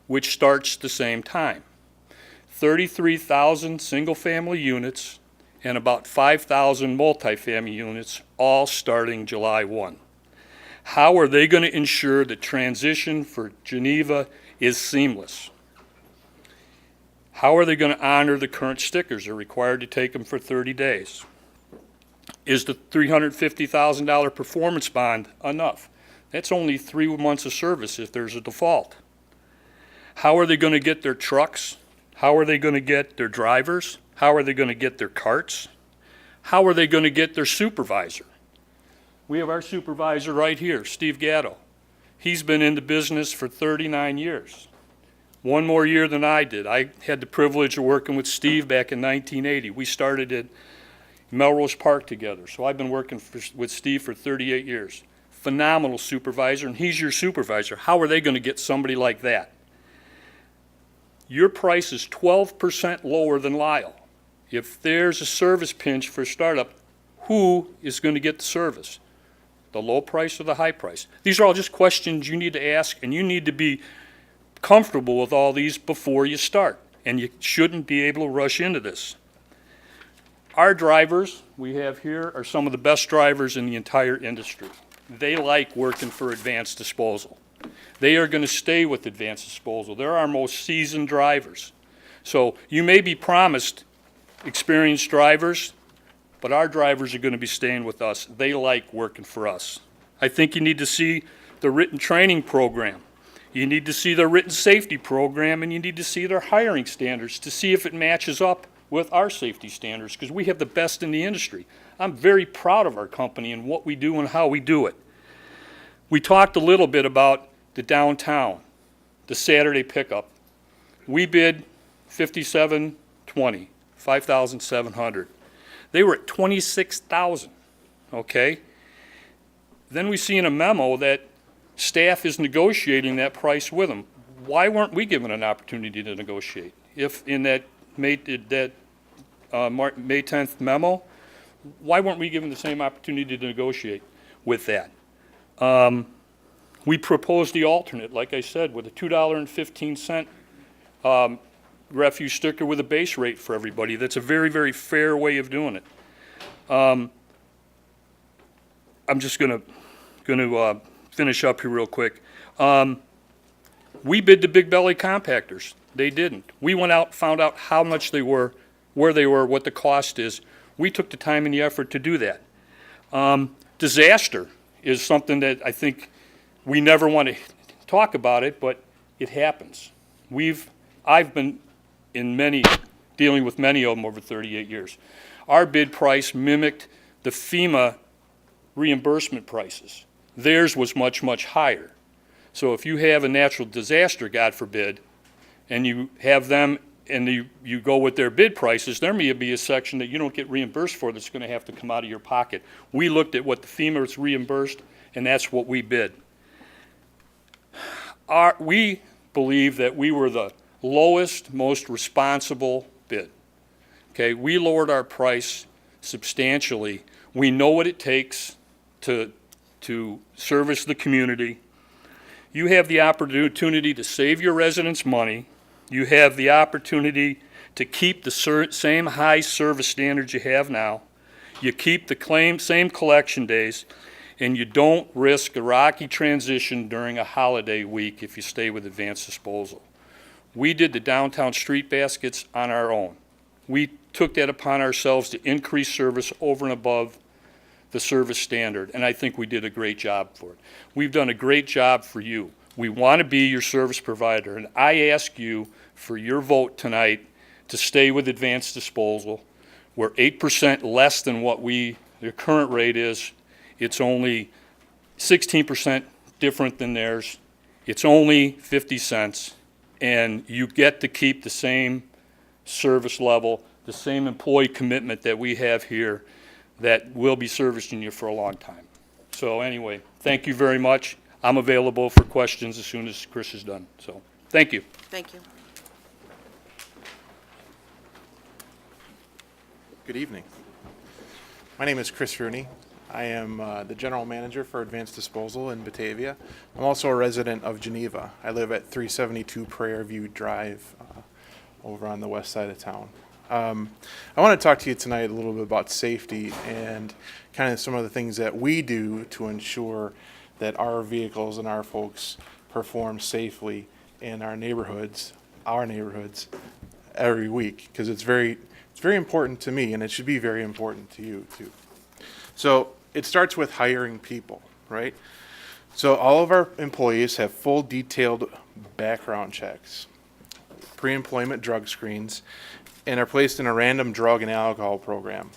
which starts the same time. 33,000 single-family units and about 5,000 multifamily units, all starting July 1. How are they going to ensure the transition for Geneva is seamless? How are they going to honor the current stickers? They're required to take them for 30 days. Is the $350,000 performance bond enough? That's only 3 months of service if there's a default. How are they going to get their trucks? How are they going to get their drivers? How are they going to get their carts? How are they going to get their supervisor? We have our supervisor right here, Steve Gatto. He's been in the business for 39 years. 1 more year than I did. I had the privilege of working with Steve back in 1980. We started at Melrose Park together. So I've been working with Steve for 38 years. Phenomenal supervisor, and he's your supervisor. How are they going to get somebody like that? Your price is 12% lower than Lisle. If there's a service pinch for a startup, who is going to get the service? The low price or the high price? These are all just questions you need to ask, and you need to be comfortable with all these before you start. And you shouldn't be able to rush into this. Our drivers we have here are some of the best drivers in the entire industry. They like working for Advanced Disposal. They are going to stay with Advanced Disposal. They're our most seasoned drivers. So you may be promised experienced drivers, but our drivers are going to be staying with us. They like working for us. I think you need to see the written training program. You need to see their written safety program, and you need to see their hiring standards to see if it matches up with our safety standards, because we have the best in the industry. I'm very proud of our company and what we do and how we do it. We talked a little bit about the downtown, the Saturday pickup. We bid $57.20, $5,700. They were at $26,000, okay? Then we see in a memo that staff is negotiating that price with them. Why weren't we given an opportunity to negotiate? If in that May 10th memo, why weren't we given the same opportunity to negotiate with that? We proposed the alternate, like I said, with a $2.15 refuse sticker with a base rate for everybody. That's a very, very fair way of doing it. I'm just going to finish up here real quick. We bid the big belly compactors. They didn't. We went out, found out how much they were, where they were, what the cost is. We took the time and the effort to do that. Disaster is something that I think we never want to talk about it, but it happens. I've been dealing with many of them over 38 years. Our bid price mimicked the FEMA reimbursement prices. Theirs was much, much higher. So if you have a natural disaster, God forbid, and you have them and you go with their bid prices, there may be a section that you don't get reimbursed for that's going to have to come out of your pocket. We looked at what the FEMA was reimbursed and that's what we bid. We believe that we were the lowest, most responsible bid. Okay, we lowered our price substantially. We know what it takes to service the community. You have the opportunity to save your residents money. You have the opportunity to keep the same high service standards you have now. You keep the same collection days, and you don't risk a rocky transition during a holiday week if you stay with advanced disposal. We did the downtown street baskets on our own. We took that upon ourselves to increase service over and above the service standard, and I think we did a great job for it. We've done a great job for you. We want to be your service provider, and I ask you for your vote tonight to stay with advanced disposal. We're 8% less than what the current rate is. It's only 16% different than theirs. It's only 50 cents, and you get to keep the same service level, the same employee commitment that we have here that will be servicing you for a long time. So anyway, thank you very much. I'm available for questions as soon as Chris is done. So thank you. Thank you. Good evening. My name is Chris Rooney. I am the general manager for Advanced Disposal in Batavia. I'm also a resident of Geneva. I live at 372 Prairie View Drive over on the west side of town. I want to talk to you tonight a little bit about safety and kind of some of the things that we do to ensure that our vehicles and our folks perform safely in our neighborhoods every week, because it's very important to me, and it should be very important to you too. So it starts with hiring people, right? So all of our employees have full detailed background checks, pre-employment drug screens, and are placed in a random drug and alcohol program.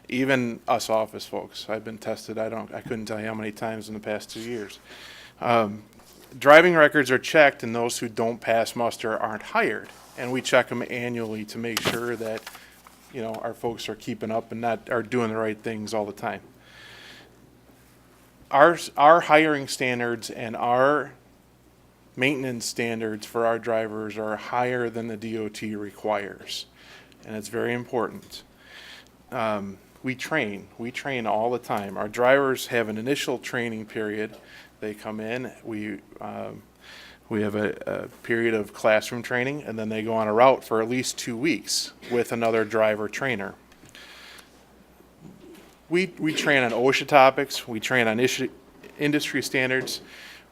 Even us office folks, I've been tested, I couldn't tell you how many times in the past 2 years. Driving records are checked, and those who don't pass muster aren't hired. And we check them annually to make sure that, you know, our folks are keeping up and are doing the right things all the time. Our hiring standards and our maintenance standards for our drivers are higher than the DOT requires, and it's very important. We train all the time. Our drivers have an initial training period. They come in, we have a period of classroom training, and then they go on a route for at least 2 weeks with another driver trainer. We train on OSHA topics, we train on industry standards,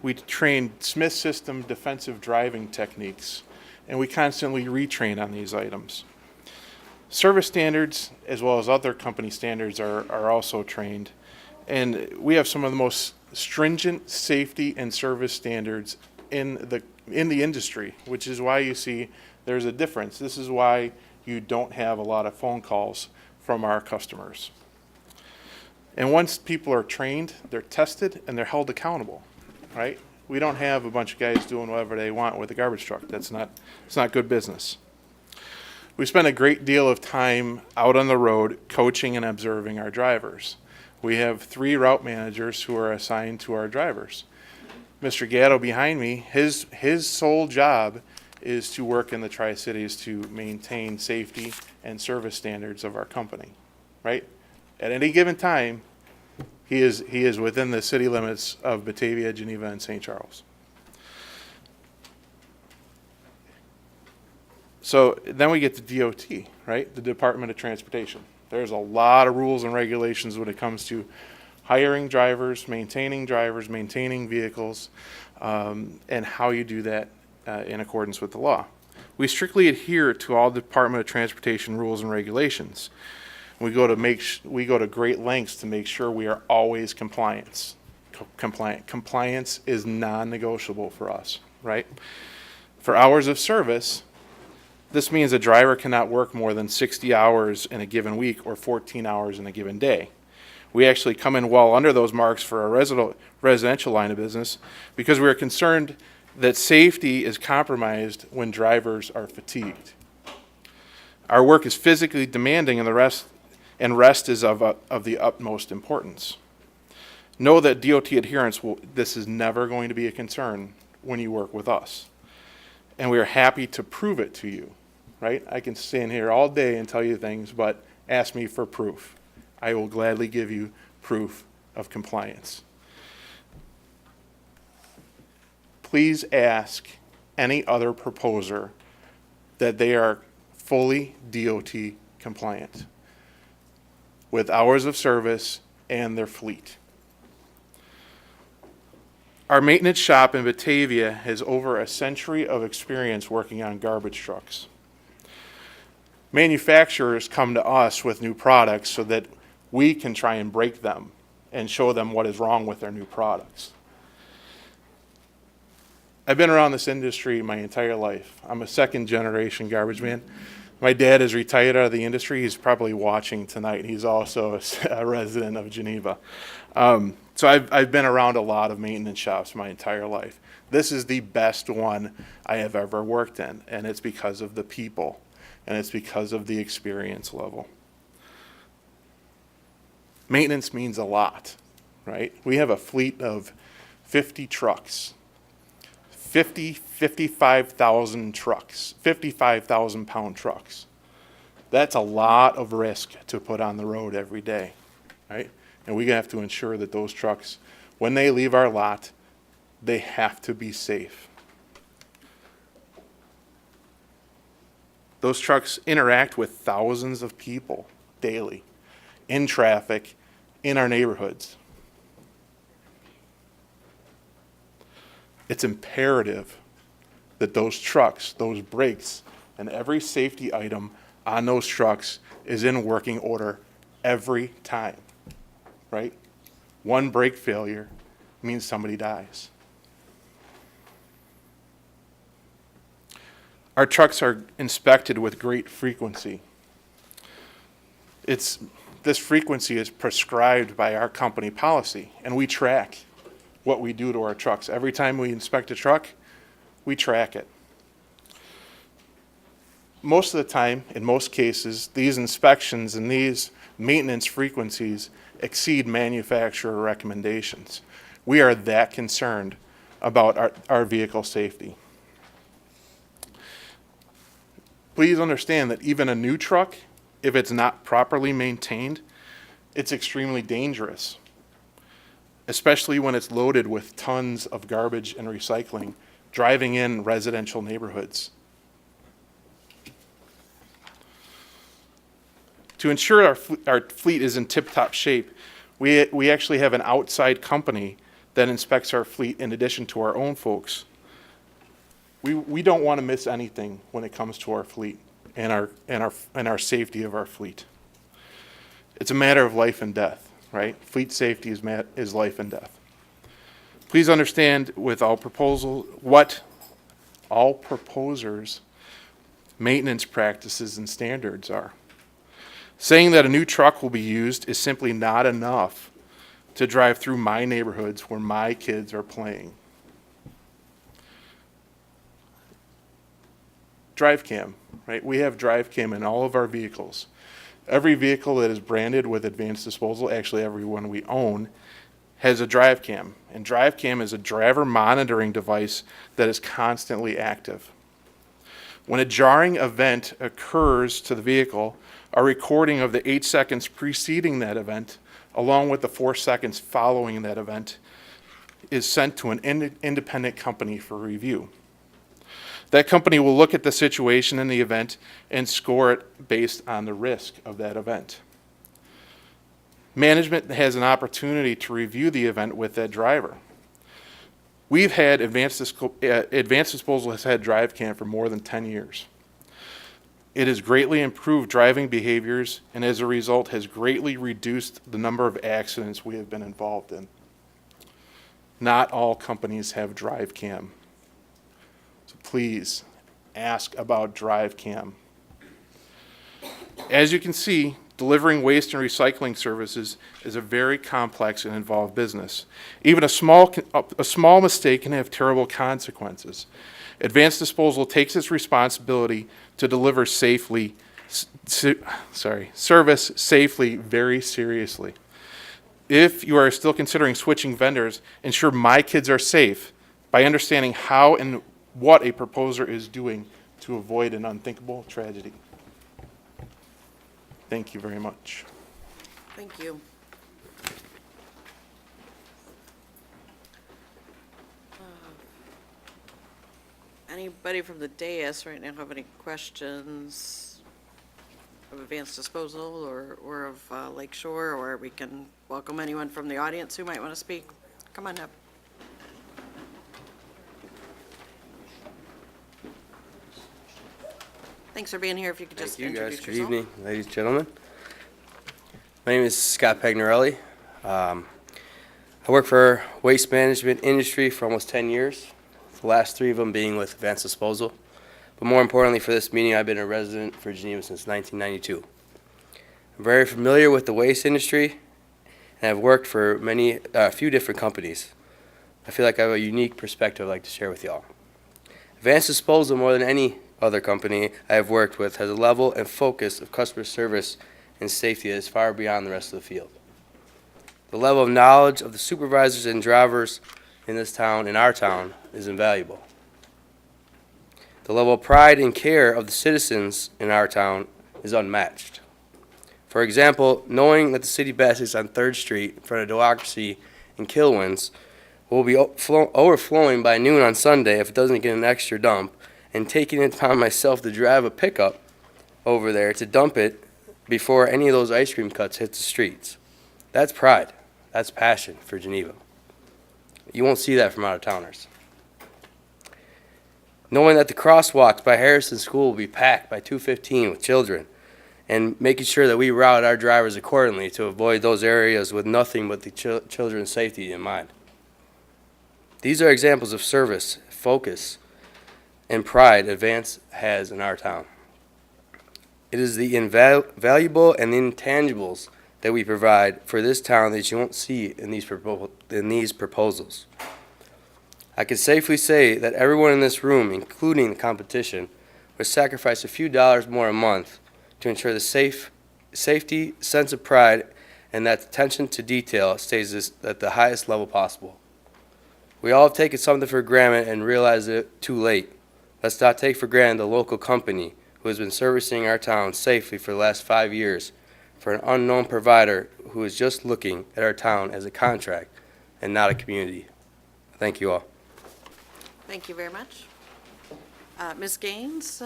we train Smith System defensive driving techniques, and we constantly retrain on these items. Service standards, as well as other company standards, are also trained, and we have some of the most stringent safety and service standards in the industry, which is why you see there's a difference. This is why you don't have a lot of phone calls from our customers. And once people are trained, they're tested, and they're held accountable, right? We don't have a bunch of guys doing whatever they want with a garbage truck. It's not good business. We spend a great deal of time out on the road coaching and observing our drivers. We have 3 route managers who are assigned to our drivers. Mr. Gatto behind me, his sole job is to work in the Tri-Cities to maintain safety and service standards of our company, right? At any given time, he is within the city limits of Batavia, Geneva, and St. Charles. So then we get to DOT, right? The Department of Transportation. There's a lot of rules and regulations when it comes to hiring drivers, maintaining vehicles, and how you do that in accordance with the law. We strictly adhere to all Department of Transportation rules and regulations. We go to great lengths to make sure we are always compliant. Compliance is non-negotiable for us, right? For hours of service, this means a driver cannot work more than 60 hours in a given week or 14 hours in a given day. We actually come in well under those marks for our residential line of business because we are concerned that safety is compromised when drivers are fatigued. Our work is physically demanding, and rest is of the utmost importance. Know that DOT adherence, this is never going to be a concern when you work with us. And we are happy to prove it to you, right? I can stand here all day and tell you things, but ask me for proof. I will gladly give you proof of compliance. Please ask any other proposer that they are fully DOT compliant with hours of service and their fleet. Our maintenance shop in Batavia has over a century of experience working on garbage trucks. Manufacturers come to us with new products so that we can try and break them and show them what is wrong with their new products. I've been around this industry my entire life. I'm a second-generation garbage man. My dad is retired out of the industry. He's probably watching tonight. He's also a resident of Geneva. So I've been around a lot of maintenance shops my entire life. This is the best one I have ever worked in, and it's because of the people, and it's because of the experience level. Maintenance means a lot, right? We have a fleet of 50 trucks. 55,000 trucks, 55,000 pound trucks. That's a lot of risk to put on the road every day, right? And we have to ensure that those trucks, when they leave our lot, they have to be safe. Those trucks interact with thousands of people daily, in traffic, in our neighborhoods. It's imperative that those trucks, those brakes, and every safety item on those trucks is in working order every time, right? One brake failure means somebody dies. Our trucks are inspected with great frequency. This frequency is prescribed by our company policy, and we track what we do to our trucks. Every time we inspect a truck, we track it. Most of the time, in most cases, these inspections and these maintenance frequencies exceed manufacturer recommendations. We are that concerned about our vehicle safety. Please understand that even a new truck, if it's not properly maintained, it's extremely dangerous, especially when it's loaded with tons of garbage and recycling, driving in residential neighborhoods. To ensure our fleet is in tip-top shape, we actually have an outside company that inspects our fleet in addition to our own folks. We don't want to miss anything when it comes to our fleet and our safety of our fleet. It's a matter of life and death, right? Fleet safety is life and death. Please understand with all proposers' maintenance practices and standards are. Saying that a new truck will be used is simply not enough to drive through my neighborhoods where my kids are playing. Drive cam, right? We have drive cam in all of our vehicles. Every vehicle that is branded with advanced disposal, actually every one we own, has a drive cam. And drive cam is a driver monitoring device that is constantly active. When a jarring event occurs to the vehicle, a recording of the 8 seconds preceding that event, along with the 4 seconds following that event, is sent to an independent company for review. That company will look at the situation in the event and score it based on the risk of that event. Management has an opportunity to review the event with that driver. We've had Advanced Disposal has had drive cam for more than 10 years. It has greatly improved driving behaviors and as a result has greatly reduced the number of accidents we have been involved in. Not all companies have drive cam. So please ask about drive cam. As you can see, delivering waste and recycling services is a very complex and involved business. Even a small mistake can have terrible consequences. Advanced Disposal takes its responsibility to deliver service safely very seriously. If you are still considering switching vendors, ensure my kids are safe by understanding how and what a proposer is doing to avoid an unthinkable tragedy. Thank you very much. Thank you. Anybody from the dais right now have any questions of advanced disposal or of Lake Shore, or we can welcome anyone from the audience who might want to speak? Come on up. Thanks for being here. If you could just Thank you, guys. introduce Good yourself. evening, ladies and gentlemen. My name is Scott Pagnarelli. I work for waste management industry for almost 10 years, the last 3 of them being with Advanced Disposal. But more importantly for this meeting, I've been a resident for Geneva since 1992. I'm very familiar with the waste industry, and I've worked for a few different companies. I feel like I have a unique perspective I'd like to share with y'all. Advanced Disposal, more than any other company I have worked with, has a level and focus of customer service and safety that is far beyond the rest of the field. The level of knowledge of the supervisors and drivers in this town, in our town, is invaluable. The level of pride and care of the citizens in our town is unmatched. For example, knowing that the city baskets on 3rd Street in front of Democracy and Kilwins will be overflowing by noon on Sunday if it doesn't get an extra dump, and taking it upon myself to drive a pickup over there to dump it before any of those ice cream cuts hit the streets. That's pride. That's passion for Geneva. You won't see that from out-of-towners. Knowing that the crosswalks by Harrison School will be packed by 2:15 with children, and making sure that we route our drivers accordingly to avoid those areas with nothing but the children's safety in mind. These are examples of service, focus, and pride Advance has in our town. It is the invaluable and intangibles that we provide for this town that you won't see in these proposals. I can safely say that everyone in this room, including the competition, would sacrifice a few dollars more a month to ensure the safety, sense of pride, and that attention to detail stays at the highest level possible. We all have taken something for granted and realize it too late. Let's not take for granted the local company who has been servicing our town safely for the last 5 years for an unknown provider who is just looking at our town as a contract and not a community. Thank you all. Thank you very much. Ms. Gaines?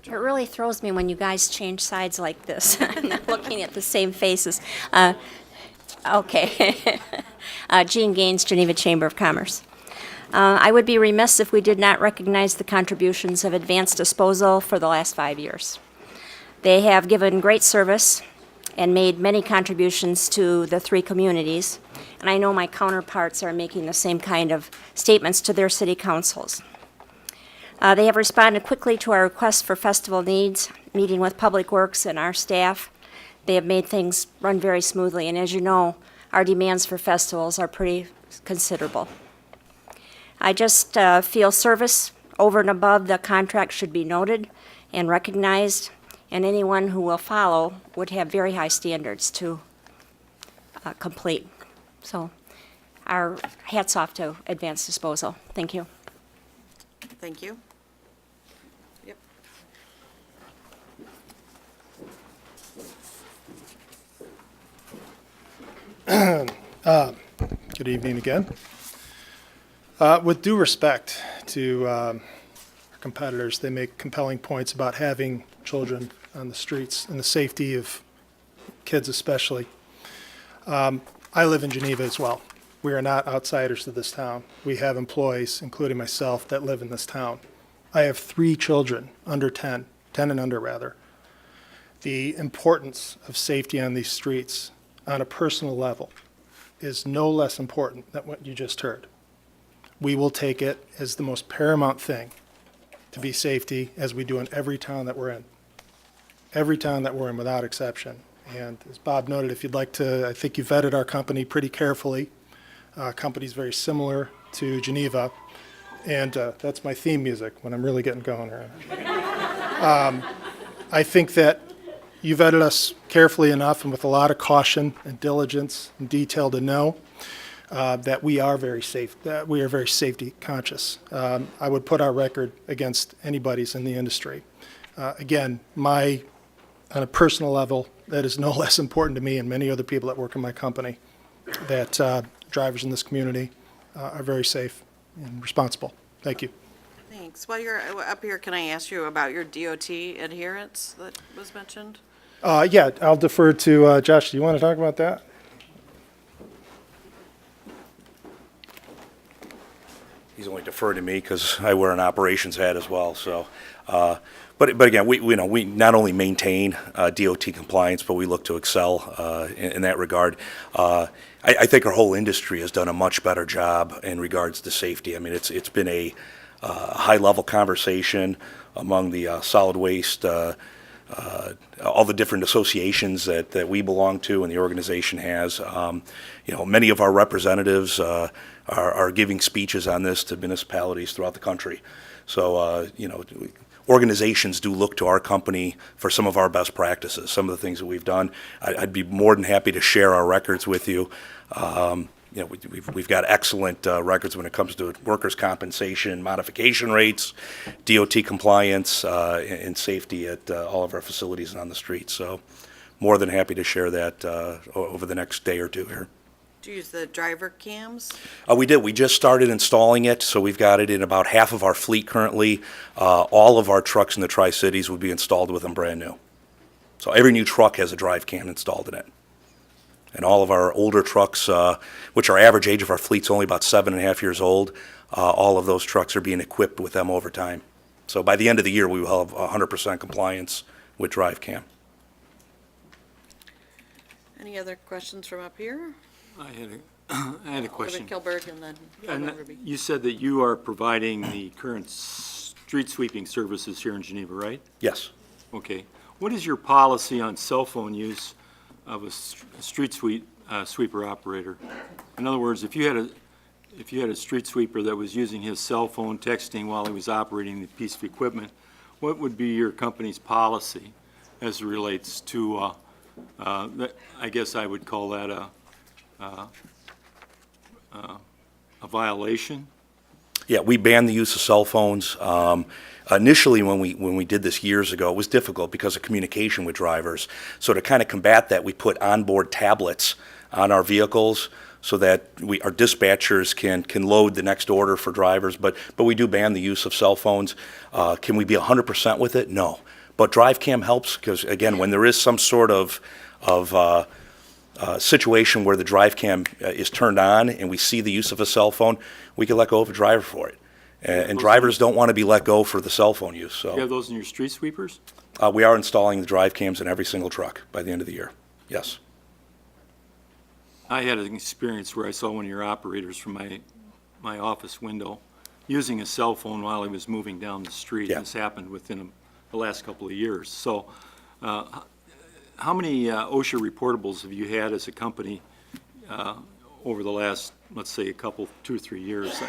It really throws me when you guys change sides like this. I'm not looking at the same faces. Okay. Jean Gaines, Geneva Chamber of Commerce. I would be remiss if we did not recognize the contributions of Advanced Disposal for the last 5 years. They have given great service and made many contributions to the 3 communities, and I know my counterparts are making the same kind of statements to their city councils. They have responded quickly to our requests for festival needs, meeting with Public Works and our staff. They have made things run very smoothly, and as you know, our demands for festivals are pretty considerable. I just feel service over and above the contract should be noted and recognized, and anyone who will follow would have very high standards to complete. So our hats off to Advanced Disposal. Thank you. Thank you. Yep. Good evening again. With due respect to our competitors, they make compelling points about having children on the streets and the safety of kids especially. I live in Geneva as well. We are not outsiders to this town. We have employees, including myself, that live in this town. I have 3 children, under 10 and under rather. The importance of safety on these streets on a personal level is no less important than what you just heard. We will take it as the most paramount thing to be safety, as we do in every town that we're in. Every town that we're in without exception. And as Bob noted, if you'd like to, I think you vetted our company pretty carefully. Company's very similar to Geneva. And that's my theme music when I'm really getting going here. I think that you vetted us carefully enough and with a lot of caution and diligence and detail to know that we are very safe, that we are very safety conscious. I would put our record against anybody's in the industry. Again, on a personal level, that is no less important to me and many other people that work in my company, that drivers in this community are very safe and responsible. Thank you. Thanks. While you're up here, can I ask you about your DOT adherence that was mentioned? Yeah, I'll defer to Josh. Do you want to talk about that? He's only deferred to me because I wear an operations hat as well, so. But again, we not only maintain DOT compliance, but we look to excel in that regard. I think our whole industry has done a much better job in regards to safety. I mean, it's been a high-level conversation among the solid waste, all the different associations that we belong to and the organization has. Many of our representatives are giving speeches on this to municipalities throughout the country. So, organizations do look to our company for some of our best practices, some of the things that we've done. I'd be more than happy to share our records with you. We've got excellent records when it comes to workers' compensation, modification rates, DOT compliance, and safety at all of our facilities and on the street. So more than happy to share that over the next day or two here. Do you use the driver cams? We did. We just started installing it, so we've got it in about half of our fleet currently. All of our trucks in the Tri-Cities would be installed with them brand new. So every new truck has a drive cam installed in it. And all of our older trucks, which our average age of our fleet's only about 7.5 years old, all of those trucks are being equipped with them over time. So by the end of the year, we will have 100% compliance with drive cam. Any other questions from up here? I had a question. Alderman Kilberg and then Alderman Ruby. You said that you are providing the current street sweeping services here in Geneva, right? Yes. Okay. What is your policy on cell phone use of a street sweeper operator? In other words, if you had a street sweeper that was using his cell phone texting while he was operating the piece of equipment, what would be your company's policy as it relates to, I guess I would call that a violation? Yeah, we banned the use of cell phones. Initially, when we did this years ago, it was difficult because of communication with drivers. So to kind of combat that, we put onboard tablets on our vehicles so that our dispatchers can load the next order for drivers. But we do ban the use of cell phones. Can we be 100% with it? No. But drive cam helps because, again, when there is some sort of situation where the drive cam is turned on and we see the use of a cell phone, we can let go of a driver for it. And drivers don't want to be let go for the cell phone use. So you have those in your street sweepers? We are installing the drive cams in every single truck by the end of the year. Yes. I had an experience where I saw one of your operators from my office window using a cell phone while he was moving down the street. Yeah. This happened within the last couple of years. So how many OSHA reportables have you had as a company over the last, let's say, 2 or 3 years?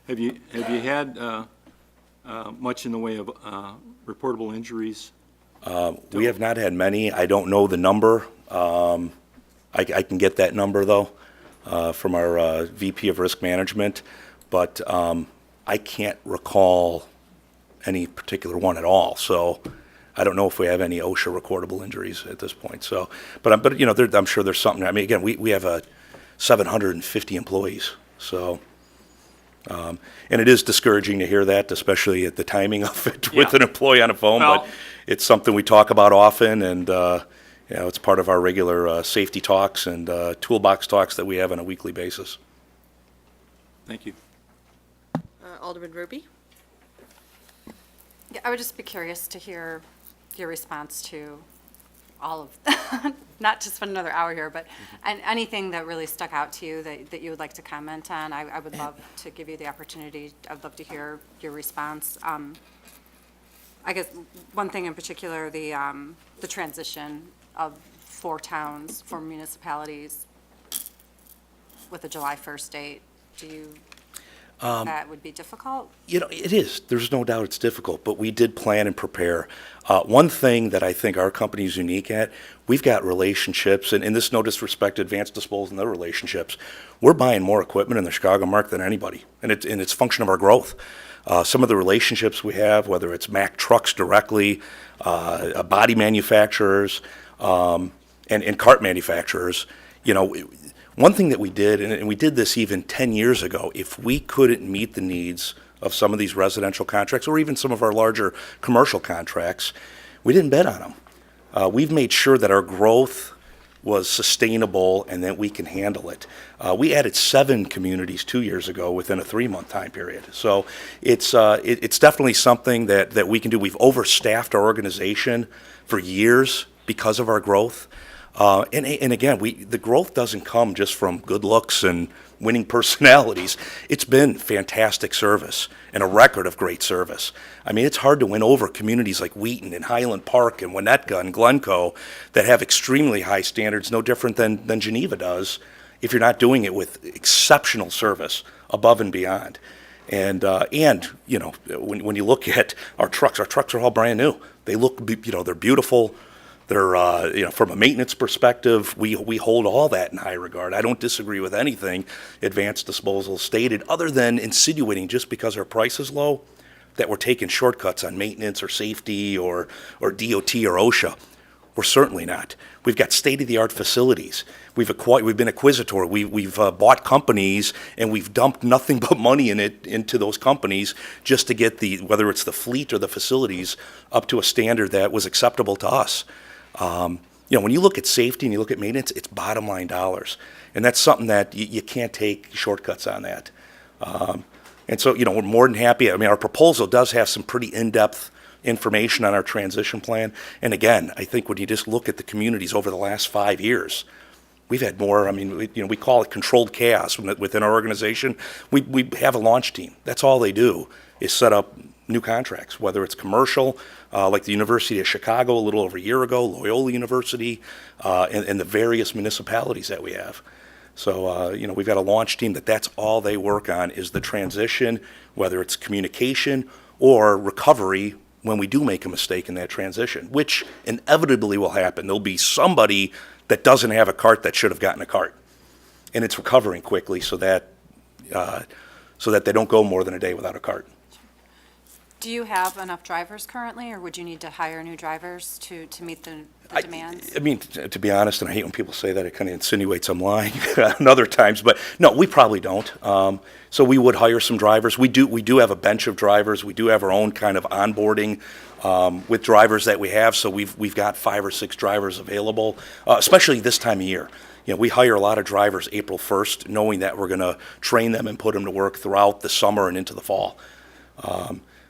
Have you had much in the way of reportable injuries? We have not had many. I don't know the number. I can get that number, though, from our VP of Risk Management, but I can't recall any particular one at all. So I don't know if we have any OSHA recordable injuries at this point. So, but I'm sure there's something. I mean, again, we have 750 employees. So, and it is discouraging to hear that, especially at the timing of it with an employee on a phone. Well, but it's something we talk about often, and it's part of our regular safety talks and toolbox talks that we have on a weekly basis. Thank you. Alderman Ruby? Yeah, I would just be curious to hear your response to all of, not to spend another hour here, but anything that really stuck out to you that you would like to comment on. I would love to give you the opportunity. I'd love to hear your response. I guess one thing in particular, the transition of 4 towns, 4 municipalities with a July 1st date. Do you? that would be difficult? You know, it is. There's no doubt it's difficult, but we did plan and prepare. One thing that I think our company is unique at, we've got relationships, and in this no disrespect to Advanced Disposal and their relationships, we're buying more equipment in the Chicago market than anybody, and it's a function of our growth. Some of the relationships we have, whether it's Mack Trucks directly, body manufacturers, and cart manufacturers, you know, one thing that we did, and we did this even 10 years ago, if we couldn't meet the needs of some of these residential contracts or even some of our larger commercial contracts, we didn't bet on them. We've made sure that our growth was sustainable and that we can handle it. We added 7 communities 2 years ago within a 3-month time period. So it's definitely something that we can do. We've overstaffed our organization for years because of our growth. And again, the growth doesn't come just from good looks and winning personalities. It's been fantastic service and a record of great service. I mean, it's hard to win over communities like Wheaton and Highland Park and Winnetka and Glencoe that have extremely high standards, no different than Geneva does, if you're not doing it with exceptional service above and beyond. And you know, when you look at our trucks are all brand new. They look, you know, they're beautiful. They're, you know, from a maintenance perspective, we hold all that in high regard. I don't disagree with anything Advanced Disposal stated, other than insinuating just because our price is low, that we're taking shortcuts on maintenance or safety or DOT or OSHA. We're certainly not. We've got state-of-the-art facilities. We've been acquisitor. We've bought companies, and we've dumped nothing but money into those companies just to get whether it's the fleet or the facilities up to a standard that was acceptable to us. You know, when you look at safety and you look at maintenance, it's bottom line dollars. And that's something that you can't take shortcuts on that. And so, you know, we're more than happy. I mean, our proposal does have some pretty in-depth information on our transition plan. And again, I think when you just look at the communities over the last 5 years, we've had more. I mean, we call it controlled chaos within our organization. We have a launch team. That's all they do is set up new contracts, whether it's commercial, like the University of Chicago a little over a year ago, Loyola University, and the various municipalities that we have. So, you know, we've got a launch team that's all they work on is the transition, whether it's communication or recovery when we do make a mistake in that transition, which inevitably will happen. There'll be somebody that doesn't have a cart that should have gotten a cart, and it's recovering quickly so that they don't go more than a day without a cart. Do you have enough drivers currently, or would you need to hire new drivers to meet the demands? I mean, to be honest, and I hate when people say that, it kind of insinuates I'm lying on other times, but no, we probably don't. So we would hire some drivers. We do have a bench of drivers. We do have our own kind of onboarding with drivers that we have. So we've got 5 or 6 drivers available, especially this time of year. You know, we hire a lot of drivers April 1st, knowing that we're going to train them and put them to work throughout the summer and into the fall.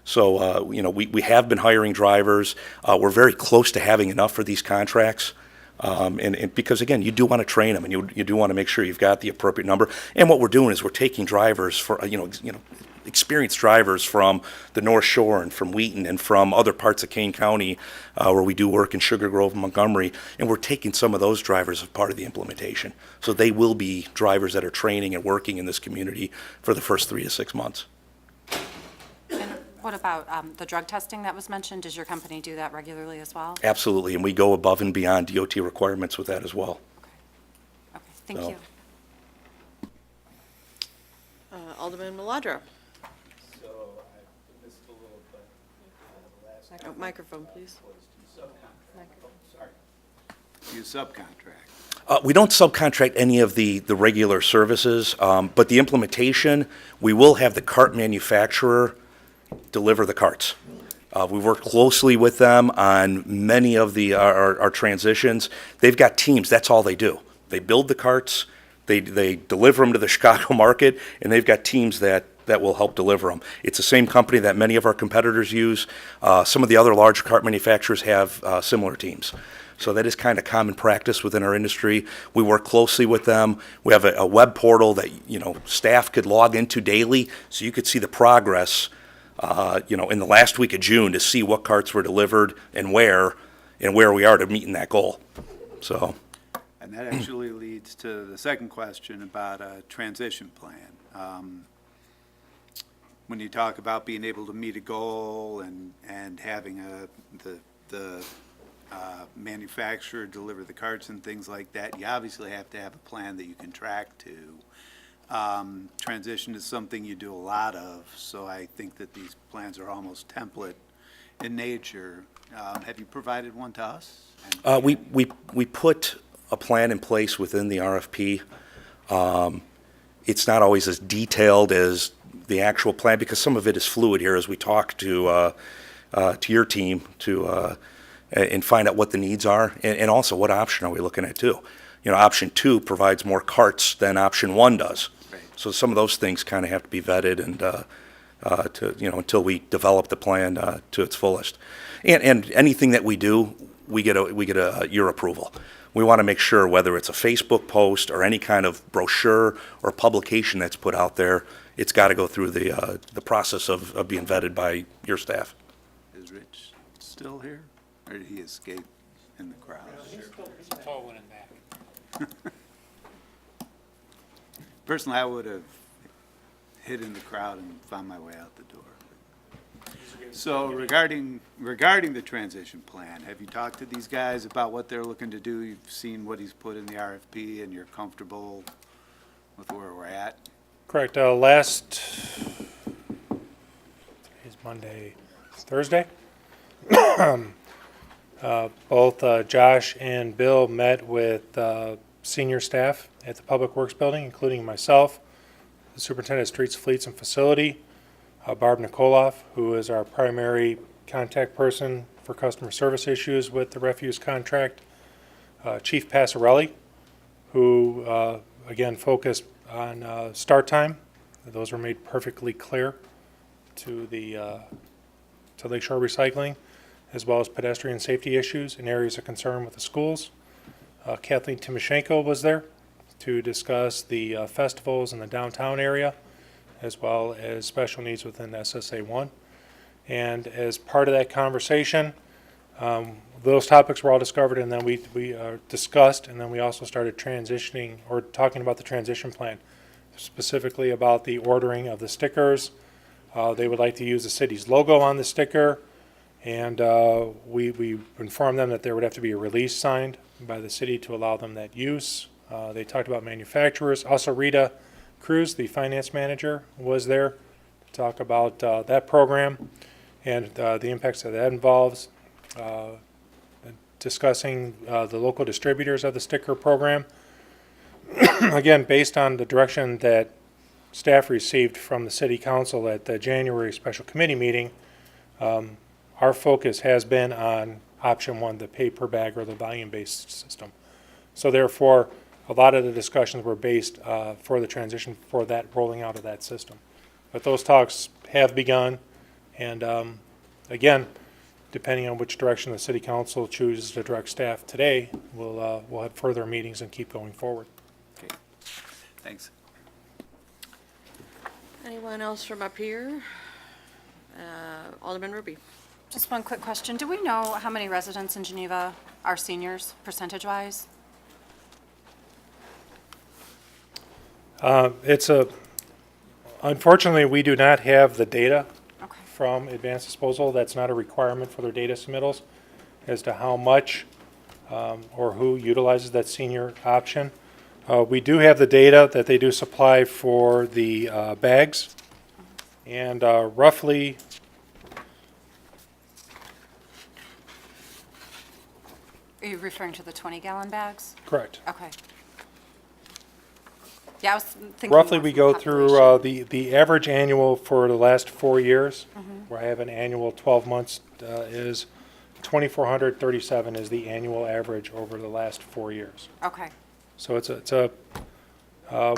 So, you know, we have been hiring drivers. We're very close to having enough for these contracts. And because, again, you do want to train them, and you do want to make sure you've got the appropriate number. And what we're doing is we're taking drivers for, you know, experienced drivers from the North Shore and from Wheaton and from other parts of Kane County where we do work in Sugar Grove and Montgomery, and we're taking some of those drivers as part of the implementation. So they will be drivers that are training and working in this community for the first 3 to 6 months. What about the drug testing that was mentioned? Does your company do that regularly as well? Absolutely, and we go above and beyond DOT requirements with that as well. Okay, thank So- you. Alderman Maladra. Microphone, please. You subcontract. We don't subcontract any of the regular services, but the implementation, we will have the cart manufacturer deliver the carts. We work closely with them on many of our transitions. They've got teams, that's all they do. They build the carts, they deliver them to the Chicago market, and they've got teams that will help deliver them. It's the same company that many of our competitors use. Some of the other large cart manufacturers have similar teams. So that is kind of common practice within our industry. We work closely with them. We have a web portal that, you know, staff could log into daily, so you could see the progress you know, in the last week of June to see what carts were delivered and where we are to meeting that goal. So, And that actually leads to the second question about a transition plan. when you talk about being able to meet a goal and having the manufacturer deliver the carts and things like that, you obviously have to have a plan that you can track to. Transition is something you do a lot of, so I think that these plans are almost template in nature. Have you provided one to us? We put a plan in place within the RFP. It's not always as detailed as the actual plan because some of it is fluid here as we talk to your team and find out what the needs are and also what option are we looking at too. You know, option 2 provides more carts than option 1 does. Right. So some of those things kind of have to be vetted and until we develop the plan to its fullest. And anything that we do, we get your approval. We want to make sure whether it's a Facebook post or any kind of brochure or publication that's put out there, it's got to go through the process of being vetted by your staff. Is Rich still here, or did he escape in the crowd? Tall one in back. Personally, I would have hid in the crowd and found my way out the door. So regarding the transition plan, have you talked to these guys about what they're looking to do? You've seen what he's put in the RFP, and you're comfortable with where we're at? Correct. Last, today's Monday, Thursday. Both Josh and Bill met with senior staff at the Public Works Building, including myself, the Superintendent of Streets, Fleets, and Facility, Barb Nikoloff, who is our primary contact person for customer service issues with the refuse contract, Chief Passarelli, who, again, focused on start time. Those were made perfectly clear to to Lakeshore Recycling, as well as pedestrian safety issues and areas of concern with the schools. Kathleen Timoshenko was there to discuss the festivals in the downtown area, as well as special needs within SSA 1. And as part of that conversation, those topics were all discovered, and then we discussed, and then we also started transitioning or talking about the transition plan, specifically about the ordering of the stickers. They would like to use the city's logo on the sticker, and we informed them that there would have to be a release signed by the city to allow them that use. They talked about manufacturers. Also, Rita Cruz, the finance manager, was there to talk about that program and the impacts that involves. Discussing the local distributors of the sticker program. Again, based on the direction that staff received from the City Council at the January special committee meeting, our focus has been on option 1, the pay per bag or the volume-based system. So therefore, a lot of the discussions were based for the transition for that rolling out of that system. But those talks have begun, and again, depending on which direction the City Council chooses to direct staff today, we'll have further meetings and keep going forward. Okay, thanks. Anyone else from up here? Alderman Ruby. Just one quick question. Do we know how many residents in Geneva are seniors, percentage-wise? Unfortunately, we do not have the data Okay. from Advanced Disposal. That's not a requirement for their data submittals as to how much or who utilizes that senior option. We do have the data that they do supply for the bags, and roughly Are you referring to the 20-gallon bags? correct. Okay. Yeah, I was thinking. Roughly, more we from go population. through the average annual for the last 4 years, where I have an annual 12 months, is 2,437 is the annual average over the last 4 years. Okay, So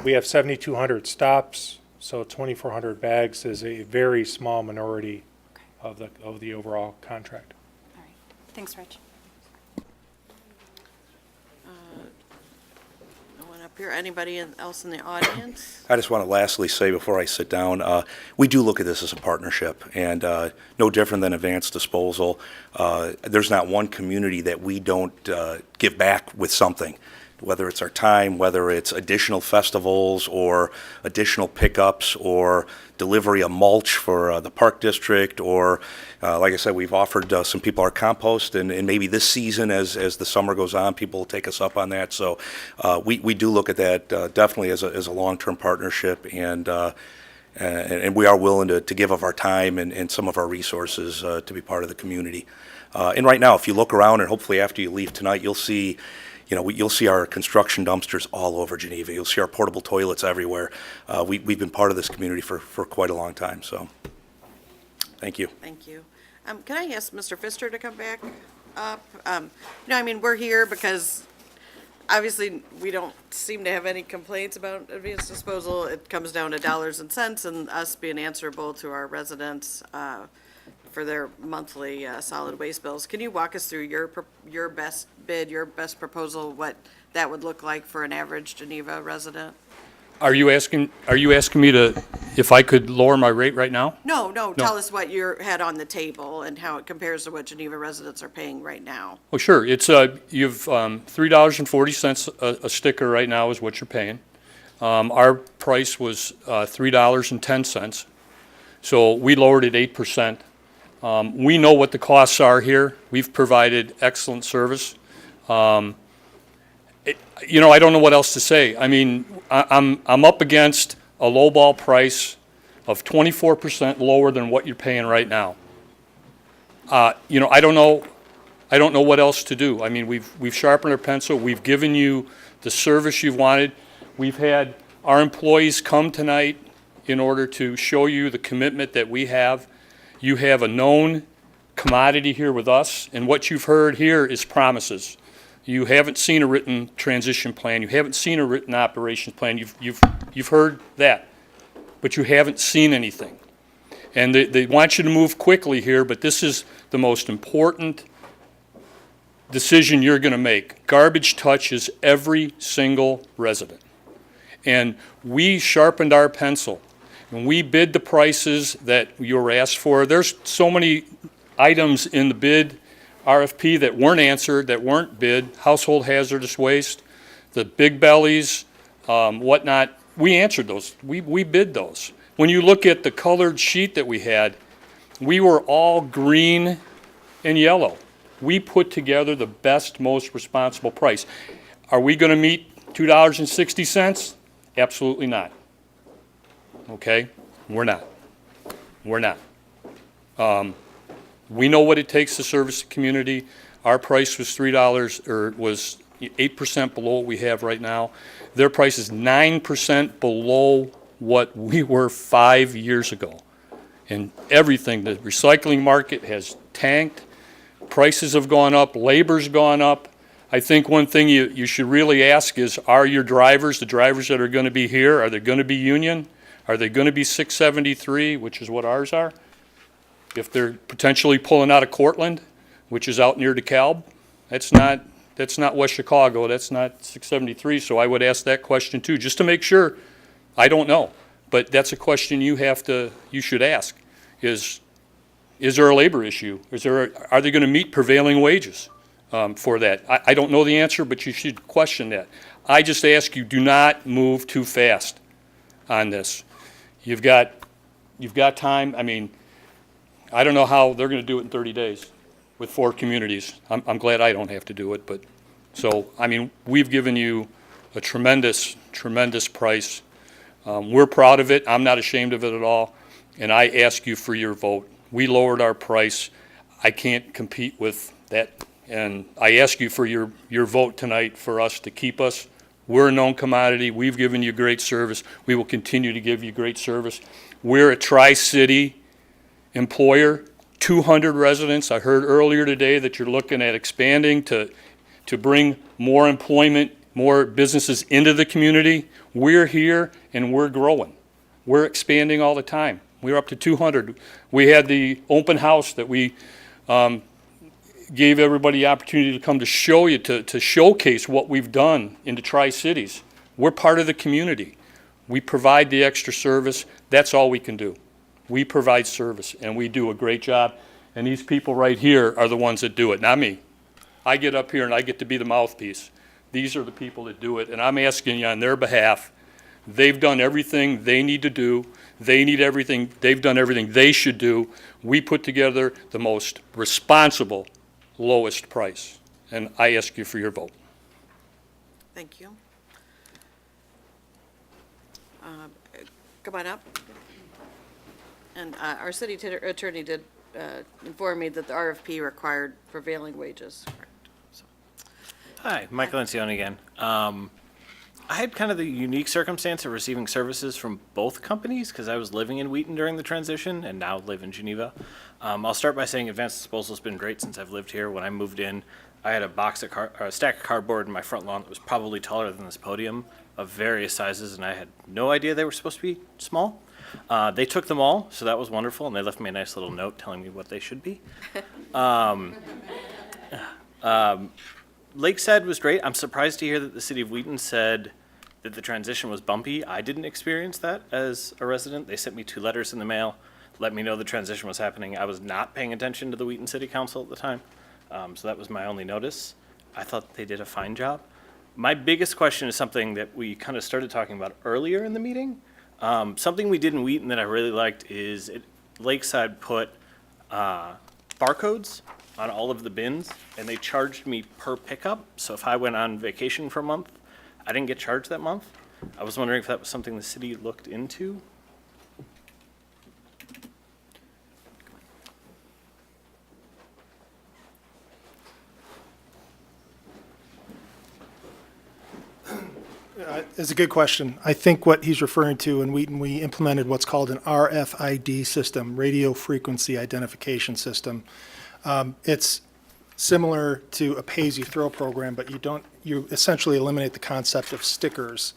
we have 7,200 stops, so 2,400 bags is a very small minority of the overall contract. all right. Thanks, Rich. No one up here. Anybody else in the audience? I just want to lastly say before I sit down, we do look at this as a partnership, and no different than Advanced Disposal. There's not one community that we don't give back with something. whether it's our time, whether it's additional festivals or additional pickups or delivery of mulch for the park district, or like I said, we've offered some people our compost, and maybe this season as the summer goes on, people will take us up on that. So we do look at that definitely as a long-term partnership, and we are willing to give of our time and some of our resources to be part of the community. And right now, if you look around, and hopefully after you leave tonight, you'll see you'll see our construction dumpsters all over Geneva. You'll see our portable toilets everywhere. We've been part of this community for quite a long time, so thank you. Thank you. Can I ask Mr. Pfister to come back up? I mean, we're here because obviously we don't seem to have any complaints about advanced disposal. It comes down to dollars and cents and us being answerable to our residents for their monthly solid waste bills. Can you walk us through your best bid, your best proposal, what that would look like for an average Geneva resident? Are you asking me to, if I could lower my rate right now? No, tell us what you had on the table and how it compares to what Geneva residents are paying right now. Oh, sure. It's, you've, $3.40 a sticker right now is what you're paying. Our price was $3.10, so we lowered it 8%. We know what the costs are here. We've provided excellent service. I don't know what else to say. I mean, I'm up against a lowball price of 24% lower than what you're paying right now. I don't know what else to do. I mean, we've sharpened our pencil. We've given you the service you've wanted. We've had our employees come tonight in order to show you the commitment that we have. You have a known commodity here with us, and what you've heard here is promises. You haven't seen a written transition plan. You haven't seen a written operations plan. You've heard that, but you haven't seen anything. And they want you to move quickly here, but this is the most important decision you're going to make. Garbage touches every single resident. And we sharpened our pencil, and we bid the prices that you were asked for. There's so many items in the bid RFP that weren't answered, that weren't bid, household hazardous waste, the big bellies, whatnot. We answered those. We bid those. When you look at the colored sheet that we had, we were all green and yellow. We put together the best, most responsible price. Are we going to meet $2.60? Absolutely not. Okay? We're not. We're not. We know what it takes to service the community. Our price was $3, or was 8% below what we have right now. Their price is 9% below what we were 5 years ago. And everything, the recycling market has tanked. Prices have gone up. Labor's gone up. I think one thing you should really ask is, are your drivers, the drivers that are going to be here, are they going to be union? Are they going to be 673, which is what ours are? If they're potentially pulling out of Cortland, which is out near DeKalb, that's not West Chicago, that's not 673, so I would ask that question too, just to make sure. I don't know, but that's a question you should ask, is there a labor issue? Are they going to meet prevailing wages for that? I don't know the answer, but you should question that. I just ask you, do not move too fast on this. You've got time. I mean, I don't know how they're going to do it in 30 days with 4 communities. I'm glad I don't have to do it, but so, I mean, we've given you a tremendous, tremendous price. We're proud of it. I'm not ashamed of it at all, and I ask you for your vote. We lowered our price. I can't compete with that, and I ask you for your vote tonight for us to keep us. We're a known commodity. We've given you great service. We will continue to give you great service. We're a Tri-City employer, 200 residents. I heard earlier today that you're looking at expanding to bring more employment, more businesses into the community. We're here and we're growing. We're expanding all the time. We're up to 200. We had the open house that we gave everybody the opportunity to come to show you, to showcase what we've done in the Tri-Cities. We're part of the community. We provide the extra service. That's all we can do. We provide service, and we do a great job. And these people right here are the ones that do it, not me. I get up here and I get to be the mouthpiece. These are the people that do it, and I'm asking you on their behalf. They've done everything they need to do. They've done everything they should do. We put together the most responsible, lowest price. And I ask you for your vote. Thank you. Come on up. And our city attorney did inform me that the RFP required prevailing wages. Hi, Michael Lencioni again. I had kind of the unique circumstance of receiving services from both companies because I was living in Wheaton during the transition and now live in Geneva. I'll start by saying Advanced Disposal has been great since I've lived here. When I moved in, I had a stack of cardboard in my front lawn that was probably taller than this podium of various sizes, and I had no idea they were supposed to be small. They took them all, so that was wonderful, and they left me a nice little note telling me what they should be. Lakeside was great. I'm surprised to hear that the city of Wheaton said that the transition was bumpy. I didn't experience that as a resident. They sent me 2 letters in the mail, let me know the transition was happening. I was not paying attention to the Wheaton City Council at the time, so that was my only notice. I thought they did a fine job. My biggest question is something that we kind of started talking about earlier in the meeting. Something we did in Wheaton that I really liked is Lakeside put barcodes on all of the bins, and they charged me per pickup. So if I went on vacation for a month, I didn't get charged that month. I was wondering if that was something the city looked into. It's a good question. I think what he's referring to in Wheaton, we implemented what's called an RFID system, radio frequency identification system. It's similar to a pay-as-you-throw program, but you essentially eliminate the concept of stickers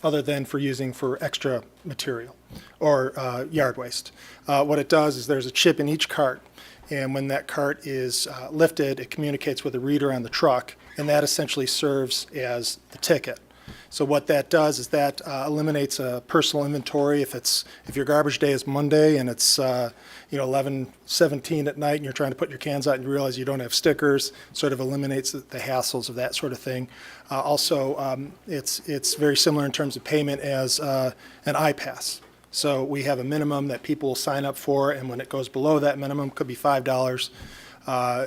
other than for using for extra material or yard waste. What it does is there's a chip in each cart, and when that cart is lifted, it communicates with a reader on the truck, and that essentially serves as the ticket. So what that does is that eliminates a personal inventory. If your garbage day is Monday and it's 11:17 at night and you're trying to put your cans out and you realize you don't have stickers, sort of eliminates the hassles of that sort of thing. Also, it's very similar in terms of payment as an iPass. So we have a minimum that people will sign up for, and when it goes below that minimum, could be $5,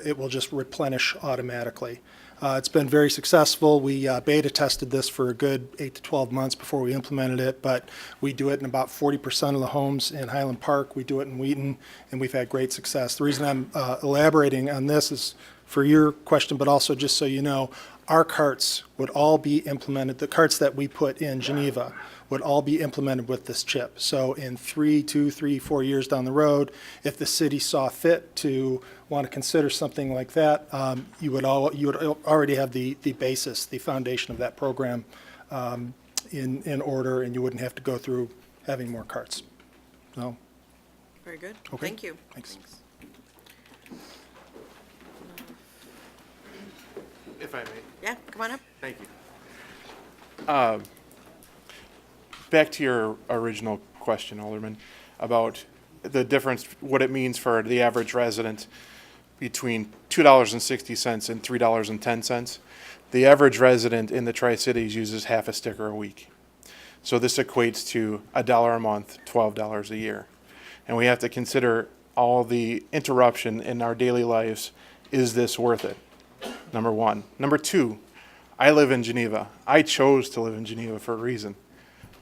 it will just replenish automatically. It's been very successful. We beta tested this for a good 8 to 12 months before we implemented it, but we do it in about 40% of the homes in Highland Park. We do it in Wheaton, and we've had great success. The reason I'm elaborating on this is for your question, but also just so you know, our carts would all be implemented, the carts that we put in Geneva would all be implemented with this chip. So in 2, 3, 4 years down the road, if the city saw fit to want to consider something like that, you would already have the basis, the foundation of that program in order, and you wouldn't have to go through having more carts. So, Very good. Okay. Thank you. Thanks. If I may. Yeah, come on up. Thank you. Back to your original question, Alderman, about the difference, what it means for the average resident between $2.60 and $3.10. The average resident in the Tri-Cities uses half a sticker a week. So this equates to $1 a month, $12 a year. And we have to consider all the interruption in our daily lives. Is this worth it? Number one. Number two, I live in Geneva. I chose to live in Geneva for a reason.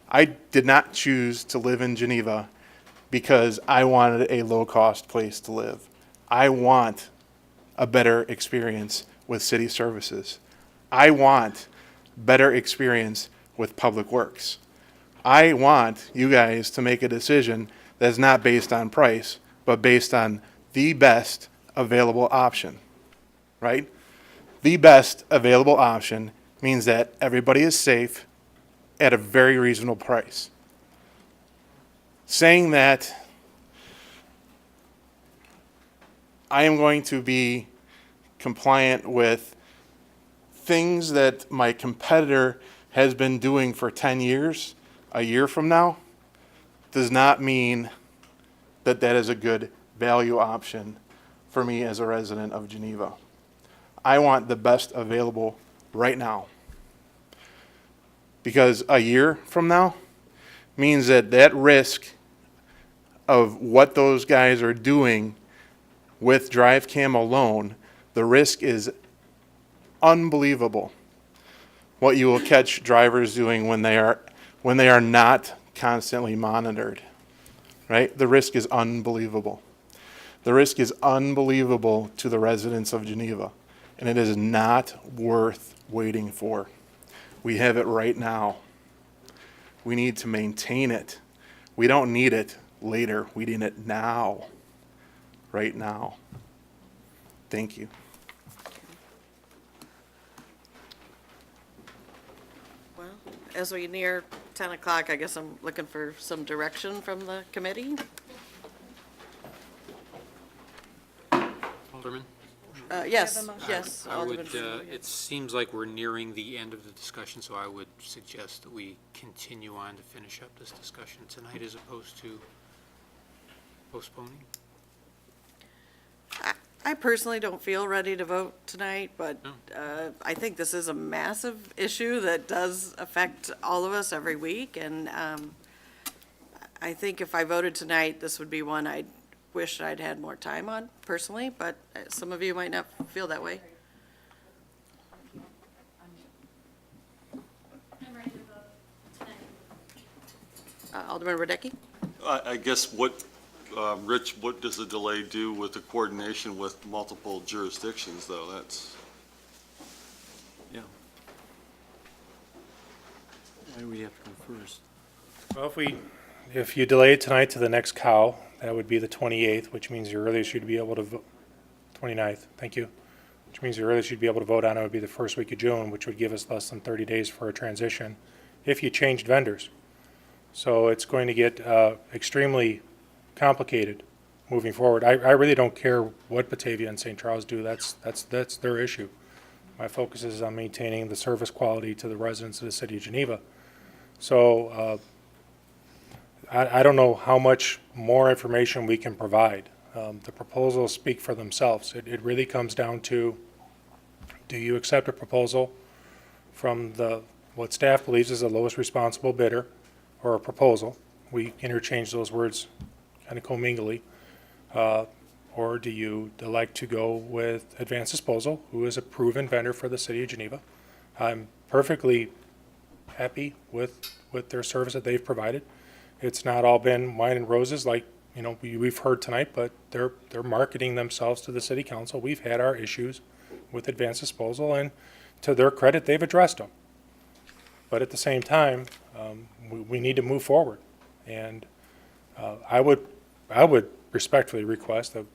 I did not choose to live in Geneva because I wanted a low-cost place to live. I want a better experience with city services. I want better experience with public works. I want you guys to make a decision that's not based on price, but based on the best available option, right? The best available option means that everybody is safe at a very reasonable price. Saying that I am going to be compliant with things that my competitor has been doing for 10 years, a year from now, does not mean that that is a good value option for me as a resident of Geneva. I want the best available right now. Because a year from now means that that risk of what those guys are doing with drive cam alone, the risk is unbelievable. What you will catch drivers doing when they are not constantly monitored, right? The risk is unbelievable. The risk is unbelievable to the residents of Geneva, and it is not worth waiting for. We have it right now. We need to maintain it. We don't need it later. We need it now, right now. Thank you. Well, as we near 10 o'clock, I guess I'm looking for some direction from the committee. Alderman? Yes, yes. I would, Alderman. it seems like we're nearing the end of the discussion, so I would suggest that we continue on to finish up this discussion tonight as opposed to postponing. I personally don't feel ready to vote tonight, but No. I think this is a massive issue that does affect all of us every week, and I think if I voted tonight, this would be one I'd wish I'd had more time on personally, but some of you might not feel that way. Alderman Radecki? I guess Rich, what does the delay do with the coordination with multiple jurisdictions, though? That's, Yeah. Why do we have to go first? Well, if you delay it tonight to the next cow, that would be the 28th, which means your earliest you'd be able to vote, 29th, thank you. Which means the earliest you'd be able to vote on it would be the first week of June, which would give us less than 30 days for a transition if you changed vendors. So it's going to get extremely complicated moving forward. I really don't care what Batavia and St. Charles do. That's their issue. My focus is on maintaining the service quality to the residents of the city of Geneva. So I don't know how much more information we can provide. The proposals speak for themselves. It really comes down to, do you accept a proposal from what staff believes is the lowest responsible bidder, or a proposal? We interchange those words kind of commingly. Or do you elect to go with Advanced Disposal, who is a proven vendor for the city of Geneva? I'm perfectly happy with their service that they've provided. It's not all been wine and roses like, we've heard tonight, but they're marketing themselves to the city council. We've had our issues with Advanced Disposal, and to their credit, they've addressed them. But at the same time, we need to move forward. And I would respectfully request that,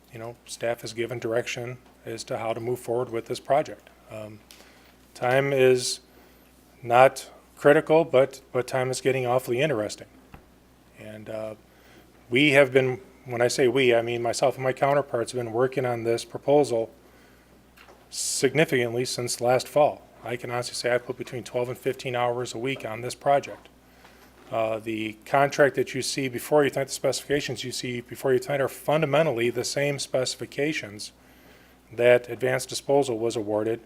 staff has given direction as to how to move forward with this project. Time is not critical, but time is getting awfully interesting. And we have been, when I say we, I mean myself and my counterparts have been working on this proposal significantly since last fall. I can honestly say I put between 12 and 15 hours a week on this project. The contract that you see before you tonight, the specifications you see before you tonight, are fundamentally the same specifications that Advanced Disposal was awarded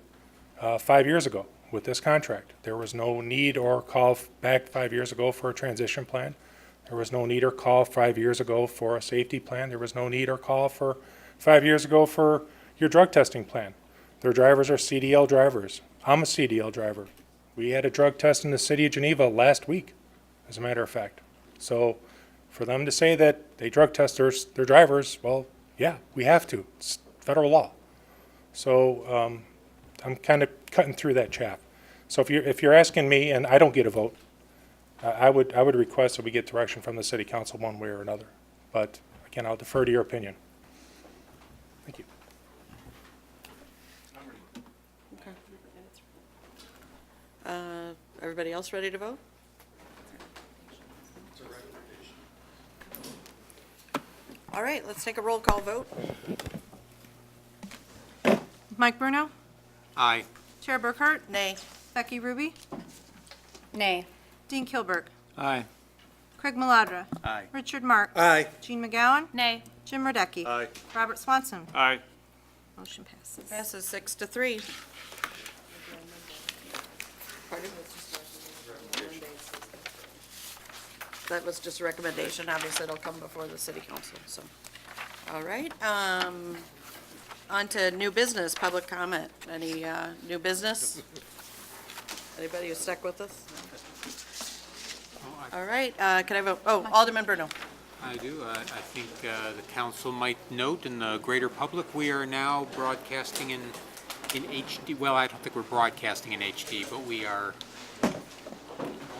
5 years ago with this contract. There was no need or call back 5 years ago for a transition plan. There was no need or call 5 years ago for a safety plan. There was no need or call for 5 years ago for your drug testing plan. Their drivers are CDL drivers. I'm a CDL driver. We had a drug test in the city of Geneva last week, as a matter of fact. So for them to say that they drug test their drivers, well, yeah, we have to. It's federal law. So I'm kind of cutting through that chaff. So if you're asking me, and I don't get a vote, I would request that we get direction from the city council one way or another. But again, I'll defer to your opinion. Thank you. Everybody else ready to vote? All right, let's take a roll call vote. Mike Bruno? Aye. Chair Burkhart? Nay. Becky Ruby? Nay. Dean Kilburg? Aye. Craig Maladra? Aye. Richard Marks? Aye. Jean McGowan? Nay. Jim Radecki? Aye. Robert Swanson? Aye. Motion passes. Passes 6-3. Pardon? that was just a recommendation. Obviously, it'll come before the city council, so. All right, on to new business, public comment. Any new business? Anybody who's stuck with us? All right, can I vote? Oh, Alderman Bruno. I do. I think the council might note in the greater public, we are now broadcasting in HD. Well, I don't think we're broadcasting in HD, but we are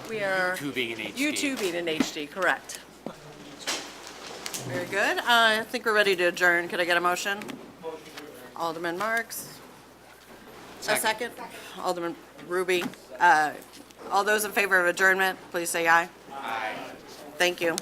YouTubing in HD. YouTubing in HD, correct. Very good. I think we're ready to adjourn. Could I get a motion? Alderman Marks. A second? Alderman Ruby. All those in favor of adjournment, please say aye. Aye. Thank you.